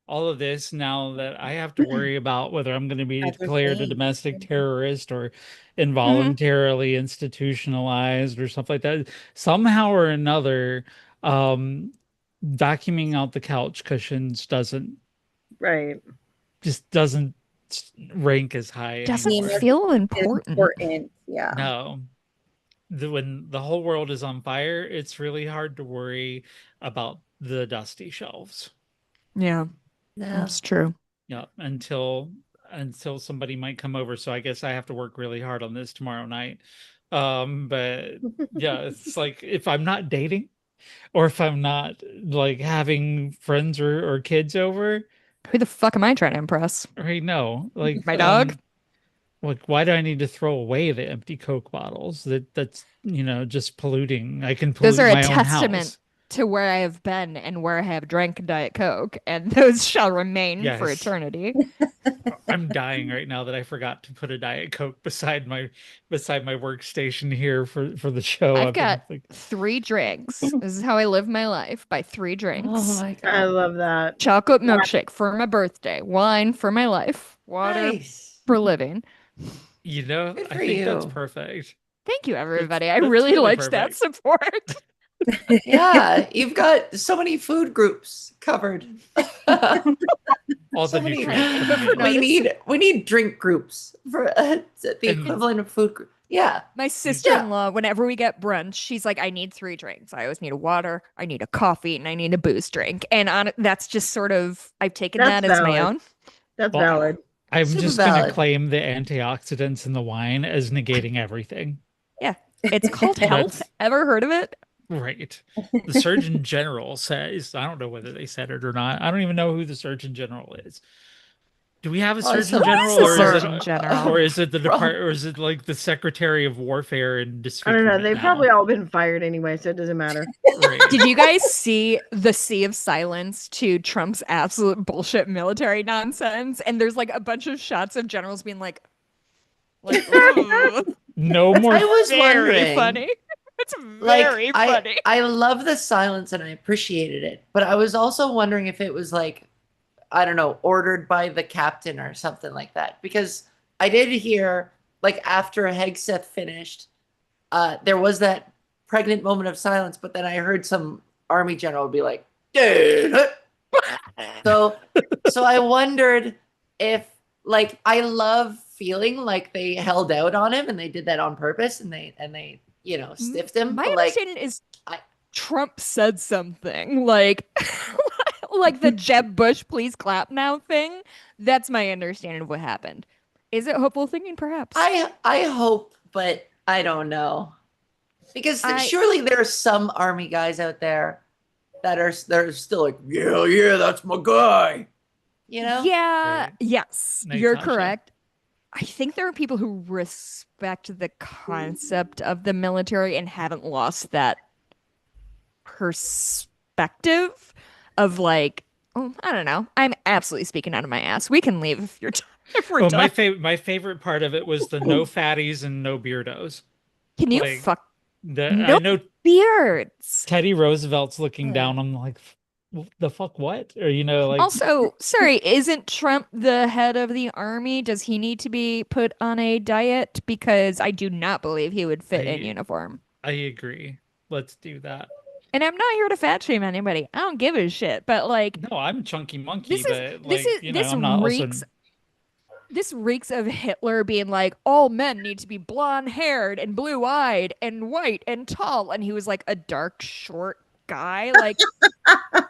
S1: all of this now that I have to worry about whether I'm going to be declared a
S3: Everything.
S1: domestic terrorist or involuntarily institutionalized or stuff like that. Somehow or another, vacuuming out the couch cushions
S2: Right.
S1: just doesn't rank as high
S7: Doesn't
S1: anymore.
S7: feel
S3: It's
S7: important.
S3: important. Yeah.
S1: No. When the whole world is on fire, it's really hard to worry about the dusty shelves.
S7: Yeah,
S11: Yeah.
S7: that's true.
S1: Yeah, until somebody might come over. So I guess I have to work really hard on this tomorrow night. But yeah, it's like if I'm not dating or if I'm not like having friends or kids over,
S7: Who the fuck am I trying to impress?
S1: right? No, like
S7: My dog?
S1: like why do I need to throw away the empty Coke bottles? That's just polluting. I can pollute
S7: Those are a
S1: my own
S7: testament
S1: house.
S7: to where I have been and where I have drank Diet Coke, and those shall remain for
S1: Yes.
S7: eternity.
S1: I'm dying right now that I forgot to put a Diet Coke beside my workstation here for the show.
S7: I've
S1: been,
S7: got
S1: like,
S7: 3 drinks. This is how I live my life, by 3 drinks.
S11: Oh my
S2: I
S11: God.
S2: love that.
S7: Chocolate milkshake for my birthday, wine for my life, water
S11: Nice.
S7: for living.
S1: Good
S11: for
S1: I think that's
S11: you.
S1: perfect.
S7: Thank you, everybody. I
S1: that's
S7: really
S1: really
S7: liked that
S1: perfect.
S7: support.
S11: Yeah, you've got so many food groups covered.
S1: All
S11: So
S1: the
S11: many-
S1: nutrients coming in.
S11: we need drink groups for the
S1: And-
S11: equivalent of food group. Yeah.
S7: My sister-in-law, whenever we get brunch, she's like, I need 3 drinks. I always need a water, I need a coffee, and I need a booze drink. And that's just sort of, I've taken
S2: That's
S7: that as my
S2: valid.
S7: own.
S2: That's
S1: Well,
S2: valid.
S1: I'm
S11: Super
S1: just going to
S11: valid.
S1: claim the antioxidants in the wine as negating everything.
S7: Yeah. It's called health.
S1: That's
S7: Ever heard of it?
S1: right. The Surgeon General says, I don't know whether they said it or not. I don't even know who the Surgeon General is. Do we have a
S11: Well, I
S1: Surgeon
S11: suppose
S1: General,
S7: He's a
S1: or is
S7: surgeon
S1: it,
S7: general.
S1: or is it the
S11: Bro.
S1: or is it like the Secretary of Warfare and
S2: I don't know.
S1: Disfigurement
S2: They've
S1: now?
S2: probably all been fired anyway, so it doesn't matter.
S1: Right.
S7: Did you guys see the sea of silence to Trump's absolute bullshit military nonsense? And there's like a bunch of shots of generals being like, ooh.
S1: No more.
S11: I was
S7: Very
S11: wondering.
S7: funny. It's
S11: Like,
S7: very funny.
S11: I love the silence and I appreciated it, but I was also wondering if it was like, I don't know, ordered by the captain or something like that. Because I did hear, like, after Hegseth finished, there was that pregnant moment of silence, but then I heard some army general be like, dude. So I wondered if, like, I love feeling like they held out on him and they did that on purpose and they stiffed him.
S7: My
S11: But, like,
S7: understanding is Trump said something like like the Jeb Bush please clap now thing. That's my understanding of what happened. Is it hopeful thinking perhaps?
S11: I hope, but I don't know. Because
S7: I-
S11: surely there are some army guys out there that are still like, yeah, that's my guy. You know?
S7: Yeah,
S1: Right.
S7: yes,
S1: Night
S7: you're
S1: Sasha.
S7: correct. I think there are people who respect the concept of the military and haven't lost that perspective of like, oh, I don't know. I'm absolutely speaking out of my ass. We can leave if you're if we're
S1: Well,
S7: done.
S1: my favorite part of it was the no fatties and no beardos.
S7: Can you
S1: Like,
S7: fuck
S1: I
S7: no
S1: know
S7: beards?
S1: Teddy Roosevelt's looking down. I'm like, the fuck, what? Or like,
S7: Also, sorry, isn't Trump the head of the army? Does he need to be put on a diet? Because I do not believe he would fit in
S1: I-
S7: uniform.
S1: I agree. Let's do that.
S7: And I'm not here to fat shame anybody. I don't give a shit. But like,
S1: No, I'm a chunky monkey,
S7: this
S1: but
S7: is
S1: like,
S7: this
S1: I'm not
S7: reeks. This reeks of Hitler being like, all men need to be blonde haired and blue eyed and white and tall. And he was like a dark, short guy. Like,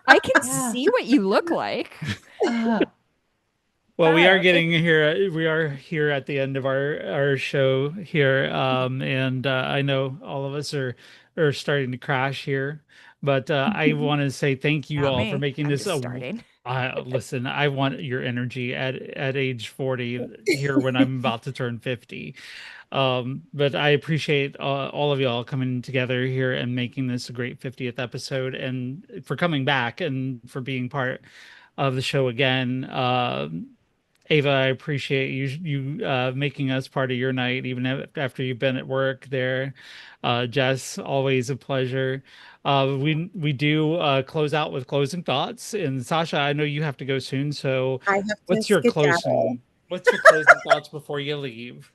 S7: I can
S11: Yeah.
S7: see what you look like.
S1: Well, we are getting here. We are here at the end of our show here, and I know all of us are starting to crash here, but I want to say thank you
S7: Not
S1: all
S7: me.
S1: for making
S7: I'm
S1: this.
S7: just starting.
S1: Listen, I want your energy at age 40 here when I'm about to turn 50. But I appreciate all of y'all coming together here and making this a great 50th episode, and for coming back and for being part of the show again. Ava, I appreciate you making us part of your night, even after you've been at work there. Jess, always a pleasure. We do close out with closing thoughts, and Sasha, I know you have to go soon. So,
S3: I have to
S1: what's your
S3: skedaddle.
S1: closing thoughts before you leave?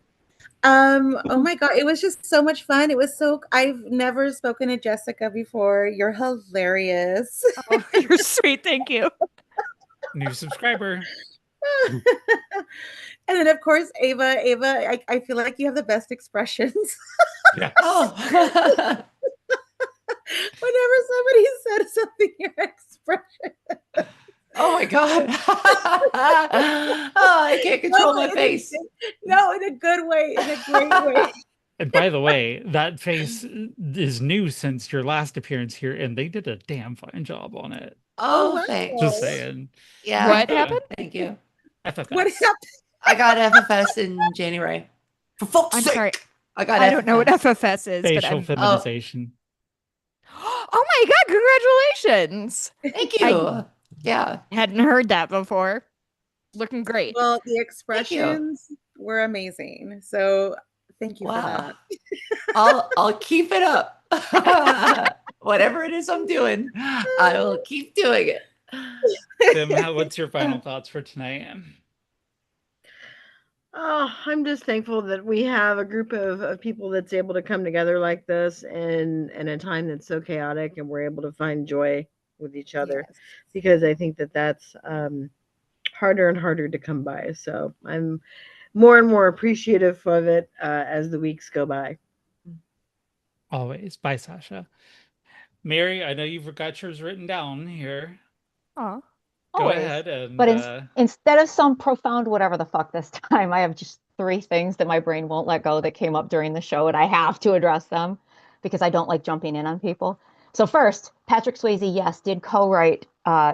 S3: Oh my God, it was just so much fun. I've never spoken to Jessica before. You're hilarious.
S7: Oh, you're sweet. Thank you.
S1: New subscriber.
S3: And then of course, Ava, I feel like you have the best expressions.
S1: Yes.
S11: Oh.
S3: Whenever somebody said something, your expression.
S11: Oh my God. Oh, I can't control my face.
S3: No, in a good way, in a great way.
S1: And by the way, that face is new since your last appearance here, and they did a damn fine job on it.
S11: Oh,
S3: wow.
S11: thanks.
S1: Just saying.
S11: Yeah.
S7: What happened?
S11: Thank you.
S1: FFS.
S3: What happened?
S11: I got FFS in January. For fuck's
S7: I'm
S11: sake.
S7: sorry.
S11: I got
S7: I don't know what FFS is, but
S1: Facial
S7: I'm.
S1: feminization.
S7: Oh my God! Congratulations!
S11: Thank you. Yeah.
S7: Hadn't heard that before. Looking great.
S3: Well, the
S11: Thank you.
S3: expressions were amazing. So thank you for
S11: Wow.
S3: that.
S11: I'll keep it up. Whatever it is I'm doing, I will keep doing it.
S1: Tim, what's your final thoughts for tonight?
S2: Oh, I'm just thankful that we have a group of people that's able to come together like this in a time that's so chaotic, and we're able to find joy with each other,
S3: Yes.
S2: because I think that that's harder and harder to come by. So I'm more and more appreciative of it as the weeks go by.
S1: Always. Bye, Sasha. Mary, I know you've got yours written down here.
S7: Aw.
S1: Go
S10: Always.
S1: ahead and
S10: But instead of some profound whatever the fuck this time, I have just three things that my brain won't let go that came up during the show, and I have to address them because I don't like jumping in on people. So first, Patrick Swayze, yes, did co-write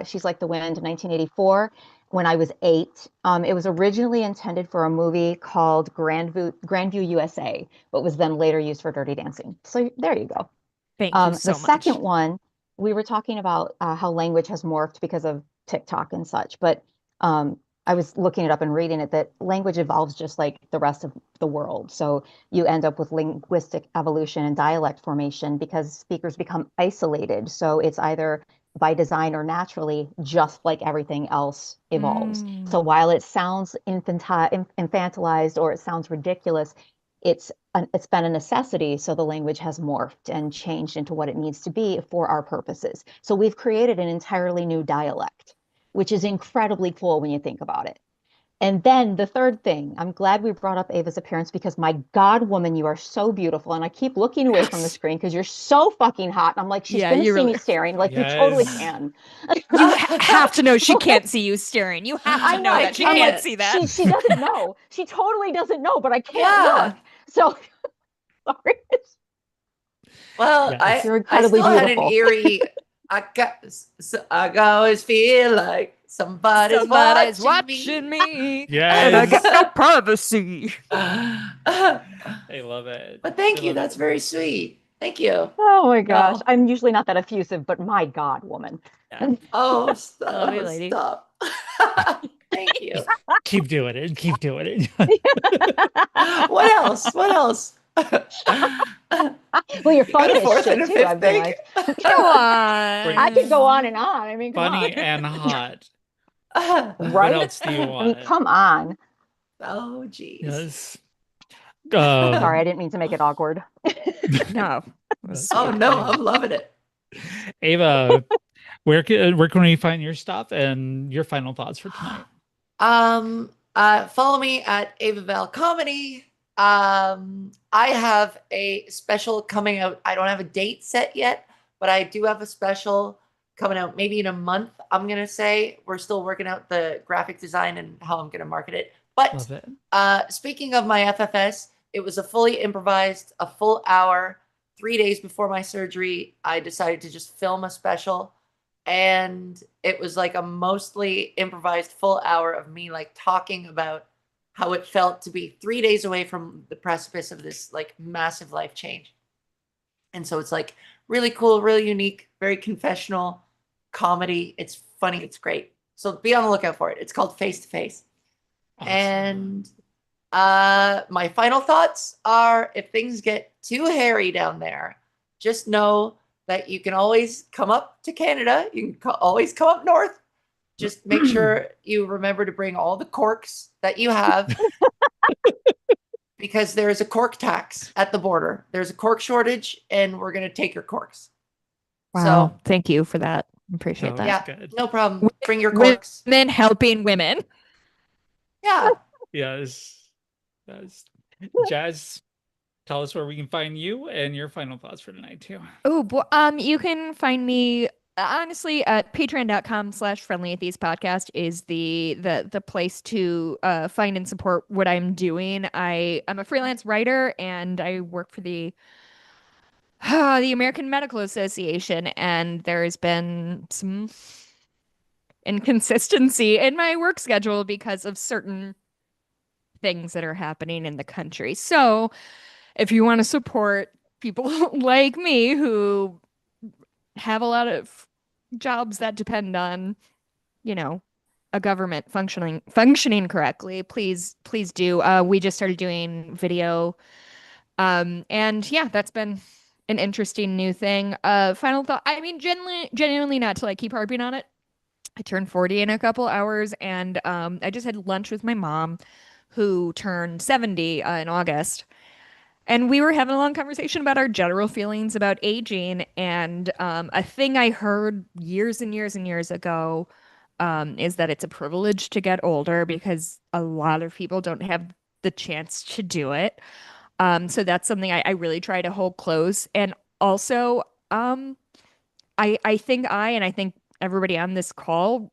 S10: She's Like the Wind in 1984 when I was 8. It was originally intended for a movie called Grandview USA, but was then later used for Dirty Dancing. So there you go.
S7: Thank you
S10: The
S7: so much.
S10: second one, we were talking about how language has morphed because of TikTok and such, but I was looking it up and reading it that language evolves just like the rest of the world. So you end up with linguistic evolution and dialect formation because speakers become isolated. So it's either by design or naturally, just like everything else evolves. So while it sounds infantilized or it sounds ridiculous, it's been a necessity, so the language has morphed and changed into what it needs to be for our purposes. So we've created an entirely new dialect, which is incredibly cool when you think about it. And then the third thing, I'm glad we brought up Ava's appearance because my God, woman, you are so beautiful. And I keep looking away from the screen because you're so fucking hot. And I'm like, she's
S7: Yeah,
S10: gonna
S7: you
S10: see me
S7: really-
S10: staring. Like you totally
S1: Yes.
S10: can.
S7: You have to know she can't see you staring. You have
S10: I
S7: to
S10: know.
S7: know that she
S10: I'm
S7: can't
S10: like,
S7: see that.
S10: She doesn't know. She totally doesn't know, but I can't
S11: Yeah.
S10: look. So sorry.
S11: Well,
S1: Yes.
S10: You're
S11: I
S10: incredibly
S11: still had an
S10: beautiful.
S11: eerie. I always feel like somebody's
S7: Somebody's
S11: watching
S7: watching me.
S1: Yes.
S7: And I got no privacy.
S1: I love it.
S11: But thank
S1: I
S11: you.
S1: love
S11: That's
S1: it.
S11: very sweet. Thank you.
S10: Oh my gosh.
S11: No.
S10: I'm usually not that effusive, but my God, woman.
S11: Oh,
S7: Love you,
S11: stop.
S7: lady.
S11: Stop. Thank you.
S1: Keep doing it. Keep doing it.
S11: What else? What else?
S10: Well, you're
S11: You got
S10: funny
S11: a
S10: as
S11: fourth and
S10: shit
S11: a
S10: too.
S11: fifth
S10: I've been
S11: thing?
S10: like,
S7: Come on.
S10: I could go on and on. I mean, come
S1: Funny
S10: on.
S1: and hot. What
S10: Right?
S1: else do you
S10: I mean,
S1: want?
S10: come on.
S11: Oh, geez.
S1: Yes.
S10: Sorry, I didn't mean to make it awkward.
S7: No.
S11: Oh, no, I'm loving it.
S1: Ava, where can we find your stuff and your final thoughts for tonight?
S11: Follow me at Ava Val Comedy. I have a special coming out. I don't have a date set yet, but I do have a special coming out maybe in a month. I'm gonna say we're still working out the graphic design and how I'm gonna market it. But
S1: Love it.
S11: speaking of my FFS, it was a fully improvised, a full hour. 3 days before my surgery, I decided to just film a special. And it was like a mostly improvised full hour of me like talking about how it felt to be 3 days away from the precipice of this like massive life change. And so it's like really cool, really unique, very confessional comedy. It's funny, it's great. So be on the lookout for it. It's called Face to Face.
S1: Awesome.
S11: And my final thoughts are if things get too hairy down there, just know that you can always come up to Canada. You can always come up north. Just make sure you remember to bring all the corks that you have because there is a cork tax at the border. There's a cork shortage and we're going to take your corks.
S7: Wow.
S11: So,
S7: Thank you for that. Appreciate
S1: Oh,
S7: that.
S11: yeah,
S1: good.
S11: no problem. Bring your corks.
S7: Women helping women.
S11: Yeah.
S1: Yes. Yes. Jazz, tell us where we can find you and your final thoughts for tonight too.
S7: Oh, you can find me honestly at patreon.com/friendlyatheist podcast is the place to find and support what I'm doing. I'm a freelance writer and I work for the American Medical Association, and there's been some inconsistency in my work schedule because of certain things that are happening in the country. So if you want to support people like me who have a lot of jobs that depend on, a government functioning correctly, please do. We just started doing video. And yeah, that's been an interesting new thing. Final thought. I mean, genuinely not to like keep harping on it. I turned 40 in a couple hours, and I just had lunch with my mom, who turned 70 in August. And we were having a long conversation about our general feelings about aging. And a thing I heard years and years and years ago is that it's a privilege to get older because a lot of people don't have the chance to do it. So that's something I really try to hold close. And also, I think and I think everybody on this call,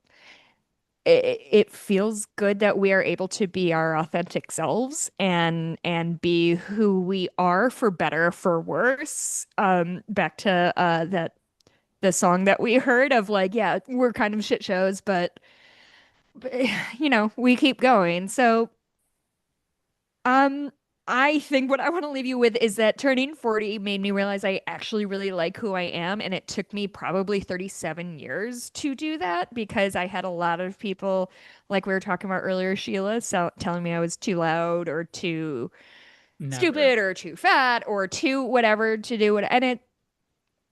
S7: it feels good that we are able to be our authentic selves and be who we are, for better, for worse. Back to that the song that we heard of, like, yeah, we're kind of shit shows, but we keep going. So um, I think what I want to leave you with is that turning 40 made me realize I actually really like who I am. And it took me probably 37 years to do that, because I had a lot of people, like we were talking about earlier, Sheila, so telling me I was too loud or too
S1: Never.
S7: stupid or too fat or too whatever to do it.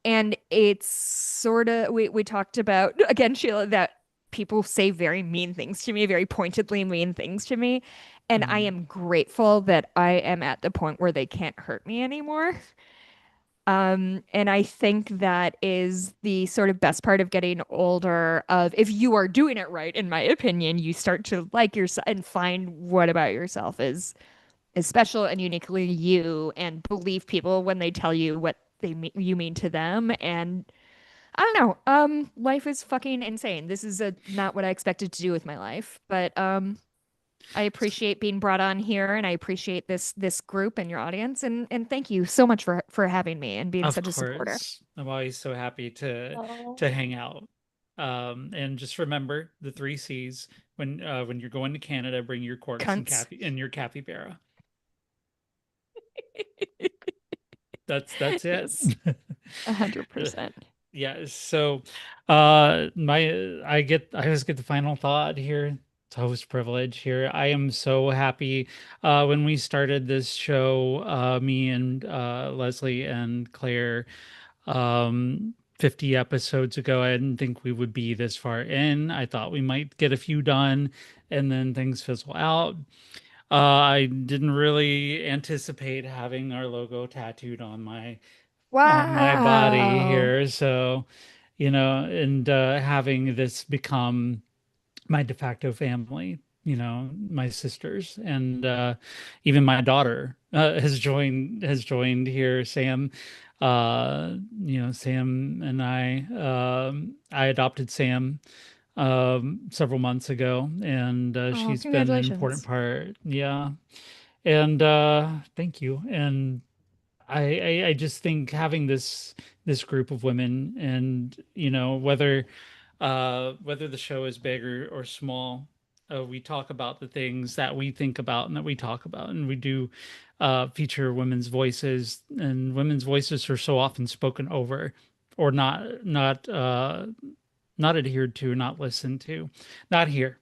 S7: And it's sort of, we talked about, again, Sheila, that people say very mean things to me, very pointedly mean things to me. And I am grateful that I am at the point where they can't hurt me anymore. And I think that is the sort of best part of getting older, of if you are doing it right, in my opinion, you start to like yourself and find what about yourself is special and uniquely you, and believe people when they tell you what you mean to them. And I don't know, life is fucking insane. This is not what I expected to do with my life, but I appreciate being brought on here, and I appreciate this group and your audience, and thank you so much for having me and being
S1: Of
S7: such a supporter.
S1: course. I'm always so happy to
S6: Oh.
S1: hang out. And just remember the 3 C's when you're going to Canada, bring your corks and
S7: Cunts.
S1: your capybara. That's it.
S7: Yes. 100%.
S1: Yeah. So, I always get the final thought here. It's host privilege here. I am so happy. When we started this show, me and Leslie and Claire, 50 episodes ago, I didn't think we would be this far in. I thought we might get a few done, and then things fizzle out. I didn't really anticipate having our logo tattooed on my body
S7: Wow.
S1: here. So, and having this become my de facto family, my sisters, and even my daughter has joined here. Sam, Sam and I adopted Sam several months ago, and
S7: Oh,
S1: she's been an important
S7: congratulations.
S1: part. Yeah. And thank you. And I just think having this group of women, and whether the show is big or small, we talk about the things that we think about and that we talk about, and we do feature women's voices, and women's voices are so often spoken over, or not adhered to, not listened to. Not here.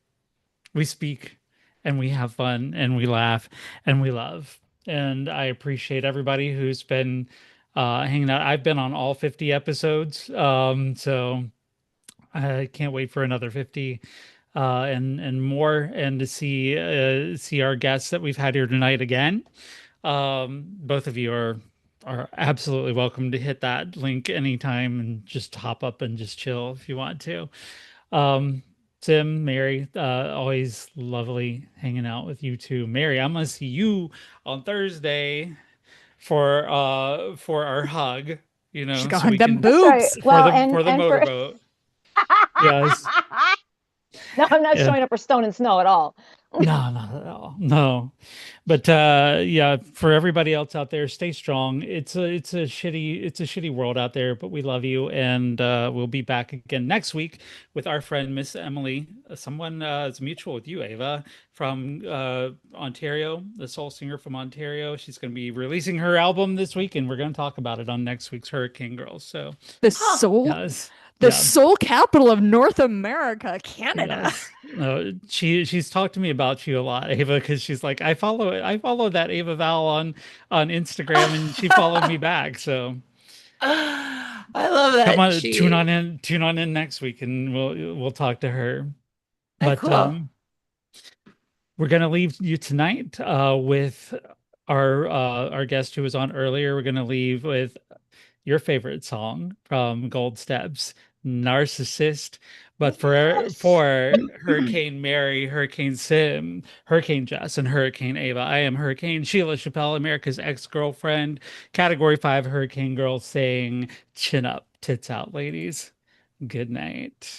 S1: We speak, and we have fun, and we laugh, and we love. And I appreciate everybody who's been hanging out. I've been on all 50 episodes, so I can't wait for another 50 and more, and to see our guests that we've had here tonight again. Both of you are absolutely welcome to hit that link anytime and just hop up and just chill if you want to. Um, Tim, Mary, always lovely hanging out with you too. Mary, I'm gonna see you on Thursday for our hug,
S7: She's
S1: so
S7: gonna hug
S1: we
S7: them
S1: can
S10: That's right.
S7: boobs.
S10: Well,
S1: for the
S10: and for
S1: motorboat. Yes.
S10: no, I'm not
S1: And
S10: showing up for stone and snow at all.
S1: no, not at all. No. But yeah, for everybody else out there, stay strong. It's a shitty world out there, but we love you, and we'll be back again next week with our friend Miss Emily, someone is mutual with you, Ava, from Ontario, the soul singer from Ontario. She's going to be releasing her album this week, and we're going to talk about it on next week's Hurricane Girls. So,
S7: The
S11: Huh.
S7: soul,
S1: yes.
S7: the
S1: Yeah.
S7: soul capital of North America, Canada.
S1: Yes. No, she's talked to me about you a lot, Ava, because she's like, I follow that Ava Val on Instagram, and she followed me back. So
S11: I love
S1: come
S11: that.
S1: on, tune on in next week, and we'll talk to her. But
S11: Cool.
S1: we're gonna leave you tonight with our guest who was on earlier. We're gonna leave with your favorite song from Gold Steps, Narcissist But for Hurricane Mary, Hurricane Sim, Hurricane Jess, and Hurricane Ava, I am Hurricane Sheila Chappelle, America's ex-girlfriend. Category 5 Hurricane Girl saying, chin up, tits out, ladies. Good night.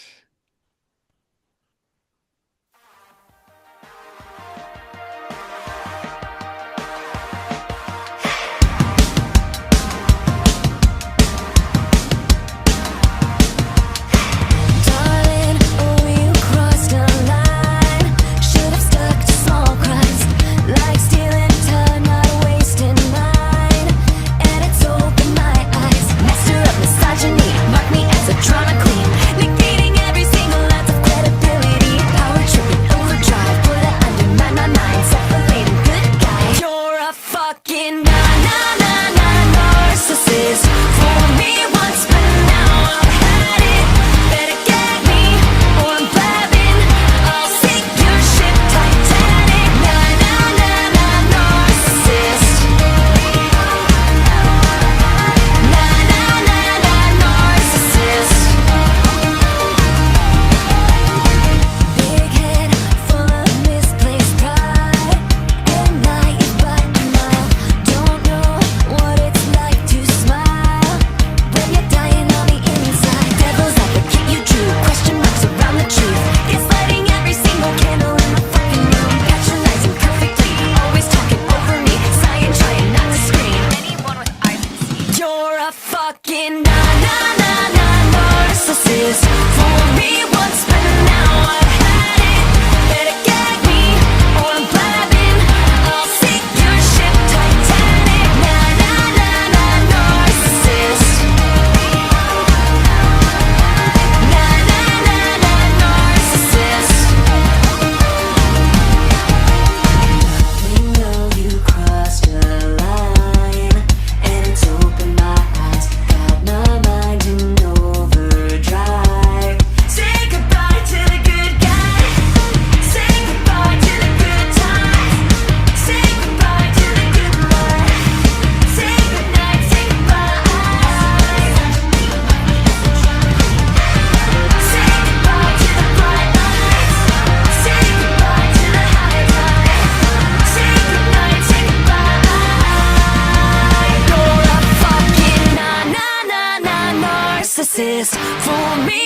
S5: Darling, oh, you crossed a line. Should have stuck to small crimes, like stealing time, not wasting mine. And it's opened my eyes, master of misogyny, mark me as a drama queen, negating every single ounce of credibility. Power tripping overdrive, put it under my mind, separating good guy. You're a fucking narcissist. For me once, but now I've had it. Better get me, or I'm blabbing. I'll sink your ship, Titanic. Narcissist. Narcissist. Big head full of misplaced pride, and naive but mild. Don't know what it's like to smile when you're dying on the inside. Devil's advocate, you drew question marks around the truth. It's lighting every single candle in my fucking room. Patronizing perfectly, always talking over me. Sighing, trying not to scream. Anyone with eyes can see. You're a fucking narcissist. For me once, but now I've had it. Better get me, or I'm blabbing. I'll sink your ship, Titanic. Narcissist. Narcissist. We know you crossed a line, and it's opened my eyes, got my mind in overdrive. Say goodbye to the good guy. Say goodbye to the good times. Say goodbye to the good life. Say goodnight, say goodbye. Say goodbye to the bright lights. Say goodbye to the high life. Say goodnight, say goodbye. You're a fucking narcissist. For me